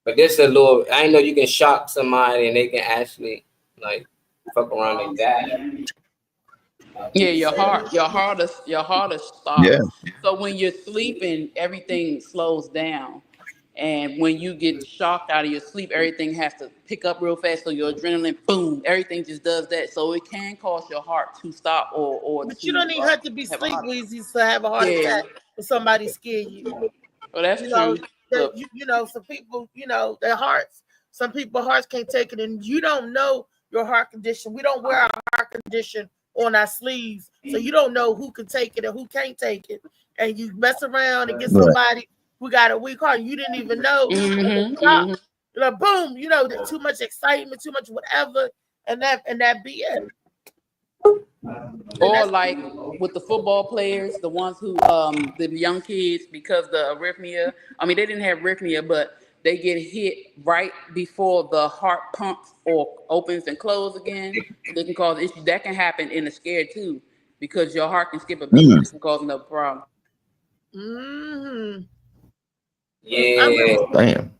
But this a little, I know you can shock somebody and they can actually like fuck around and die. Yeah, your heart is stopped. Yeah. So when you're sleeping, everything slows down. And when you get shocked out of your sleep, everything has to pick up real fast. So your adrenaline, boom, everything just does that. So it can cause your heart to stop or but you don't even have to be sleep wheezy to have a heart attack if somebody scare you. Well, that's true. You know, some people, you know, their hearts, some people's hearts can't take it, and you don't know your heart condition. We don't wear our heart condition on our sleeves, so you don't know who can take it and who can't take it. And you mess around and get somebody who got a weak heart, you didn't even know. You know, boom, you know, too much excitement, too much whatever, and that be it. Or like with the football players, the ones who the young kids, because the arrhythmia, I mean they didn't have arrhythmia, but they get hit right before the heart pumps or opens and closes again. They can cause issues. That can happen in a scare too, because your heart can skip a beat and can cause another problem. Mm-hmm. Yeah. Damn.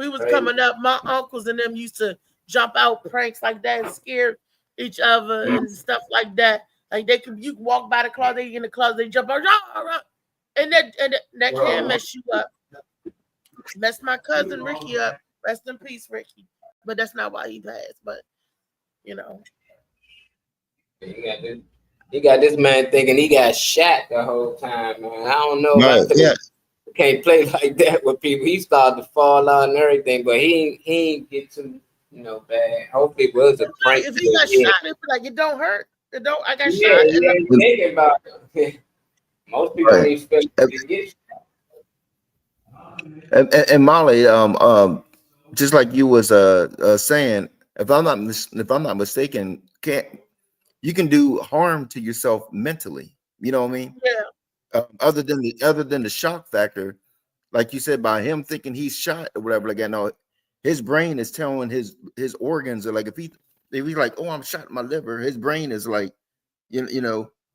we was coming up, my uncles and them used to jump out pranks like that and scare each other and stuff like that. Like you could walk by the closet, they in the closet, they jump out, and that can mess you up. Messed my cousin Ricky up. Rest in peace, Ricky. But that's not why he passed. But you know, you got this man thinking he got shot the whole time, man. I don't know. Right, yeah. Can't play like that with people. He started to fall out and everything, but he ain't get too bad. Hopefully it was a prank. If he got shot, it'd be like it don't hurt. It don't. I got shot. Yeah, thinking about it. Most people don't expect to get shot. And Molly, just like you was saying, if I'm not mistaken, you can do harm to yourself mentally. You know what I mean? Yeah. Other than the shock factor, like you said, by him thinking he's shot or whatever, like no, his brain is telling his organs are like if he's like, oh, I'm shot in my liver, his brain is like, thinking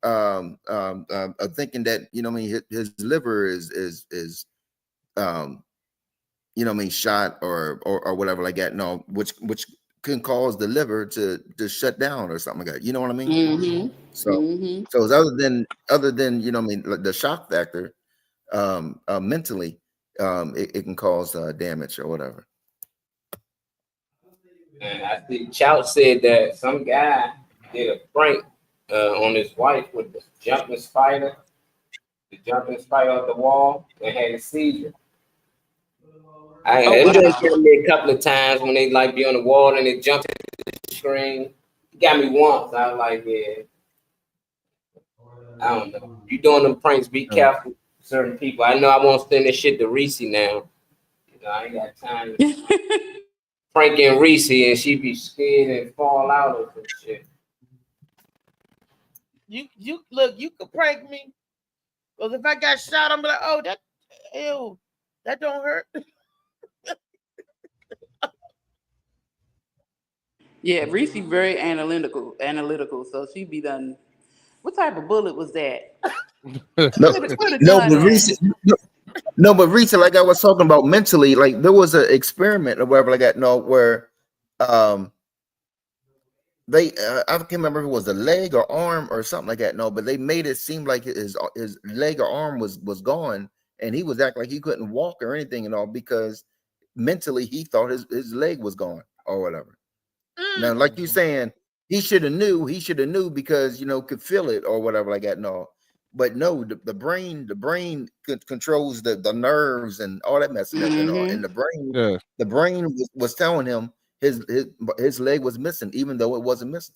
that what I mean, his liver is shot or whatever like that. No, which can cause the liver to shut down or something like that. You know what I mean? Mm-hmm. So it's other than like the shock factor, mentally, it can cause damage or whatever. And I think Chout said that some guy did a prank on his wife with the jumping spider off the wall and had a seizure. It done happened me a couple of times when they like be on the wall and they jump to the screen. It got me once. I was like, yeah. I don't know. You doing them pranks, be careful with certain people. I know I won't send this shit to Reese now. I ain't got time to pranking Reese and she be scared and fall out of some shit. You look, you could prank me. Because if I got shot, I'm like, oh, that don't hurt. Yeah, Reese very analytical. So she be done. What type of bullet was that? But Reese, like I was talking about mentally, like there was an experiment or whatever like that. No, where they I can't remember if it was a leg or arm or something like that. No, but they made it seem like his leg or arm was gone, and he was acting like he couldn't walk or anything and all because mentally he thought his leg was gone or whatever. Now, like you saying, he should have knew because could feel it or whatever like that. No, but no, the brain controls the nerves and all that mess. And the brain was telling him his leg was missing, even though it wasn't missing.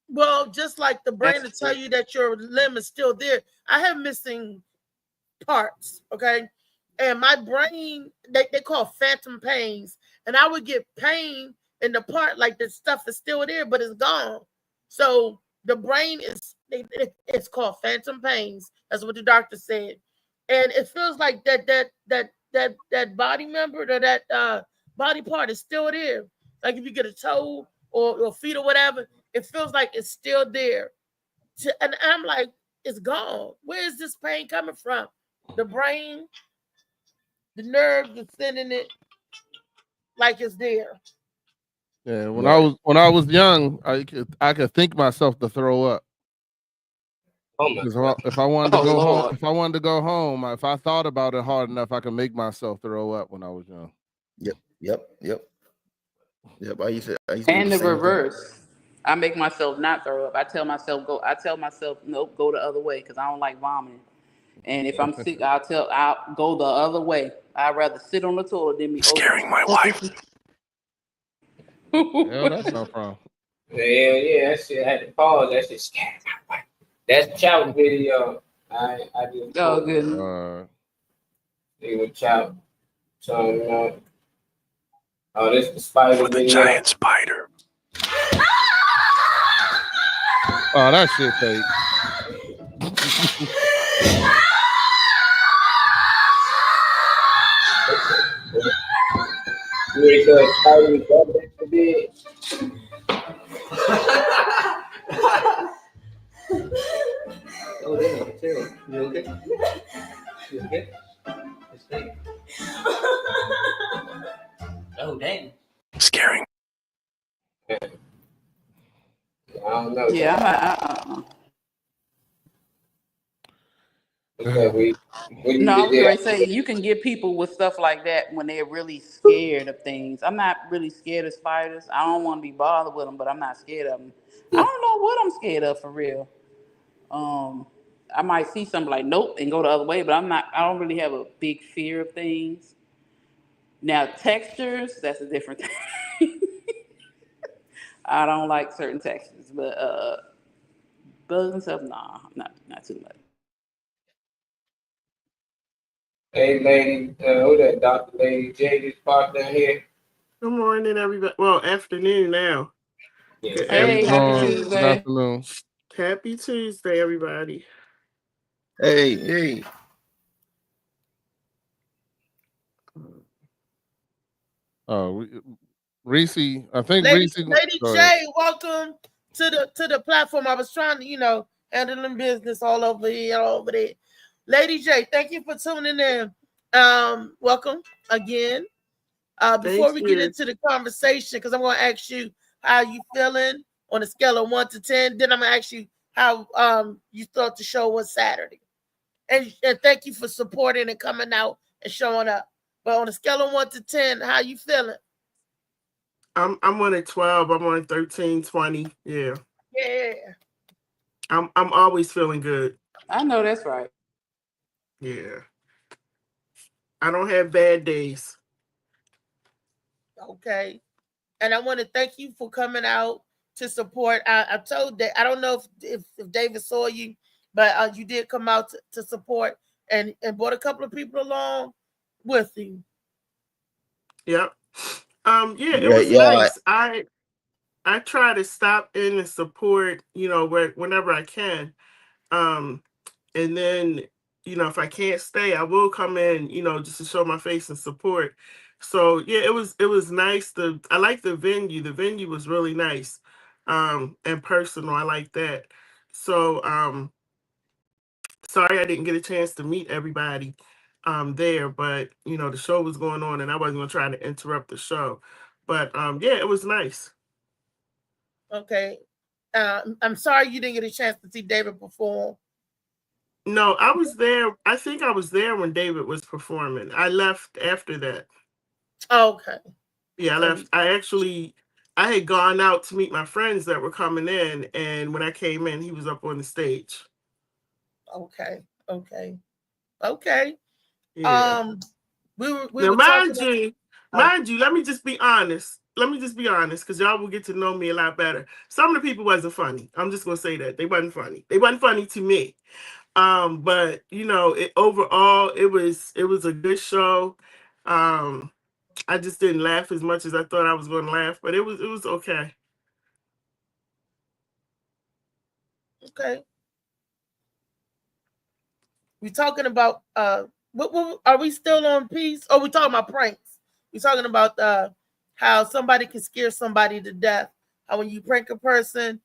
Well, just like the brain to tell you that your limb is still there. I have missing parts, okay? And my brain, they call phantom pains, and I would get pain in the part like the stuff is still there, but it's gone. So the brain it's called phantom pains. That's what the doctor said, and it feels like that body member or that body part is still there. Like if you get a toe or feet or whatever, it feels like it's still there. And I'm like, it's gone. Where is this pain coming from? The brain, the nerve is sending it like it's there. Yeah, when I was young, I could think myself to throw up. If I wanted to go home, if I thought about it hard enough, I could make myself throw up when I was young. Yep. I used to and the reverse. I make myself not throw up. I tell myself nope, go the other way because I don't like vomiting. And if I'm sick, I'll go the other way. I'd rather sit on the toilet than be scaring my wife. Hell, that's no problem. Yeah, that shit. I had to pause. That shit scared my wife. That's Chout video. I just. Oh, good. They were Chout. So, oh, this the spider for the video. Giant spider. Oh, that shit fake. You ready to go spider with that to bed? Oh, damn, chill. You okay? You okay? It's fake. Oh, dang. Scaring. Yeah. I don't know. Yeah, Okay, what do you no, I get was going to there? say you can get people with stuff like that when they're really scared of things. I'm not really scared of spiders. I don't want to be bothered with them, but I'm not scared of them. I don't know what I'm scared of for real. I might see something like nope and go the other way, but I'm not. I don't really have a big fear of things. Now textures, that's a different thing. I don't like certain textures, but bugs and stuff, nah, not too much. Hey, lady, who that? Dr. Lady J just popped down here. Good morning, everybody. Well, afternoon now. Yeah. Good How you Hey, happy afternoon. doing? Good Tuesday. afternoon. Happy Tuesday, everybody. Hey. Oh, Reese. I think Lady Reese. Go ahead. J, welcome to the platform. I was trying to, handling business all over here, all over there. Lady J, thank you for tuning in. Welcome again. Before we get into the conversation, because I'm going to ask you how you feeling on a scale of 1 to 10. Then I'm going to ask you how you thought the show was Saturday. And thank you for supporting and coming out and showing up. But on a scale of 1 to 10, how you feeling? I'm on a 12. I'm on 13, 20. Yeah. Yeah. I'm always feeling good. I know that's right. Yeah. I don't have bad days. Okay. And I want to thank you for coming out to support. I told that I don't know if David saw you, but you did come out to support and brought a couple of people along with you. Yep. Yeah, it Yeah, was yeah. nice. I try to stop in and support, whenever I can. And then, if I can't stay, I will come in, just to show my face and support. So yeah, it was nice. I like the venue. The venue was really nice. And personal. I like that. So sorry I didn't get a chance to meet everybody there, but the show was going on and I wasn't gonna try to interrupt the show. But yeah, it was nice. Okay. I'm sorry you didn't get a chance to see David perform. No, I was there. I think I was there when David was performing. I left after that. Okay. Yeah, I left. I had gone out to meet my friends that were coming in, and when I came in, he was up on the stage. Okay. Yeah. We Now, were talking. mind you, let me just be honest. Because y'all will get to know me a lot better. Some of the people wasn't funny. I'm just gonna say that they wasn't funny. They wasn't funny to me. But overall, it was a good show. I just didn't laugh as much as I thought I was going to laugh, but it was okay. Okay. We talking about what are we still on peace? Oh, we talking about pranks. We talking about how somebody can scare somebody to death. How when you prank a person,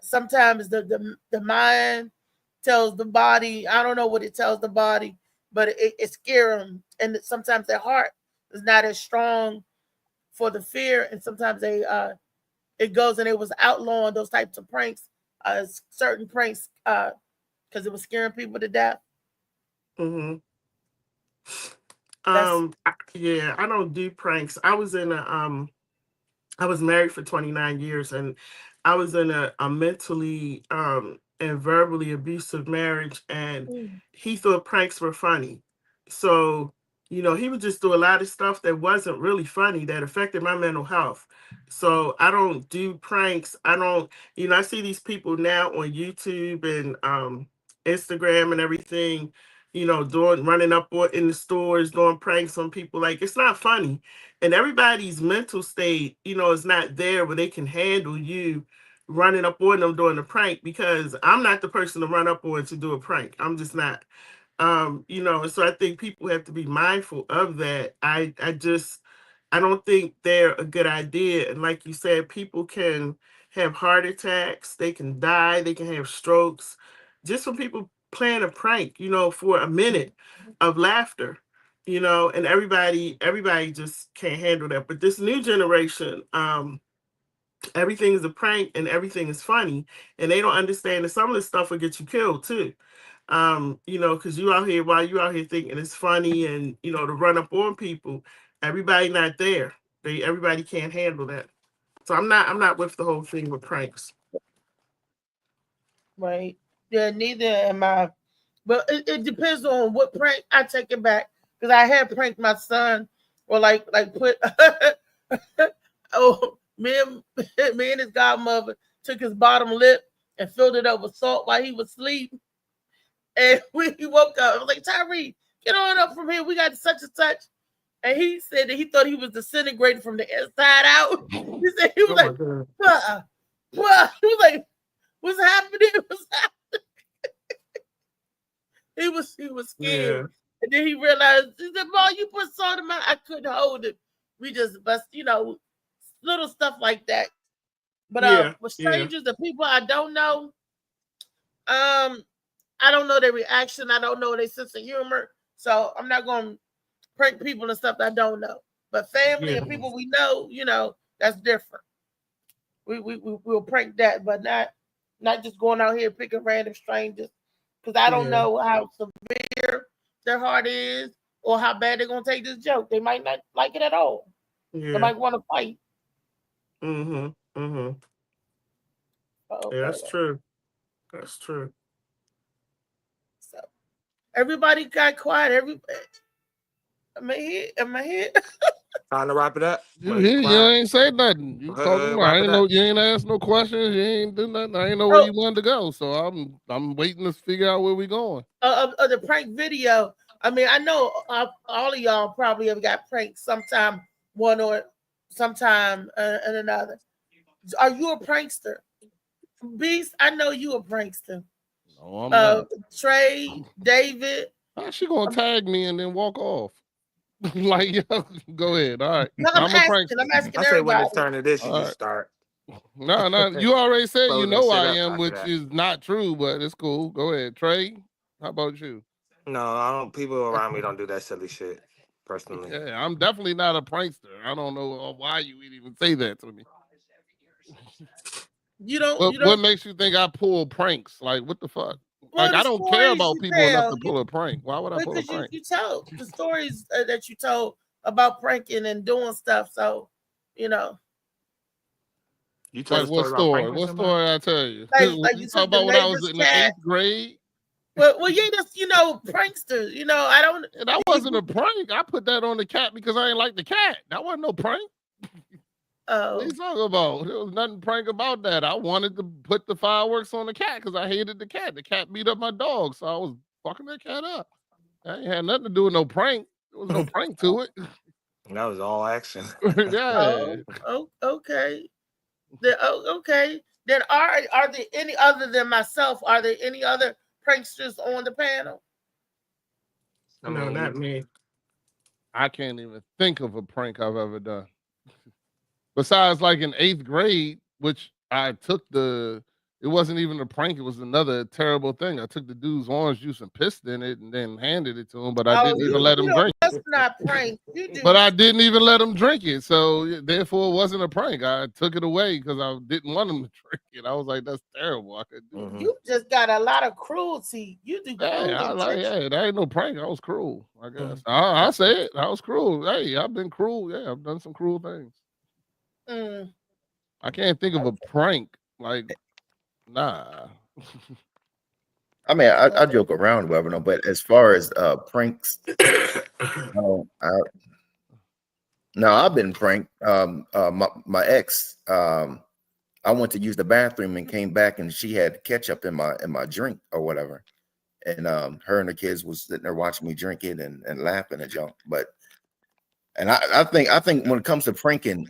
sometimes the mind tells the body. I don't know what it tells the body, but it scares them, and sometimes their heart is not as strong for the fear, and sometimes it goes and it was outlawing those types of pranks, certain pranks, because it was scaring people to death. Mm-hmm. Yeah, I don't do pranks. I was married for 29 years and I was in a mentally and verbally abusive marriage, and he thought pranks were funny. So, he would just do a lot of stuff that wasn't really funny that affected my mental health. So I don't do pranks. I don't, I see these people now on YouTube and Instagram and everything, running up in the stores, doing pranks on people. Like, it's not funny. And everybody's mental state, is not there where they can handle you running up on them doing a prank, because I'm not the person to run up on to do a prank. I'm just not. And so I think people have to be mindful of that. I don't think they're a good idea. And like you said, people can have heart attacks, they can die, they can have strokes just from people playing a prank, for a minute of laughter. you know, and everybody just can't handle that. But this new generation, everything is a prank and everything is funny, and they don't understand that some of this stuff will get you killed too. You know, because while you out here thinking it's funny and you know to run up on people, everybody not there. Everybody can't handle that. So I'm not with the whole thing with pranks. Right. Yeah, neither am I. But it depends on what prank. I take it back because I had pranked my son, or like put oh me and his godmother took his bottom lip and filled it up with salt while he was asleep. And he woke up. I was like, Tyree, get on up from here. We got such and such. And he said that he thought he was disintegrating from the inside out. He said he was like, he was like, what's happening? What's happening? he was scared. Yeah. And then he realized, he said, Mom, you put salt in my, I couldn't hold it. We just bust, you know, little stuff like that. But with strangers, the people I don't know, I don't know their reaction. I don't know their sense of humor. So I'm not going to prank people and stuff that I don't know. But family and people we know, you know, that's different. We'll prank that, but not just going out here picking random strangers, because I don't know how severe their heart is or how bad they're going to take this joke. They might not like it at all. They might want to fight. Yeah, that's true. That's true. So everybody got quiet. Everybody. Am I here? Time to wrap it up. You here? You ain't say nothing. You talking about? I ain't know. You ain't asked no questions. You ain't do nothing. I ain't know where you wanted to go. So I'm waiting to figure out where we going. The prank video. I mean, I know all of y'all probably have got pranked sometime, one or sometime and another. Are you a prankster? Beast, I know you a prankster. No, I'm not. Trey, David. How's she gonna tag me and then walk off? Like, yo, go ahead. All right. No, I'm asking I say when everybody. it's turn to this, you All just right. start. No, you already said you Close know the shit I up am, after which that. is not true, but it's cool. Go ahead. Trey, how about you? No, I don't. People around me don't do that silly shit. Personally, Yeah, I'm definitely not a prankster. I don't know why you would even say that to me. You don't. What makes you think I pull pranks? Like, what the fuck? Well, Like, the I don't care stories about you people enough tell, to pull a prank. Why would I pull a because prank? you tell the stories that you told about pranking and doing stuff. So, you know, you told Like, a what story about story? pranking What somebody. story I tell you? like You you talk took the about when I was neighbor's in the cat. 8th grade? Well, yeah, that's pranksters. You know, I don't. And that wasn't a prank. I put that on the cat because I ain't like the cat. That wasn't no prank. What are you talking about? There was nothing prank about that. I wanted to put the fireworks on the cat because I hated the cat. The cat beat up my dog, so I was fucking that cat up. That ain't had nothing to do with no prank. There was no prank to it. That was all action. Yeah. Okay. Okay. Then are there any other than myself? Are there any other pranksters on the panel? No, not me. I can't even think of a prank I've ever done. Besides, like in 8th grade, which I took it wasn't even a prank. It was another terrible thing. I took the dude's orange juice and pissed in it and then handed it to him, but I didn't even let him drink That's it. not prank. You do. But I didn't even let him drink it. So therefore it wasn't a prank. I took it away because I didn't want him to drink it. I was like, that's terrible. I couldn't do it. You just got a lot of cruelty. You do Yeah, cruel. that ain't no prank. I was cruel, I guess. I say it. I was cruel. Hey, I've been cruel. Yeah, I've done some cruel things. I can't think of a prank. Like, nah. I mean, I joke around, whatever, no, but as far as pranks, no, I've been pranked. My ex, I went to use the bathroom and came back, and she had ketchup in my drink or whatever, and her and the kids was sitting there watching me drink it and laughing at y'all. But I think when it comes to pranking,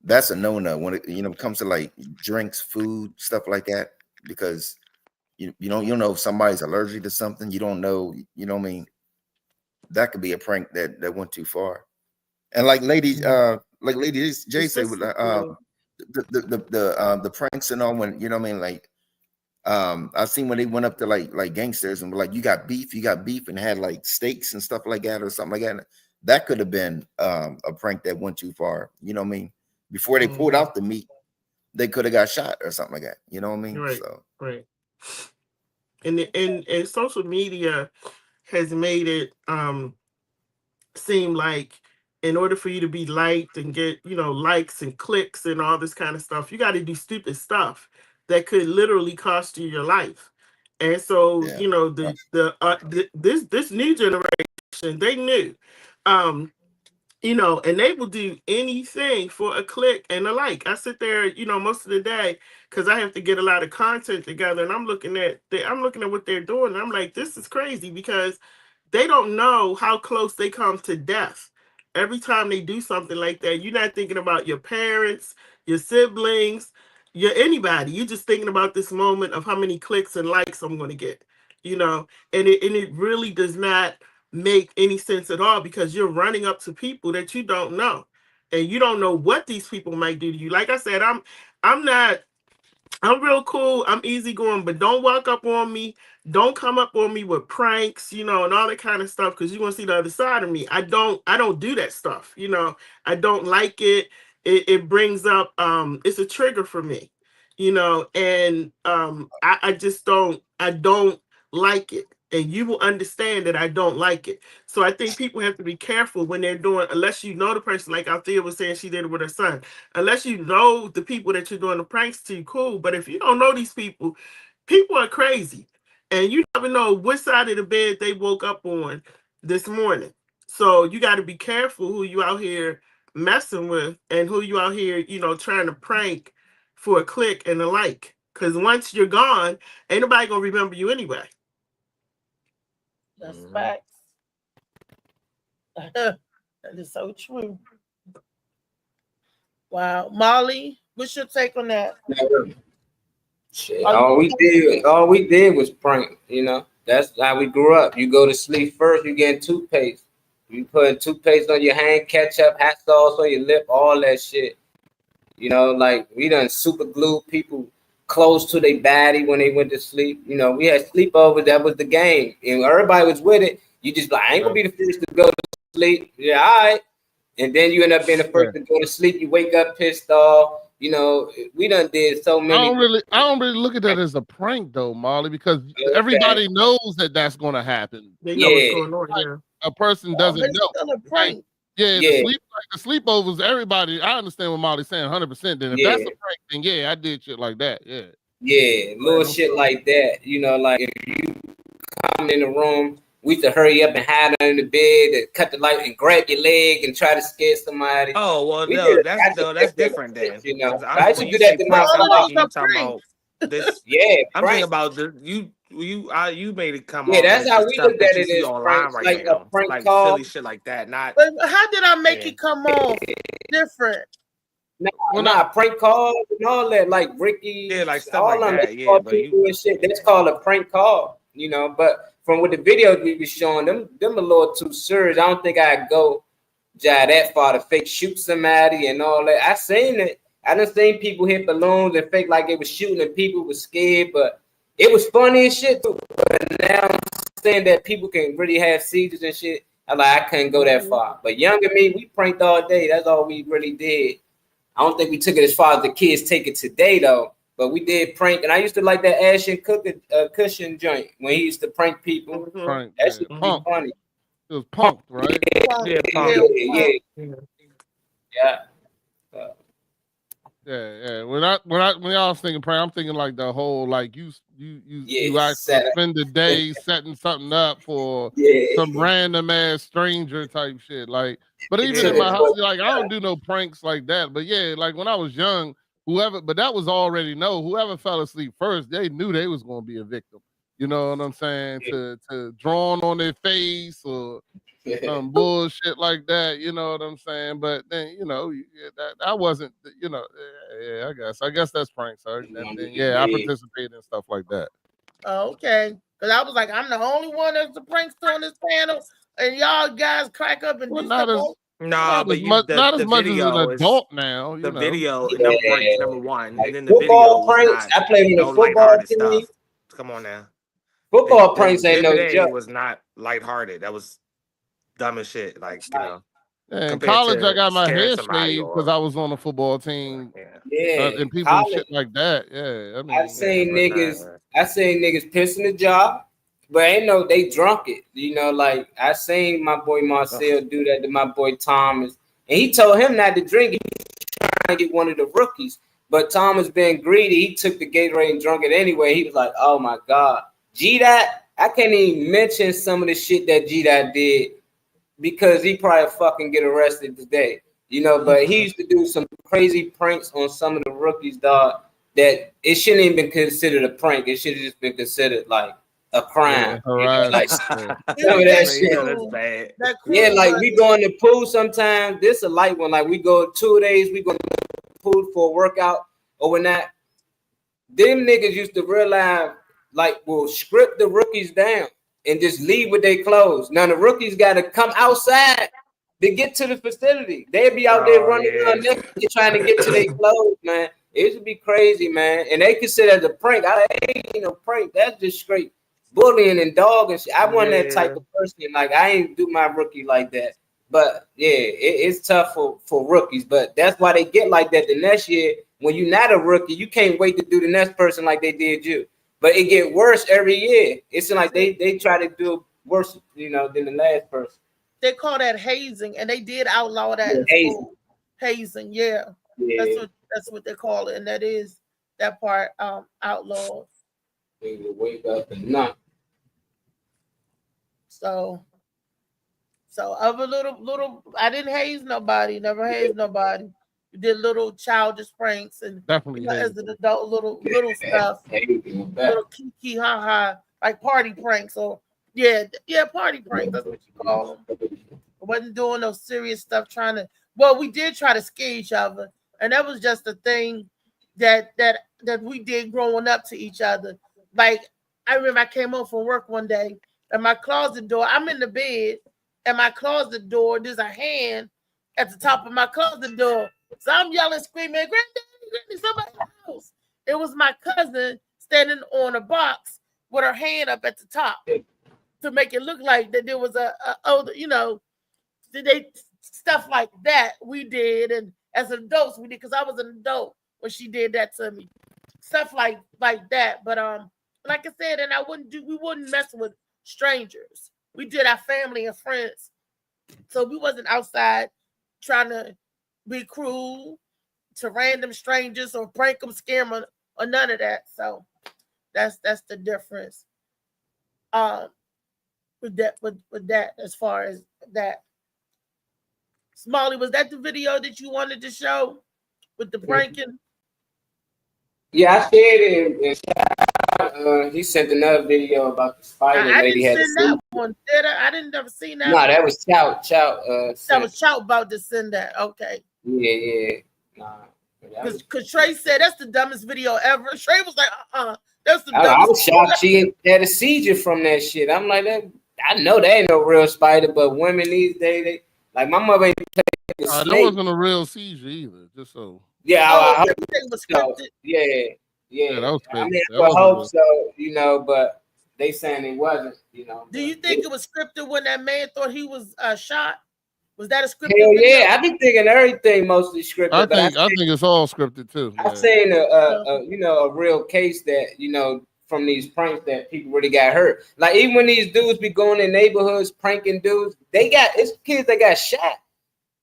that's a no-no when it comes to like drinks, food, stuff like that, because you don't know if somebody's allergic to something. You don't know, you know what I mean? That could be a prank that went too far. And like Lady J said with the pranks and all, when you know what I mean, like I've seen when they went up to like gangsters and were like, you got beef, and had like steaks and stuff like that or something like that. That could have been a prank that went too far. You know what I mean? Before they pulled out the meat, they could have got shot or something like that. You know what I mean? Right. So Right. And social media has made it seem like in order for you to be liked and get, you know, likes and clicks and all this kind of stuff, you got to do stupid stuff that could literally cost you your life. And so, yeah. you know, this new generation, they knew, you know, and they will do anything for a click and a like. I sit there, you know, most of the day because I have to get a lot of content together, and I'm looking at what they're doing, and I'm like, this is crazy because they don't know how close they come to death. Every time they do something like that, you're not thinking about your parents, your siblings, your anybody. You're just thinking about this moment of how many clicks and likes I'm going to get, you know, and it really does not make any sense at all because you're running up to people that you don't know, and you don't know what these people might do to you. Like I said, I'm real cool. I'm easygoing, but don't walk up on me. Don't come up on me with pranks, you know, and all that kind of stuff because you want to see the other side of me. I don't do that stuff, you know. I don't like it. It brings up it's a trigger for me, you know, and I just don't like it. And you will understand that I don't like it. So I think people have to be careful when they're doing, unless you know the person, like Althea was saying she did it with her son. Unless you know the people that you're doing the pranks to, cool. But if you don't know these people, people are crazy. And you never know which side of the bed they woke up on this morning. So you got to be careful who you out here messing with and who you out here, you know, trying to prank for a click and a like. Because once you're gone, ain't nobody going to remember you anyway. That's facts. That is so true. Wow. Molly, what's your take on that? Shit, all we did was prank, you know. That's how we grew up. You go to sleep first, you get toothpaste. You put toothpaste on your hand, ketchup, hot sauce on your lip, all that shit. You know, like we done super glue people close to their body when they went to sleep. You know, we had sleepovers, that was the game. And everybody was with it. You just like, I ain't gonna be the first to go to sleep. Yeah, all right. And then you end up being the first to go to sleep. You wake up pissed off. You know, we done did so many. I don't really look at that as a prank though, Molly, because everybody knows that that's going to happen. They know what's going on here. A person doesn't know. Still a prank. Yeah, the sleepovers, everybody, I understand what Molly's saying 100%. Then if that's a prank, then yeah, I did shit like that. Yeah. Yeah, little shit like that. You know, like if you come in the room, we used to hurry up and hide under the bed and cut the light and grab your leg and try to scare somebody. Oh well, no, that's different then. You know, I used to do that to my son. I'm thinking about you made it come. Yeah, that's how we looked at it as online pranks, right like now. a prank like call. silly shit like that. Not. But how did I make it come off different? Nah, prank calls and all that, like Ricky, like stuff all like them, that. Yeah, but and shit. That's called a prank call, you know. But from what the videos we were showing, them a little too serious. I don't think I'd go that far to fake shoot somebody and all that. I seen it. I done seen people hit balloons and fake like they was shooting and people was scared, but it was funny and shit too. But now I'm saying that people can really have seizures and shit. I couldn't go that far. But younger me, we pranked all day. That's all we really did. I don't think we took it as far as the kids take it today though. But we did prank, and I used to like that Ashton Cushion joint when he used to prank people. Prank, that shit was funny. It was punked, right? Yeah. When I was thinking prank, I'm thinking like the whole like you actually spend the day setting something up for some random ass stranger type shit. Like, but even in my house, like I don't do no pranks like that. But yeah, like when I was young, but that was already whoever fell asleep first, they knew they was gonna be a victim. You know what I'm saying? To drawn on their face or some bullshit like that, you know what I'm saying? But then, you know, that wasn't, you know, I guess that's pranks. I participate in stuff like that. Okay, because I was like, I'm the only one that's a prankster on this panel, and y'all guys crack up and do stuff. Nah, but not as the much as an video is adult now. the You know. video Yeah. number one, Like and then the video football was pranks. not I played in the no football lighthearted team. stuff. Come on now. Football pranks ain't no Today joke. was not lighthearted. That was dumb as shit. Like, you know, In compared college, I to got my scaring hair somebody shaved because or I was on a football team, Yeah, and people and college. shit like that. Yeah, I mean, I've seen but niggas. I seen niggas pissing the job, but ain't no they drunk it. You know, like I seen my boy Marcel do that to my boy Thomas, and he told him not to drink it. He was trying to get one of the rookies, but Thomas being greedy, he took the Gatorade and drunk it anyway. He was like, "Oh my god, G-Dot, I can't even mention some of the shit that G-Dot did because he probably fucking get arrested today." You know, but he used to do some crazy pranks on some of the rookies, dog. That it shouldn't even been considered a prank. It should have just been considered like a crime. Yeah, You know, like some of that Yeah, shit. that's bad. Yeah, like we go in the pool sometimes. This a light one. Like we go 2 days, we go in the pool for a workout or when that. Them niggas used to realize, like, we'll script the rookies down and just leave with their clothes. Now the rookies got to come outside to get to the facility. They'd be out there running around naked trying to get to their clothes, man. It would be crazy, man. And they consider it a prank. I ain't no prank. That's just straight bullying and dog and shit. I wasn't that type of person. Like I ain't do my rookie like that. But yeah, it's tough for rookies. But that's why they get like that the next year. When you're not a rookie, you can't wait to do the next person like they did you. But it get worse every year. It's like they try to do worse, you know, than the last person. They call that hazing, and they did outlaw that. Hazing, yeah. That's what they call it, and that is that part outlawed. They will wake up and not. So other little, I didn't haze nobody, never hazed nobody. We did little childish pranks and definitely as an adult, little stuff, little kiki ha ha, like party pranks or party pranks. That's what you call them. I wasn't doing no serious stuff. We did try to scare each other, and that was just a thing that we did growing up to each other. Like I remember I came home from work one day, and my closet door. I'm in the bed, and my closet door. There's a hand at the top of my closet door. So I'm yelling, screaming, "Granddaddy, somebody's house!" It was my cousin standing on a box with her hand up at the top to make it look like that there was a older, you know. They stuff like that we did, and as adults we did because I was an adult when she did that to me. Stuff like that. But like I said, and we wouldn't mess with strangers. We did our family and friends. So we wasn't outside trying to be cruel to random strangers or prank them, scare them, or none of that. So that's the difference. With that, as far as that. Smalley, was that the video that you wanted to show with the pranking? Yeah, I shared it. And he sent another video about the spider lady. I didn't send that one. I didn't ever see that. No, one. that was Chout. That was Chout about to send that. Okay. Yeah. Nah. Because Trey said that's the dumbest video ever. Trey was like, that's the dumbest. I was shocked she had a seizure from that shit. I'm like, that. I know that ain't no real spider, but women these days, they like my mother ain't playing the snake. That wasn't a real seizure either. Just so. Yeah, everything was scripted. Yeah, that was crazy. I mean, I hope so, you know, but they saying it wasn't, you know. Do you think it was scripted when that man thought he was shot? Was that a scripted? Hell yeah, I've been thinking everything mostly scripted. I think it's all scripted too. I've seen a real case that, you know, from these pranks that people really got hurt. Like even when these dudes be going in neighborhoods pranking dudes, it's kids that got shot.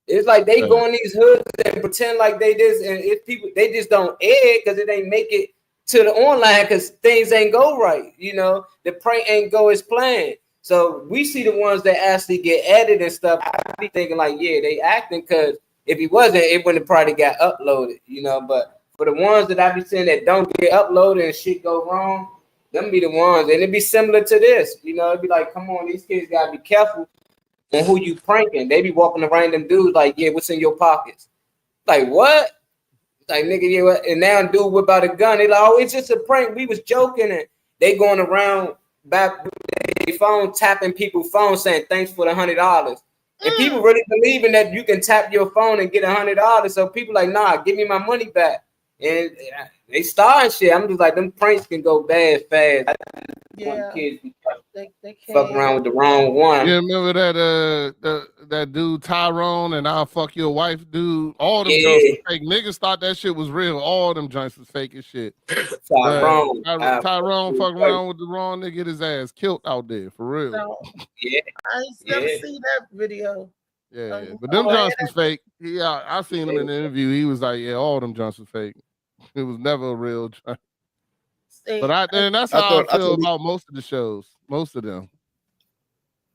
It's like they go in these hoods and pretend like they just, and it's people they just don't air because it ain't make it to the online because things ain't go right. You know, the prank ain't go as planned. So we see the ones that actually get edited and stuff. I be thinking like, yeah, they acting because if he wasn't, it wouldn't have probably got uploaded. You know, but for the ones that I be seeing that don't get uploaded and shit go wrong, them be the ones, and it'd be similar to this. You know, it'd be like, come on, these kids gotta be careful on who you pranking. They be walking to random dudes like, yeah, what's in your pockets? Like what? Like nigga, yeah, what? And now dude whip out a gun. They like, oh, it's just a prank. We was joking, and they going around back their phone tapping people's phones saying thanks for the $100. And people really believing that you can tap your phone and get $100. So people like, nah, give me my money back. And they starting shit. I'm just like, them pranks can go bad fast. Yeah. Kids They fuck around with the wrong one. You remember that that dude Tyrone and I'll fuck your wife dude? All them joints was fake. Niggas thought that shit was real. All them joints was fake as shit. Tyrone fuck around with the wrong nigga, get his ass killed out there for real. No, yeah, I ain't never seen that video. Yeah, but them joints was fake. Yeah, I seen him in the interview. He was like, yeah, all them joints was fake. It was never a real joint. But that's how I feel about most of the shows. Most of them.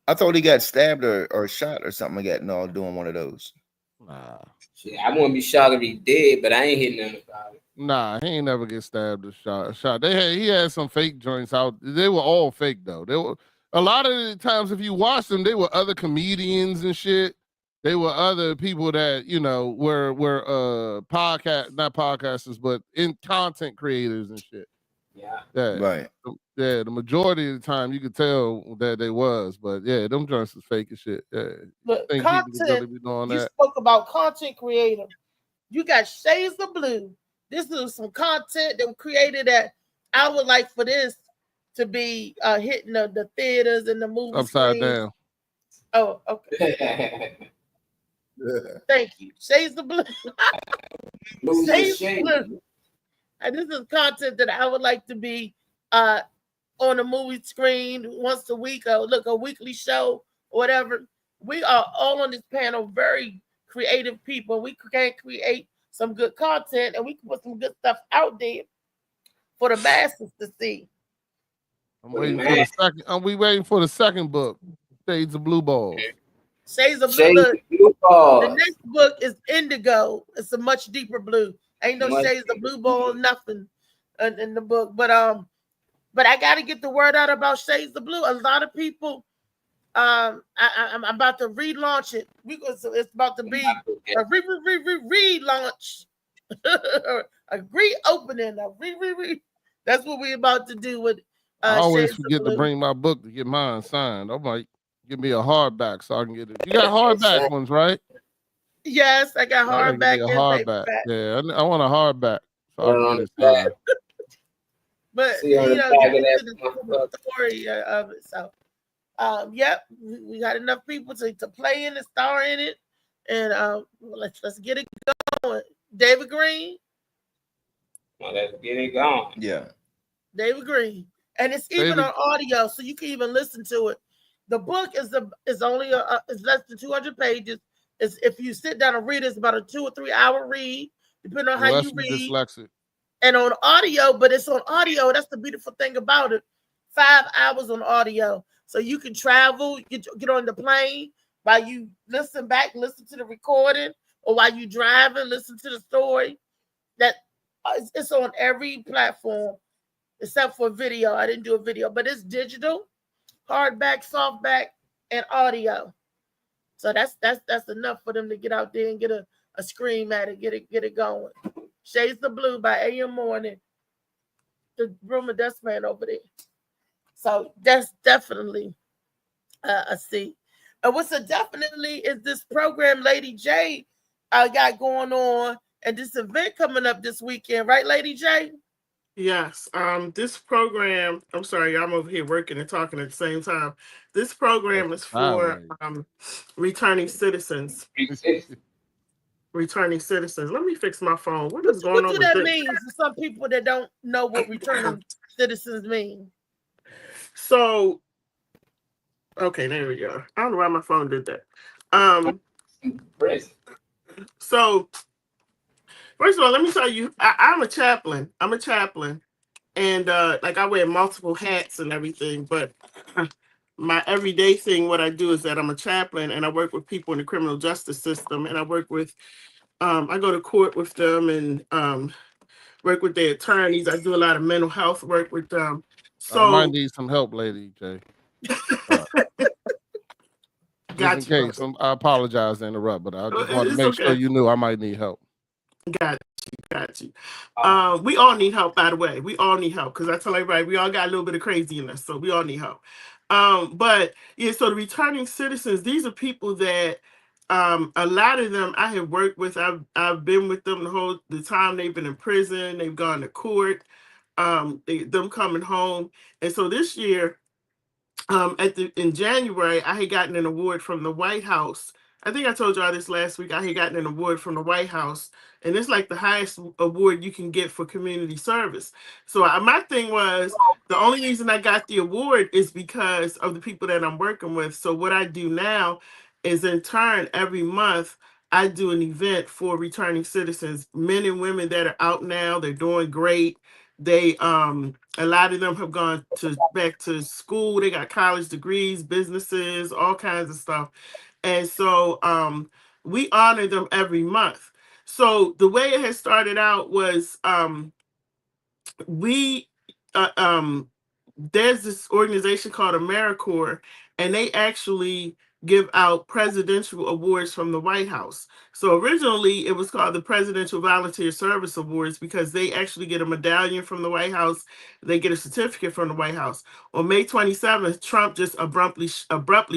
I thought he got stabbed or shot or something like that. No, doing one of those. Nah. Shit, I wouldn't be shocked if he did, but I ain't hitting nothing about it. Nah, he ain't never get stabbed or shot. He had some fake joints out. They were all fake though. They were a lot of the times if you watch them, they were other comedians and shit. They were other people that, you know, were not podcasters, but in content creators and shit. Yeah. Right. Yeah, the majority of the time you could tell that they was, but yeah, them joints was fake as shit. Yeah. But Think content, people really be doing you that. spoke about content creator. You got Shades of Blue. This is some content that was created that I would like for this to be hitting the theaters and the movie Upside screens. down. Oh, okay. Thank you. Shades of Blue. Shades of Blue. And this is content that I would like to be on a movie screen once a week, or a weekly show, or whatever. We are all on this panel very creative people. We can create some good content, and we can put some good stuff out there for the masses to see. We waiting for the second book, Shades of Blue Balls. Shades of Blue. The next book is Indigo. It's a much deeper blue. Ain't no Shades of Blue Ball, nothing in the book. But I got to get the word out about Shades of Blue. A lot of people. I'm about to relaunch it. It's about to be a relaunch, a reopening, That's what we're about to do with. I always forget to bring my book to get mine signed. I might give me a hardback so I can get it. You got hardback ones, right? Yes, I got hardback. A hardback. Yeah, I want a hardback. So I can get it signed. But the story of it. So, yep, we got enough people to play in and star in it, and let's get it going. David Green. Well, let's get it going. Yeah, David Green, and it's even on audio, so you can even listen to it. The book is only is less than 200 pages. If you sit down and read it, it's about a 2 or 3 hour read, depending on how you read. Dyslexic. And on audio, but it's on audio. That's the beautiful thing about it. 5 hours on audio. So you can travel, get on the plane while you listen to the recording, or while you driving, listen to the story. That it's on every platform except for video. I didn't do a video, but it's digital, hardback, softback, and audio. So that's enough for them to get out there and get a scream at it, get it going. Shades of Blue by A.M. Morning, the Rumor Dustman over there. So that's definitely a C. And what's a definitely is this program Lady J got going on, and this event coming up this weekend, right, Lady J? Yes. This program, I'm sorry, I'm over here working and talking at the same time. This program is for returning citizens. Returning citizens. Let me fix my phone. What is going on? What do that mean for some people that don't know what returning citizens mean? So, okay, there we go. I don't know why my phone did that. So, first of all, let me tell you, I'm a chaplain. And like I wear multiple hats and everything, but my everyday thing, what I do is that I'm a chaplain and I work with people in the criminal justice system, and I work with, I go to court with them and work with their attorneys. I do a lot of mental health work with them. So I might need some help, Lady J. Just in case, I apologize to interrupt, but I just want to make sure you knew I might need help. Got you. We all need help, by the way. We all need help, because I tell everybody we all got a little bit of crazy in us, so we all need help. But yeah, so the returning citizens, these are people that a lot of them I have worked with. I've been with them the time they've been in prison. They've gone to court. Them coming home, and so this year, in January, I had gotten an award from the White House. I think I told y'all this last week. I had gotten an award from the White House, and it's like the highest award you can get for community service. So my thing was, the only reason I got the award is because of the people that I'm working with. So what I do now is, in turn, every month I do an event for returning citizens, men and women that are out now. They're doing great. They a lot of them have gone back to school. They got college degrees, businesses, all kinds of stuff. And so we honor them every month. So the way it has started out was we there's this organization called AmeriCorps, and they actually give out presidential awards from the White House. So originally it was called the Presidential Volunteer Service Awards because they actually get a medallion from the White House. They get a certificate from the White House. On May 27th, Trump just abruptly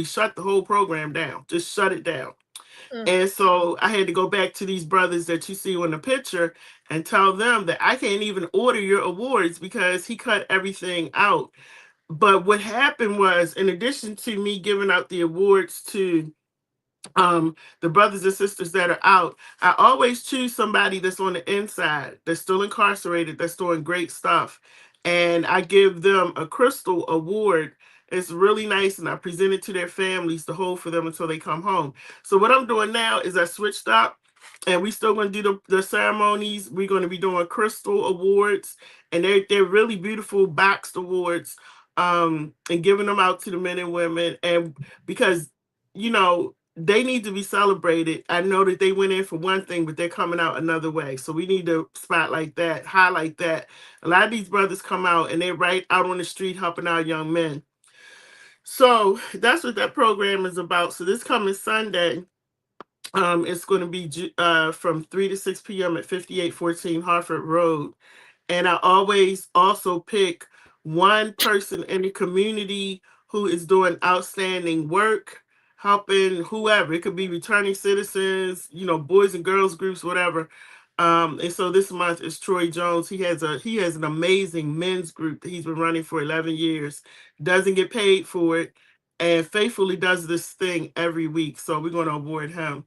shut the whole program down, just shut it down. And so I had to go back to these brothers that you see on the picture and tell them that I can't even order your awards because he cut everything out. But what happened was, in addition to me giving out the awards to the brothers and sisters that are out, I always choose somebody that's on the inside, that's still incarcerated, that's doing great stuff. And I give them a crystal award. It's really nice, and I present it to their families to hold for them until they come home. So what I'm doing now is I switched up, and we still going to do the ceremonies. We're going to be doing crystal awards, and they're really beautiful boxed awards, and giving them out to the men and women. And because, you know, they need to be celebrated. I know that they went in for one thing, but they're coming out another way. So we need to spotlight that, highlight that. A lot of these brothers come out and they're right out on the street helping our young men. So that's what that program is about. So this coming Sunday, it's going to be from 3 to 6 p.m. at 5814 Harford Road. And I always also pick one person in the community who is doing outstanding work, helping whoever. It could be returning citizens, you know, boys and girls groups, whatever. And so this month is Troy Jones. He has an amazing men's group that he's been running for 11 years. Doesn't get paid for it, and faithfully does this thing every week. So we're going to award him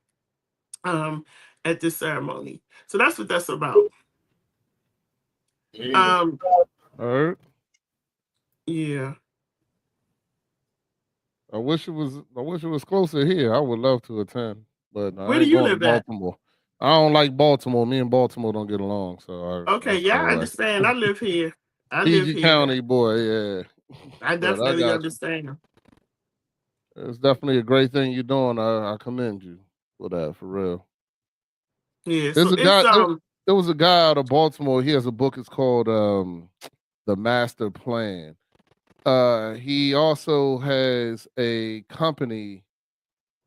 at this ceremony. So that's what that's about. All right. Yeah. I wish it was closer here. I would love to attend, but I Where do ain't you going to live at? Baltimore. I don't like Baltimore. Me and Baltimore don't get along. So Okay, yeah, I understand. I live here. I live PG here. County boy, yeah. I But definitely got you. understand. It's definitely a great thing you're doing. I commend you for that, for real. Yeah, There's so a guy. it's There was a guy out of Baltimore. He has a book. It's called The Master Plan. He also has a company.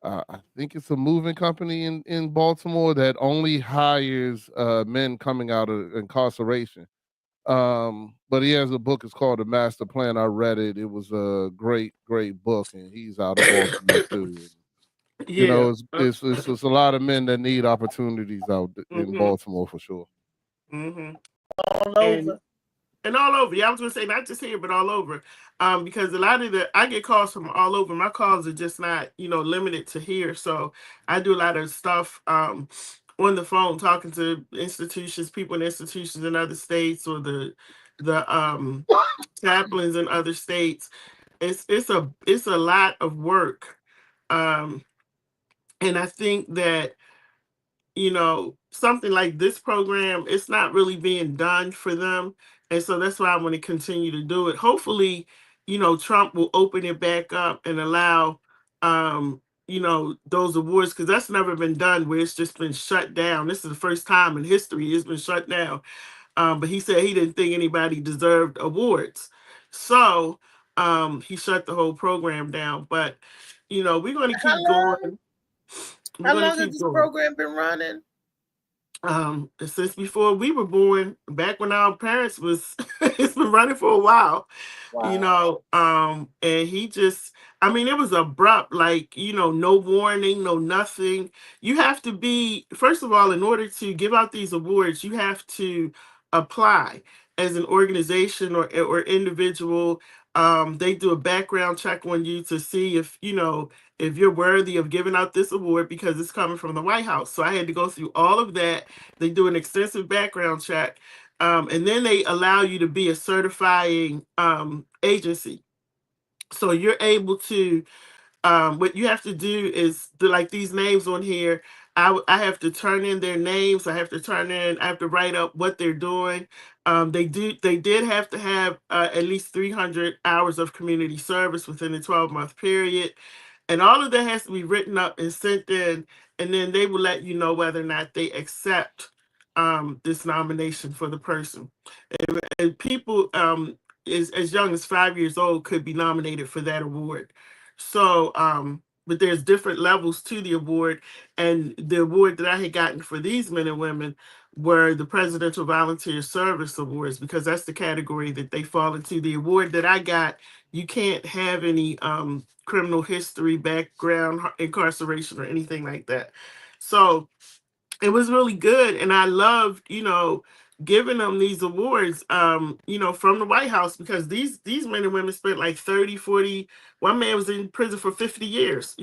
I think it's a moving company in Baltimore that only hires men coming out of incarceration. But he has a book. It's called The Master Plan. I read it. It was a great book, and he's out of Baltimore too. You know, it's a lot of men that need opportunities out in Baltimore for sure. All over. And all over. Yeah, I was gonna say not just here, but all over. Because a lot of I get calls from all over. My calls are just not, limited to here. So I do a lot of stuff on the phone, talking to institutions, people in institutions in other states, or the chaplains in other states. It's a lot of work. And I think that, something like this program, it's not really being done for them. And so that's why I want to continue to do it. Hopefully, Trump will open it back up and allow, those awards, because that's never been done where it's just been shut down. This is the first time in history it's been shut down. But he said he didn't think anybody deserved awards. So he shut the whole program down. But, we're going to keep going. How long has this program been running? Since before we were born, back when our parents was, it's been running for a while, you Wow. know. And he just, I mean, it was abrupt, like, no warning, no nothing. You have to be, first of all, in order to give out these awards, you have to apply as an organization or individual. They do a background check on you to see if you're worthy of giving out this award, because it's coming from the White House. So I had to go through all of that. They do an extensive background check. And then they allow you to be a certifying agency. So you're able to, what you have to do is like these names on here. I have to turn in their names. I have to write up what they're doing. They did have to have at least 300 hours of community service within a 12-month period. And all of that has to be written up and sent in, and then they will let you know whether or not they accept this nomination for the person. And people as young as 5 years old could be nominated for that award. So, but there's different levels to the award, and the award that I had gotten for these men and women were the Presidential Volunteer Service Awards, because that's the category that they fall into. The award that I got, you can't have any criminal history, background, incarceration, or anything like that. So it was really good, and I loved giving them these awards from the White House, because these men and women spent like 30, 40. One man was in prison for 50 years.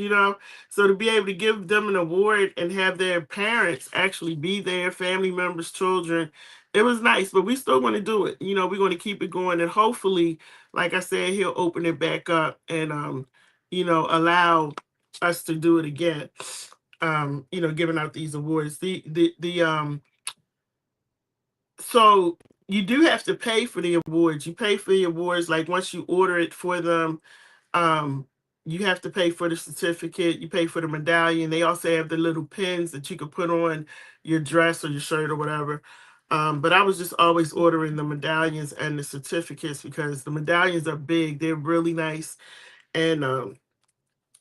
So to be able to give them an award and have their parents actually be there, family members, children, it was nice. But we still want to do it. We're going to keep it going, and hopefully, like I said, he'll open it back up and allow us to do it again. Giving out these awards. So you do have to pay for the awards. You pay for the awards, like once you order it for them, you have to pay for the certificate, you pay for the medallion. They also have the little pins that you can put on your dress or your shirt or whatever. But I was just always ordering the medallions and the certificates, because the medallions are big, they're really nice. And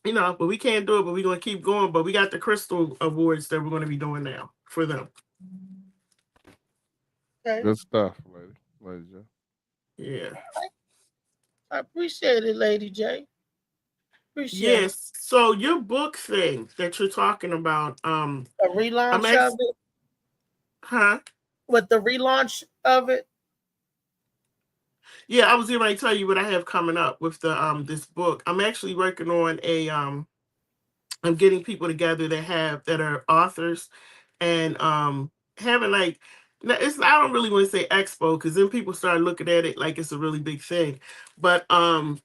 but we can't do it, but we're going to keep going. But we got the Crystal Awards that we're going to be doing now for them. Okay. Good stuff, Lady J. Yeah. I appreciate it, Lady J. Appreciate it. Yes. So your book thing that you're talking about, A relaunch of it? Huh? With the relaunch of it? Yeah, I was going to tell you what I have coming up with the this book. I'm actually working on I'm getting people together that are authors, and having like, I don't really want to say expo, because then people start looking at it like it's a really big thing. But where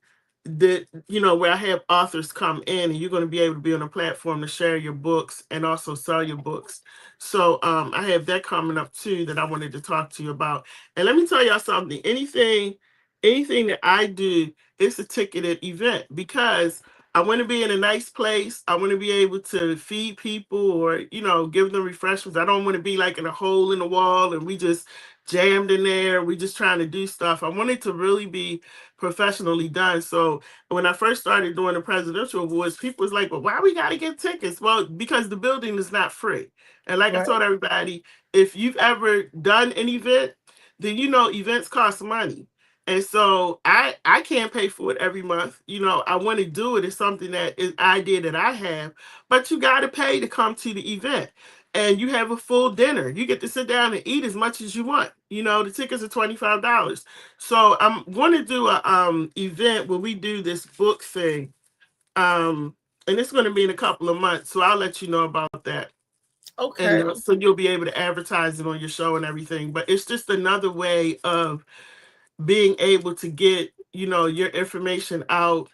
I have authors come in, and you're going to be able to be on a platform to share your books and also sell your books. So I have that coming up too that I wanted to talk to you about. And let me tell y'all something. Anything that I do, it's a ticketed event, because I want to be in a nice place. I want to be able to feed people or, give them refreshments. I don't want to be like in a hole in the wall and we just jammed in there. We just trying to do stuff. I want it to really be professionally done. So when I first started doing the presidential awards, people was like, well, why we got to get tickets? Well, because the building is not free. And like I told everybody, if you've ever done an event, then events cost money. And so I can't pay for it every month. I want to do it. It's something that is an idea that I have, but you got to pay to come to the event, and you have a full dinner. You get to sit down and eat as much as you want. The tickets are $25. So I'm going to do a event where we do this book thing. And it's going to be in a couple of months. So I'll let you know about that. Okay. And so you'll be able to advertise it on your show and everything. But it's just another way of being able to get, your information out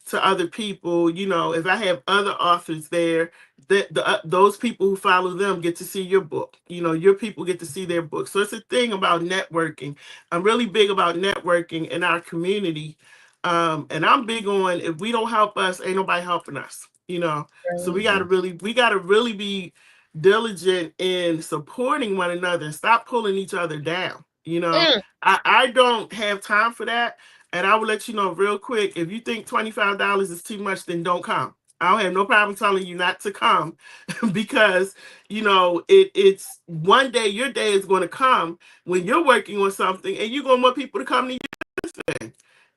to other people. If I have other authors there, that those people who follow them get to see your book. Your people get to see their book. So it's a thing about networking. I'm really big about networking in our community. And I'm big on, if we don't help us, ain't nobody helping us. So we gotta really be diligent in supporting one another and stop pulling each other down. I don't have time for that. And I will let you know real quick, if you think $25 is too much, then don't come. I don't have no problem telling you not to come because, you know, it's one day, your day is going to come when you're working on something and you're going to want people to come to you.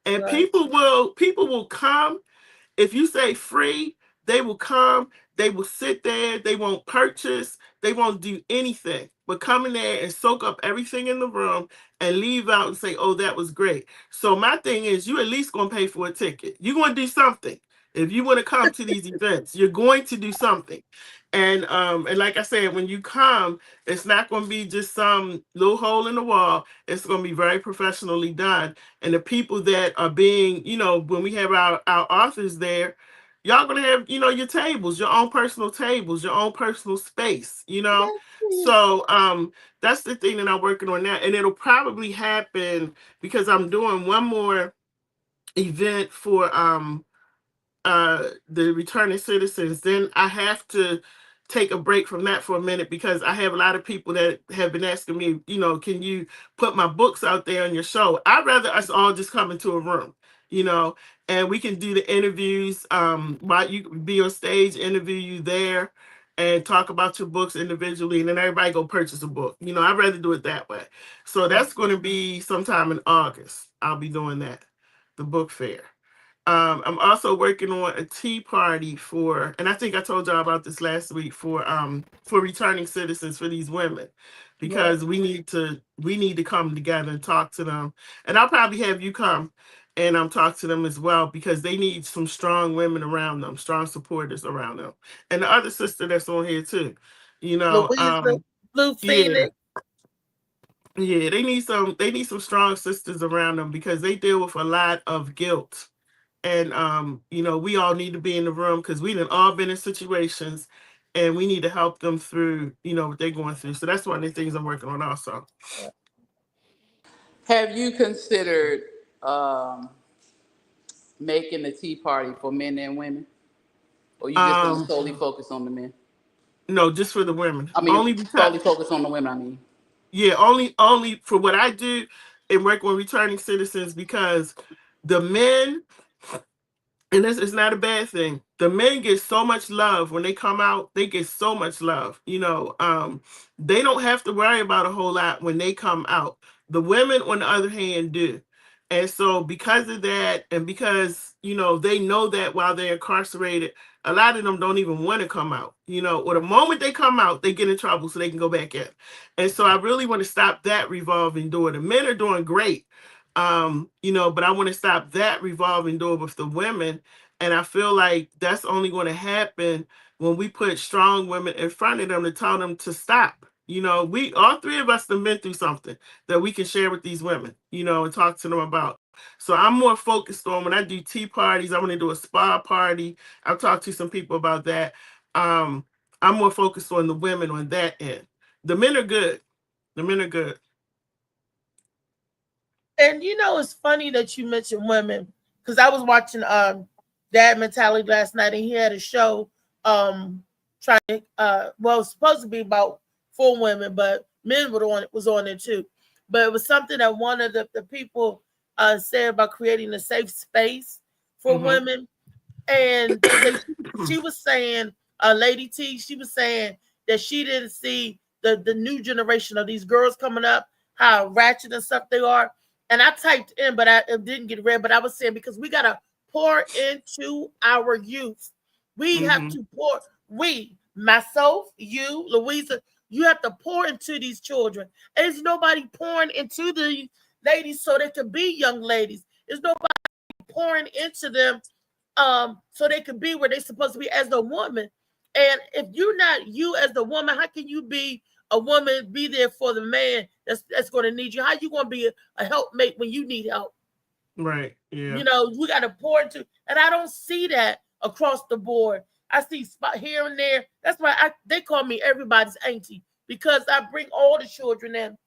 And Right. people will come. If you say free, they will come, they will sit there, they won't purchase, they won't do anything but come in there and soak up everything in the room and leave out and say, oh, that was great. So my thing is, you at least going to pay for a ticket. You're going to do something. If you want to come to these events, you're going to do something. And like I said, when you come, it's not going to be just some little hole in the wall. It's going to be very professionally done. And the people that are being, you know, when we have our authors there, y'all going to have, you know, your tables, your own personal tables, your own personal space, you know. So that's the thing that I'm working on now. And it'll probably happen because I'm doing one more event for the returning citizens. Then I have to take a break from that for a minute because I have a lot of people that have been asking me, you know, can you put my books out there on your show? I'd rather us all just come into a room, you know, and we can do the interviews. While you can be on stage, interview you there and talk about your books individually, and then everybody go purchase a book. You know, I'd rather do it that way. So that's going to be sometime in August. I'll be doing that, the book fair. I'm also working on a tea party for, and I think I told y'all about this last week, for returning citizens, for these women, because we need to come together and talk to them. And I'll probably have you come and talk to them as well, because they need some strong women around them, strong supporters around them. And the other sister that's on here too, you know, Louisa, Blue Phoenix. Yeah, they need some strong sisters around them because they deal with a lot of guilt. And you know, we all need to be in the room because we done all been in situations and we need to help them through, you know, what they're going through. So that's one of the things I'm working on also. Have you considered making a tea party for men and women? Or you just gonna solely focus on the men? No, just for the women. I mean, only because, solely focus on the women, I mean. Yeah, only for what I do and work on returning citizens, because the men, and this is not a bad thing, the men get so much love when they come out. They get so much love, you know. They don't have to worry about a whole lot when they come out. The women, on the other hand, do. And so because of that, and because, you know, they know that while they're incarcerated, a lot of them don't even want to come out, you know, or the moment they come out, they get in trouble so they can go back in. And so I really want to stop that revolving door. The men are doing great, you know, but I want to stop that revolving door with the women. And I feel like that's only going to happen when we put strong women in front of them to tell them to stop. You know, we, all three of us, have been through something that we can share with these women, you know, and talk to them about. So I'm more focused on, when I do tea parties, I want to do a spa party. I've talked to some people about that. I'm more focused on the women on that end. The men are good. The men are good. And you know, it's funny that you mentioned women, because I was watching Dad Mentality last night, and he had a show trying to well, it's supposed to be about 4 women, but men was on it too. But it was something that one of the people said about creating a safe space for women. And she was saying, Lady T, she was saying that she didn't see the new generation of these girls coming up, how ratchet and stuff they are. And I typed in, but it didn't get read. But I was saying, because we got to pour into our youth. We have to pour, myself, you, Louisa, you have to pour into these children. There's nobody pouring into the ladies so they can be young ladies. There's nobody pouring into them so they can be where they're supposed to be as a woman. And if you're not you as the woman, how can you be a woman, be there for the man that's going to need you? How you going to be a helpmate when you need help? Right. Yeah. You know, we got to pour into, and I don't see that across the board. I see spot here and there. That's why they call me everybody's auntie, because I bring all the children in.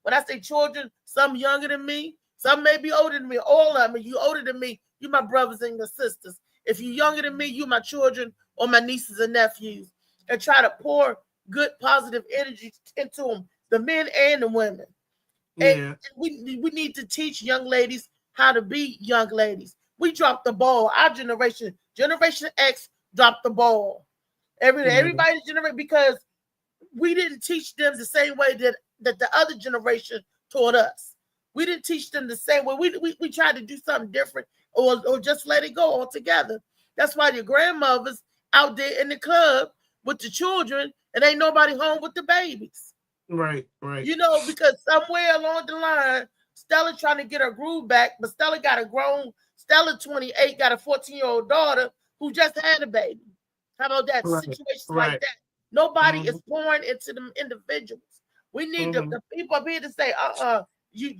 When I say children, some younger than me, some may be older than me. All of them, you older than me, you my brothers and your sisters. If you're younger than me, you my children or my nieces and nephews, and try to pour good, positive energy into them, the men and the women. Yeah. And we need to teach young ladies how to be young ladies. We dropped the ball. Our generation, Generation X, dropped the ball. Mhm. Everybody's generation, because we didn't teach them the same way that the other generation taught us. We didn't teach them the same way. We tried to do something different, or just let it go altogether. That's why your grandmothers out there in the club with the children, and ain't nobody home with the babies. Right. You know, because somewhere along the line, Stella trying to get her groove back, but Stella got a grown, Stella 28, got a 14-year-old daughter who just had a baby. How about that? Right. Situations Right. like that. Nobody Mhm. is pouring into them individuals. We need Mhm. the people up here to say,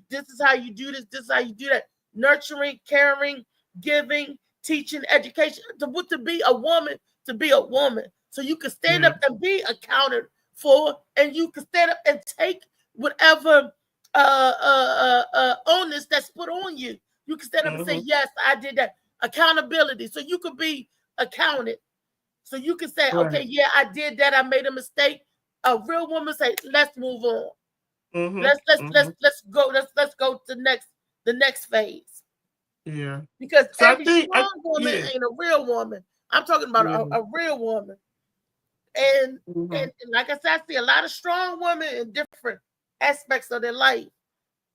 this is how you do this is how you do that. Nurturing, caring, giving, teaching, education. To be a woman, so you can stand Yeah. up and be accounted for, and you can stand up and take whatever onus that's put on you. You can stand up and say, Mhm. yes, I did that. Accountability, so you could be accounted. So you can say, okay, Right. yeah, I did that. I made a mistake. A real woman say, let's move on. Mhm. Let's Mhm. go. Let's go to the next phase. Yeah. Because So I every think, strong woman yeah. ain't a real woman. I'm talking about Yeah. a real woman. And Mhm. like I said, I see a lot of strong women in different aspects of their life,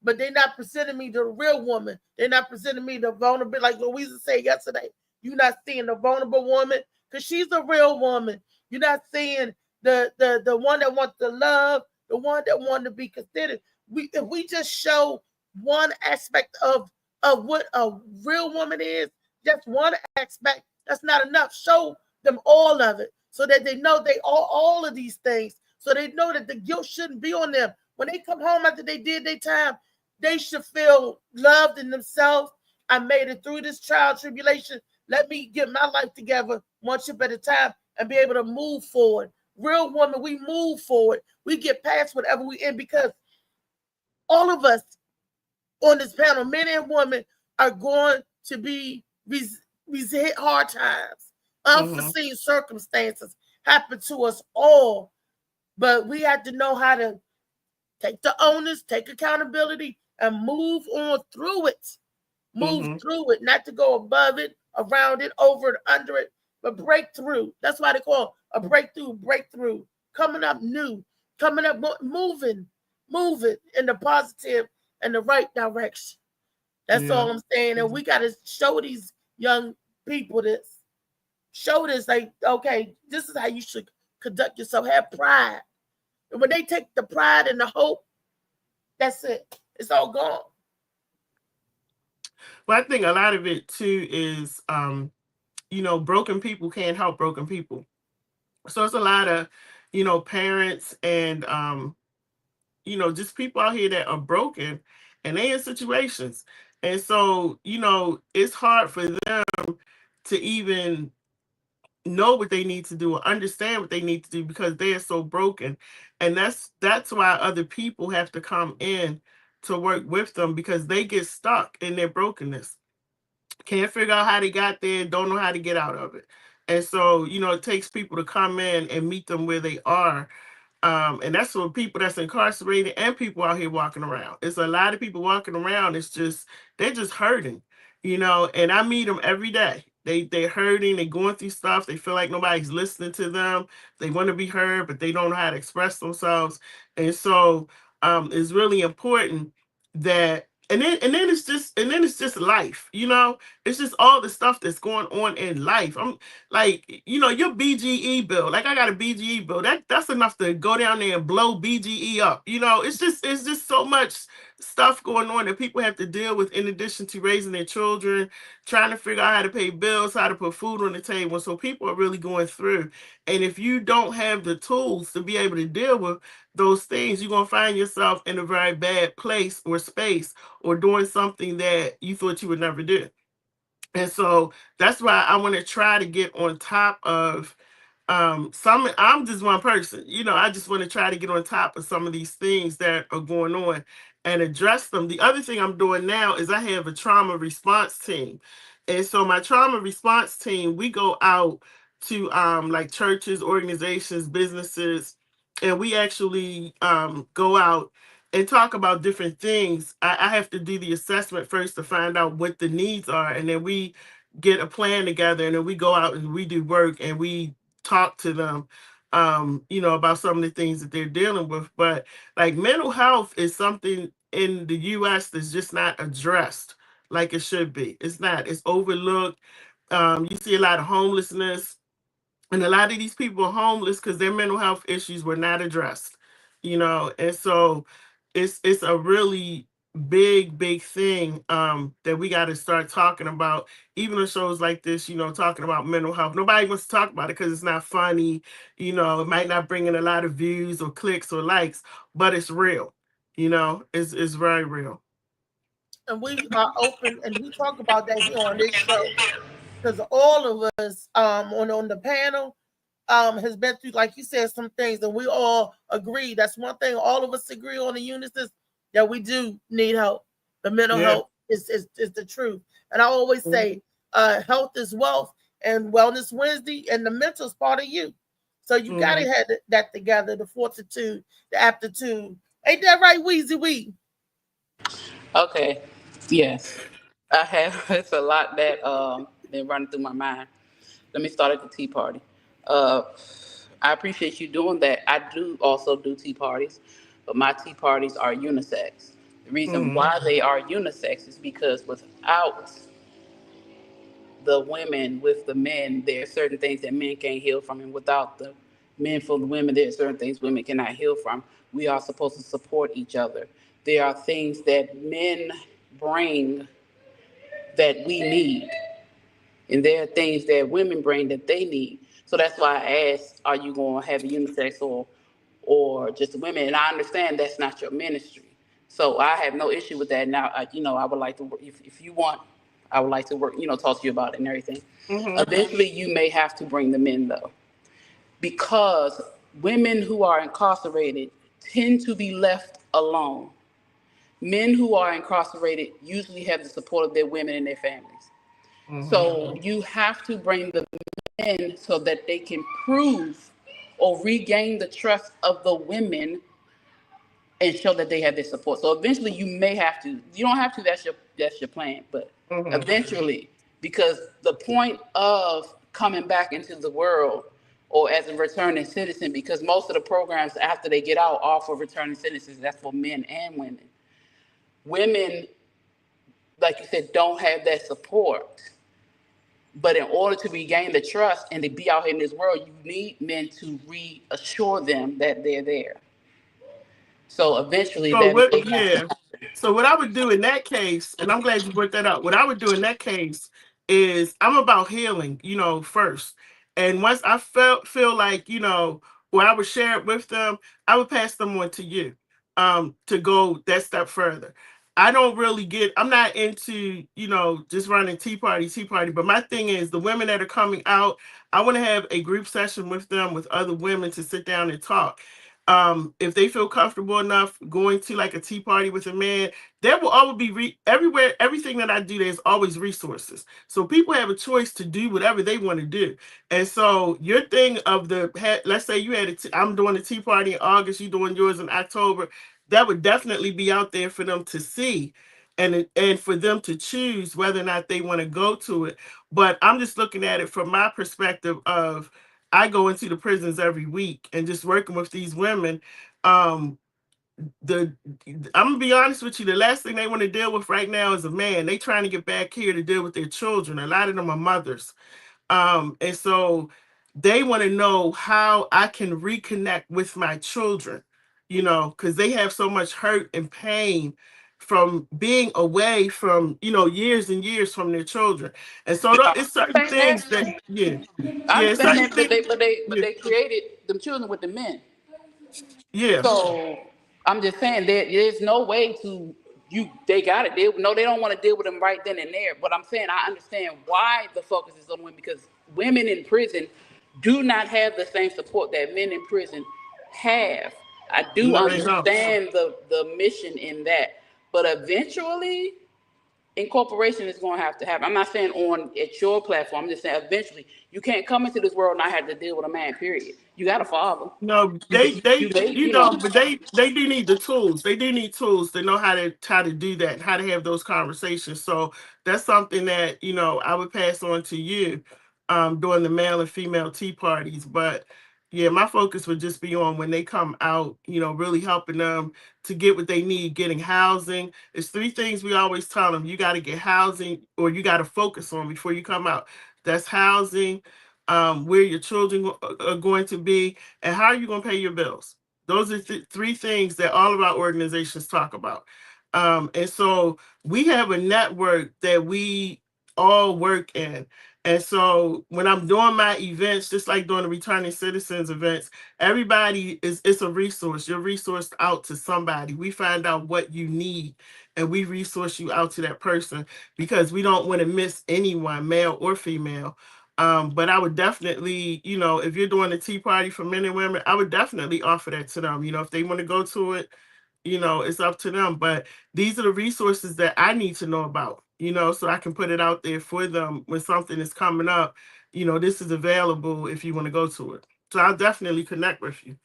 but they're not presenting me the real woman. They're not presenting me the vulnerable, like Louisa said yesterday. You're not seeing the vulnerable woman because she's a real woman. You're not seeing the one that wants to love, the one that wants to be considered. If we just show one aspect of what a real woman is, just one aspect, that's not enough. Show them all of it so that they know they all of these things. So they know that the guilt shouldn't be on them. When they come home after they did their time, they should feel loved in themselves. I made it through this trial tribulation. Let me get my life together one step at a time and be able to move forward. Real woman, we move forward. We get past whatever we in, because all of us on this panel, men and women, are going to be hit hard times. Unforeseen circumstances happen to us all. But we have to know how to take the onus, take accountability, and move on through it. Move Mhm. through it, not to go above it, around it, over it, under it, but break through. That's why they call a breakthrough. Coming up new, coming up, moving in the positive and the right direction. That's Yeah. all I'm saying. And we got to show these young people this. Show this, like, okay, this is how you should conduct yourself. Have pride. And when they take the pride and the hope, that's it. It's all gone. Well, I think a lot of it too is, broken people can't help broken people. So it's a lot of, parents and, just people out here that are broken and they in situations. And so, it's hard for them to even know what they need to do or understand what they need to do because they are so broken. And that's why other people have to come in to work with them because they get stuck in their brokenness, can't figure out how they got there, don't know how to get out of it. And so, it takes people to come in and meet them where they are. And that's for people that's incarcerated and people out here walking around. It's a lot of people walking around. They're just hurting, and I meet them every day. They're hurting, they're going through stuff, they feel like nobody's listening to them. They want to be heard, but they don't know how to express themselves. And so it's really important that and then it's just life, it's just all the stuff that's going on in life. I'm like, your BGE bill, like I got a BGE bill, that's enough to go down there and blow BGE up. It's just so much stuff going on that people have to deal with in addition to raising their children, trying to figure out how to pay bills, how to put food on the table. So people are really going through. And if you don't have the tools to be able to deal with those things, you're going to find yourself in a very bad place or space or doing something that you thought you would never do. And so that's why I want to try to get on top of I'm just one person, I just want to try to get on top of some of these things that are going on and address them. The other thing I'm doing now is I have a trauma response team. And so my trauma response team, we go out to like churches, organizations, businesses, and we actually go out and talk about different things. I have to do the assessment first to find out what the needs are, and then we get a plan together, and then we go out and we do work and we talk to them, about some of the things that they're dealing with. But like mental health is something in the US that's just not addressed like it should be. It's not, it's overlooked. You see a lot of homelessness, and a lot of these people are homeless because their mental health issues were not addressed, and so it's a really big thing that we got to start talking about, even on shows like this, talking about mental health. Nobody wants to talk about it because it's not funny, it might not bring in a lot of views or clicks or likes, but it's real, it's very real. And we are open and we talk about that here on this show because all of us on the panel has been through, like you said, some things, and we all agree. That's one thing all of us agree on in unison, that we do need help. The mental health is the truth. And I always say health is wealth, and Wellness Wednesday, and the mental is part of you. So you gotta have that together, the fortitude, the aptitude. Ain't that right, Weezy Wee? Okay. Yes. I have it's a lot that been running through my mind. Let me start at the tea party. I appreciate you doing that. I do also do tea parties, but my tea parties are unisex. The reason why they are unisex is because without the women with the men, there are certain things that men can't heal from, and without the men for the women, there are certain things women cannot heal from. We are supposed to support each other. There are things that men bring that we need, and there are things that women bring that they need. So that's why I asked, are you going to have a unisex or just women? And I understand that's not your ministry. So I have no issue with that. Now, I would like to work, if you want, I would like to work, talk to you about it and everything. Eventually, you may have to bring them in, though, because women who are incarcerated tend to be left alone. Men who are incarcerated usually have the support of their women and their families. So you have to bring the men so that they can prove or regain the trust of the women and show that they have their support. So eventually you may have to, you don't have to, that's your plan, but eventually, because the point of coming back into the world or as a returning citizen, because most of the programs after they get out are for returning citizens, that's for men and women. Women, like you said, don't have that support. But in order to regain the trust and to be out here in this world, you need men to reassure them that they're there. So eventually So what I would do in that case, and I'm glad you brought that up, what I would do in that case is I'm about healing, first. And once I feel like, or I would share it with them, I would pass them on to you to go that step further. I don't really I'm not into, just running tea party, but my thing is the women that are coming out, I want to have a group session with them, with other women, to sit down and talk. If they feel comfortable enough going to like a tea party with a man, there will always be everywhere. Everything that I do, there's always resources. So people have a choice to do whatever they want to do. And so your thing of let's say you had I'm doing a tea party in August, you doing yours in October. That would definitely be out there for them to see and for them to choose whether or not they want to go to it. But I'm just looking at it from my perspective of, I go into the prisons every week and just working with these women. I'm gonna be honest with you, the last thing they want to deal with right now is a man. They trying to get back here to deal with their children. A lot of them are mothers. And so they want to know how I can reconnect with my children, because they have so much hurt and pain from being away from, years and years from their children. And so it's certain things that, I understand that, but they created them children with the men. Yeah. So I'm just saying there's no way they got it. They don't want to deal with them right then and there. But I'm saying I understand why the focus is on women, because women in prison do not have the same support that men in prison have. I do understand the mission in that. But eventually, incorporation is going to have to happen. I'm not saying on at your platform. I'm just saying eventually you can't come into this world and not have to deal with a man. Period. You got a father. No, You know. but they do need the tools. They do need tools to know how to do that, how to have those conversations. So that's something that, I would pass on to you, during the male and female tea parties. But yeah, my focus would just be on when they come out, really helping them to get what they need, getting housing. It's three things we always tell them. You got to get housing, or you got to focus on before you come out. That's housing, where your children are going to be, and how are you going to pay your bills. Those are three things that all of our organizations talk about. And so we have a network that we all work in. And so when I'm doing my events, just like doing the returning citizens events, everybody it's a resource. You're resourced out to somebody. We find out what you need and we resource you out to that person, because we don't want to miss anyone, male or female. But I would definitely, if you're doing a tea party for men and women, I would definitely offer that to them. If they want to go to it, it's up to them. But these are the resources that I need to know about, so I can put it out there for them when something is coming up. This is available if you want to go to it. So I'll definitely connect with you.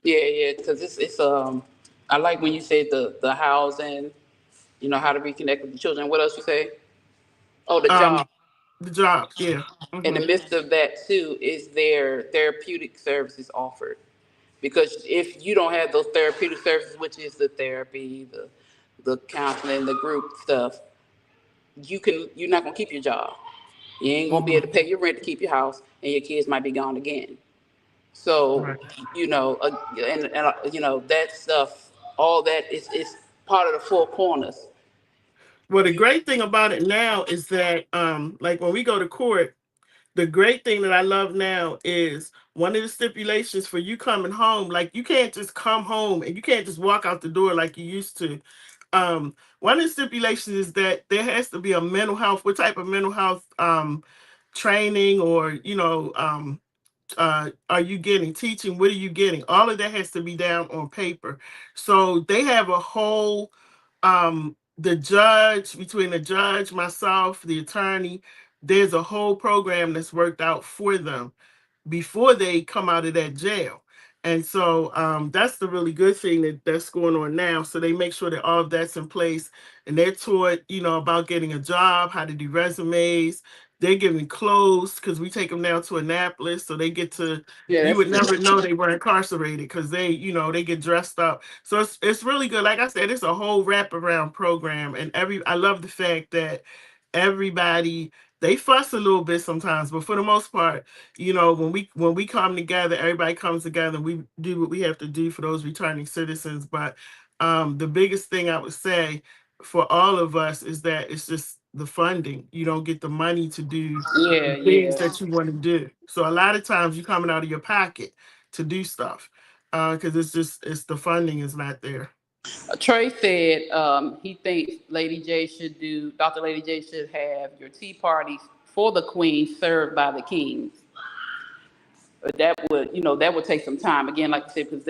Yeah, because it's I like when you said the housing, how to reconnect with the children. What else you say? Oh, the job. The job, yeah. In the midst of that too, is there therapeutic services offered? Because if you don't have those therapeutic services, which is the therapy, the counseling, the group stuff, you're not gonna keep your job. You ain't gonna be able to pay your rent to keep your house, and your kids might be gone again. So, Right. That stuff, all that is part of the four corners. Well, the great thing about it now is that, like when we go to court, the great thing that I love now is one of the stipulations for you coming home. Like, you can't just come home and you can't just walk out the door like you used to. One of the stipulations is that there has to be a mental health, what type of mental health training, or are you getting teaching? What are you getting? All of that has to be down on paper. So they have a whole between the judge, myself, the attorney, there's a whole program that's worked out for them before they come out of that jail. And so that's the really good thing that's going on now. So they make sure that all of that's in place, and they're taught, about getting a job, how to do resumes. They're giving clothes, because we take them down to Annapolis, so they get to. Yeah, You would that's never know they were incarcerated, because they get dressed up. So it's really good. Like I said, it's a whole wraparound program, and I love the fact that everybody, they fuss a little bit sometimes, but for the most part, when we come together, everybody comes together, and we do what we have to do for those returning citizens. But the biggest thing I would say for all of us is that it's just the funding. You don't get the money to do the things that you want to do. So a lot of times you're coming out of your pocket to do stuff, because it's the funding is not there. Trey said he thinks Dr. Lady J should have your tea parties for the queen served by the kings. But that would take some time. Again, like I said, because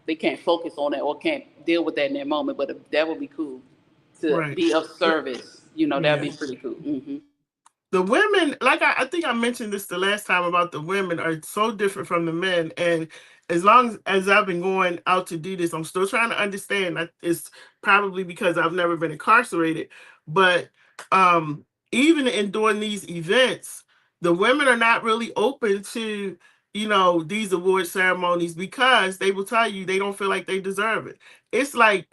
they can't focus on it or can't deal with that in their moment. But that would be cool to be of service. That'd be pretty cool. Mm-hmm. The women, like I think I mentioned this the last time about the women, are so different from the men. And as long as I've been going out to do this, I'm still trying to understand. It's probably because I've never been incarcerated. But even in doing these events, the women are not really open to, these award ceremonies, because they will tell you they don't feel like they deserve it. It's like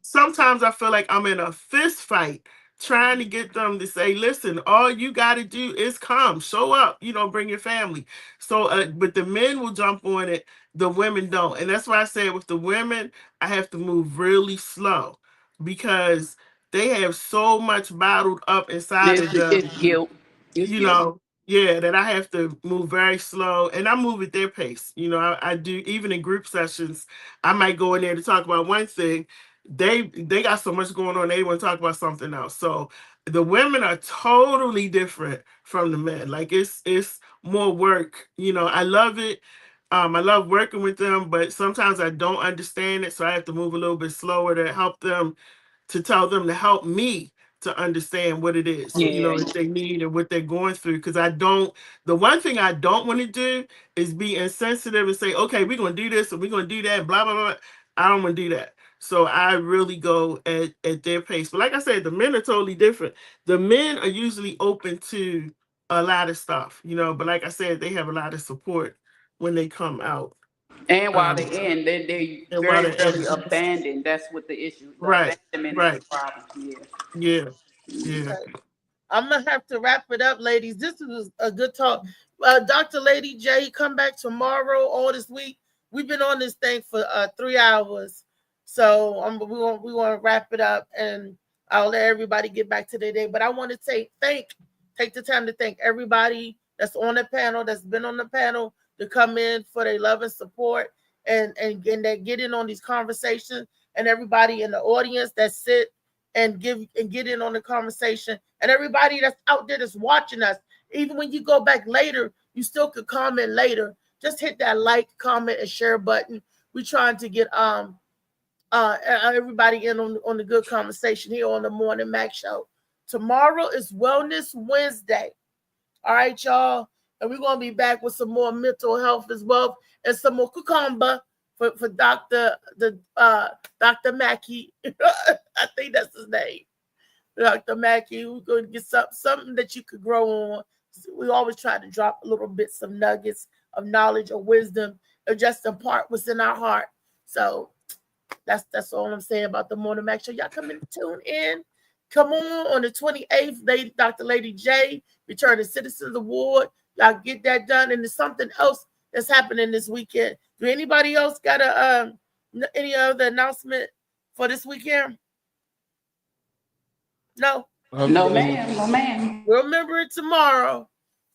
sometimes I feel like I'm in a fist fight trying to get them to say, listen, all you got to do is come, show up, bring your family. So, but the men will jump on it, the women don't. And that's why I say with the women, I have to move really slow, because they have so much bottled up inside of them. It's guilt. That I have to move very slow, and I move at their pace. I do, even in group sessions, I might go in there to talk about one thing. They got so much going on, they want to talk about something else. So the women are totally different from the men. Like it's more work. I love it. I love working with them, but sometimes I don't understand it, so I have to move a little bit slower to help them to tell them to help me to understand what it is, you know, that they need and what they're going through. Because the one thing I don't want to do is be insensitive and say, okay, we're going to do this and we're going to do that, blah, blah, blah. I don't want to do that. So I really go at their pace. But like I said, the men are totally different. The men are usually open to a lot of stuff, you know, but like I said, they have a lot of support when they come out. And while they're in, they very abandoned. That's what the issue is. Right. Abandonment is the problem. Yeah. I'm gonna have to wrap it up, ladies. This was a good talk. Dr. Lady J, come back tomorrow. All this week, we've been on this thing for 3 hours, so we want to wrap it up, and I'll let everybody get back to their day. But I want to take the time to thank everybody that's on the panel, that's been on the panel, to come in for their love and support, and that get in on these conversations, and everybody in the audience that sit and get in on the conversation, and everybody that's out there that's watching us. Even when you go back later, you still could comment later. Just hit that like, comment, and share button. We're trying to get everybody in on the good conversation here on the Morning Mac Show. Tomorrow is Wellness Wednesday. All right, y'all. And we're going to be back with some more mental health as well, and some more cucumber for Dr. Mackey. I think that's his name. Dr. Mackey. We're going to get something that you could grow on. We always try to drop a little bits of nuggets of knowledge or wisdom, or just impart what's in our heart. So that's all I'm saying about the Morning Mac Show. Y'all come in, tune in. Come on the 28th, Dr. Lady J, Returning Citizens Award. Y'all get that done. And there's something else that's happening this weekend. Do anybody else got any other announcement for this weekend? No. No, ma'am. No, ma'am. Remember it tomorrow.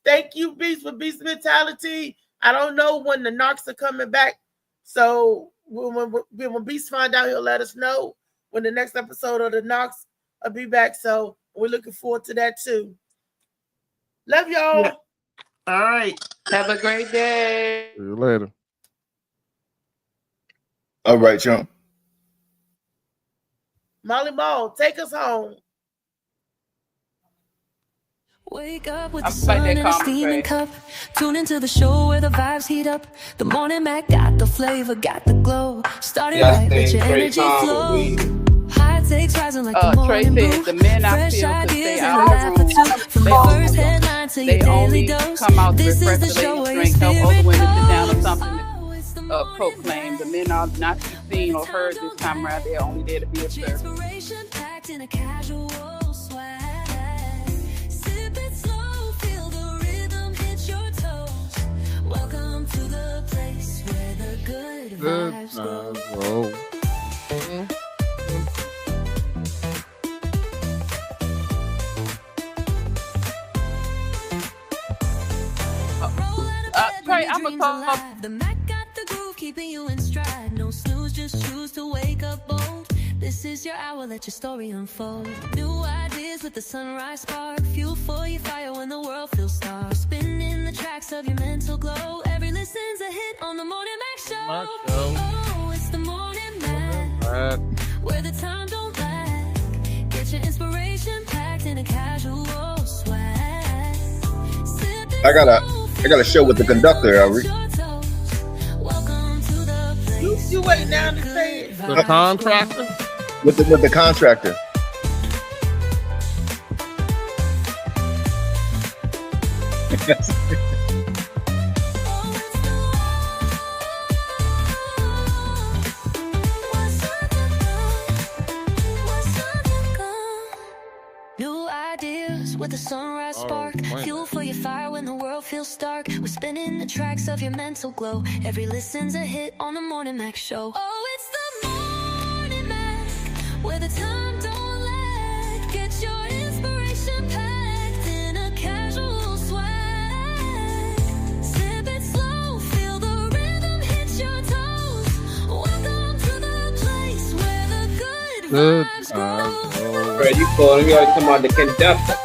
Thank you, Beast, for Beast Mentality. I don't know when the Knocks are coming back. So when Beast find out, he'll let us know when the next episode of the Knocks will be back. So we're looking forward to that too. Love y'all. Yeah. All right. Have a great day. See you later. All right, y'all. Molly Ball, take us home. Wake up with the sun in a steaming cup. Tune into the show where the vibes heat up. The Morning Mac got the flavor, got the glow. Started right, let your energy flow. High takes rising like the morning brew. The men I Fresh feel to ideas stay and out laugh of or the two. room. From your first headline to your daily dose. Come out to This is refresh the the show where your ladies' drink, help spirit other women sit down or goes. something proclaim. The men are not to be seen or heard this time around. They're only there to be observed. Inspiration packed in a casual swag. Sip it slow, feel the rhythm hit your toes. Welcome to the place where the good vibes go. Trey, I'm a call. The Mac got the groove, keeping you in stride. No snooze, just choose to wake up bold. This is your hour, let your story unfold. New ideas with the sunrise spark. Fuel for your fire when the world feels dark. Spinning the tracks of your mental glow. Every listen's a hit on the Morning Mac Show. Oh, it's the Morning Mac, where the time don't lag. Get your inspiration packed in a casual swag. I got a show with the conductor, Elrie. You wait down to say it. The contractor? With the contractor. New ideas with the sunrise spark. Fuel for your fire when the world feels stark. We're spinning the tracks of your mental glow. Every listen's a hit on the Morning Mac Show. Oh, it's the Morning Mac, where the time don't lag. Get your inspiration packed in a casual swag. Sip it slow, feel the rhythm hit your toes. Welcome to the place where the good vibes go. Bro, you calling me? Always come out the conductor.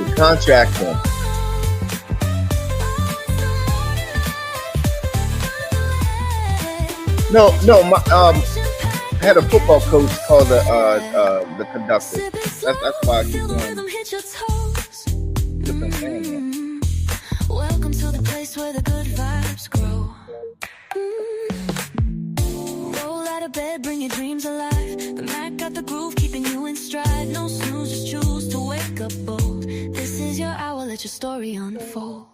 The contractor. No, my I had a football coach called the conductor. That's why I keep going. Welcome to the place where the good vibes grow. Roll out of bed, bring your dreams alive. The Mac got the groove, keeping you in stride. No snooze, just choose to wake up bold. This is your hour, let your story unfold.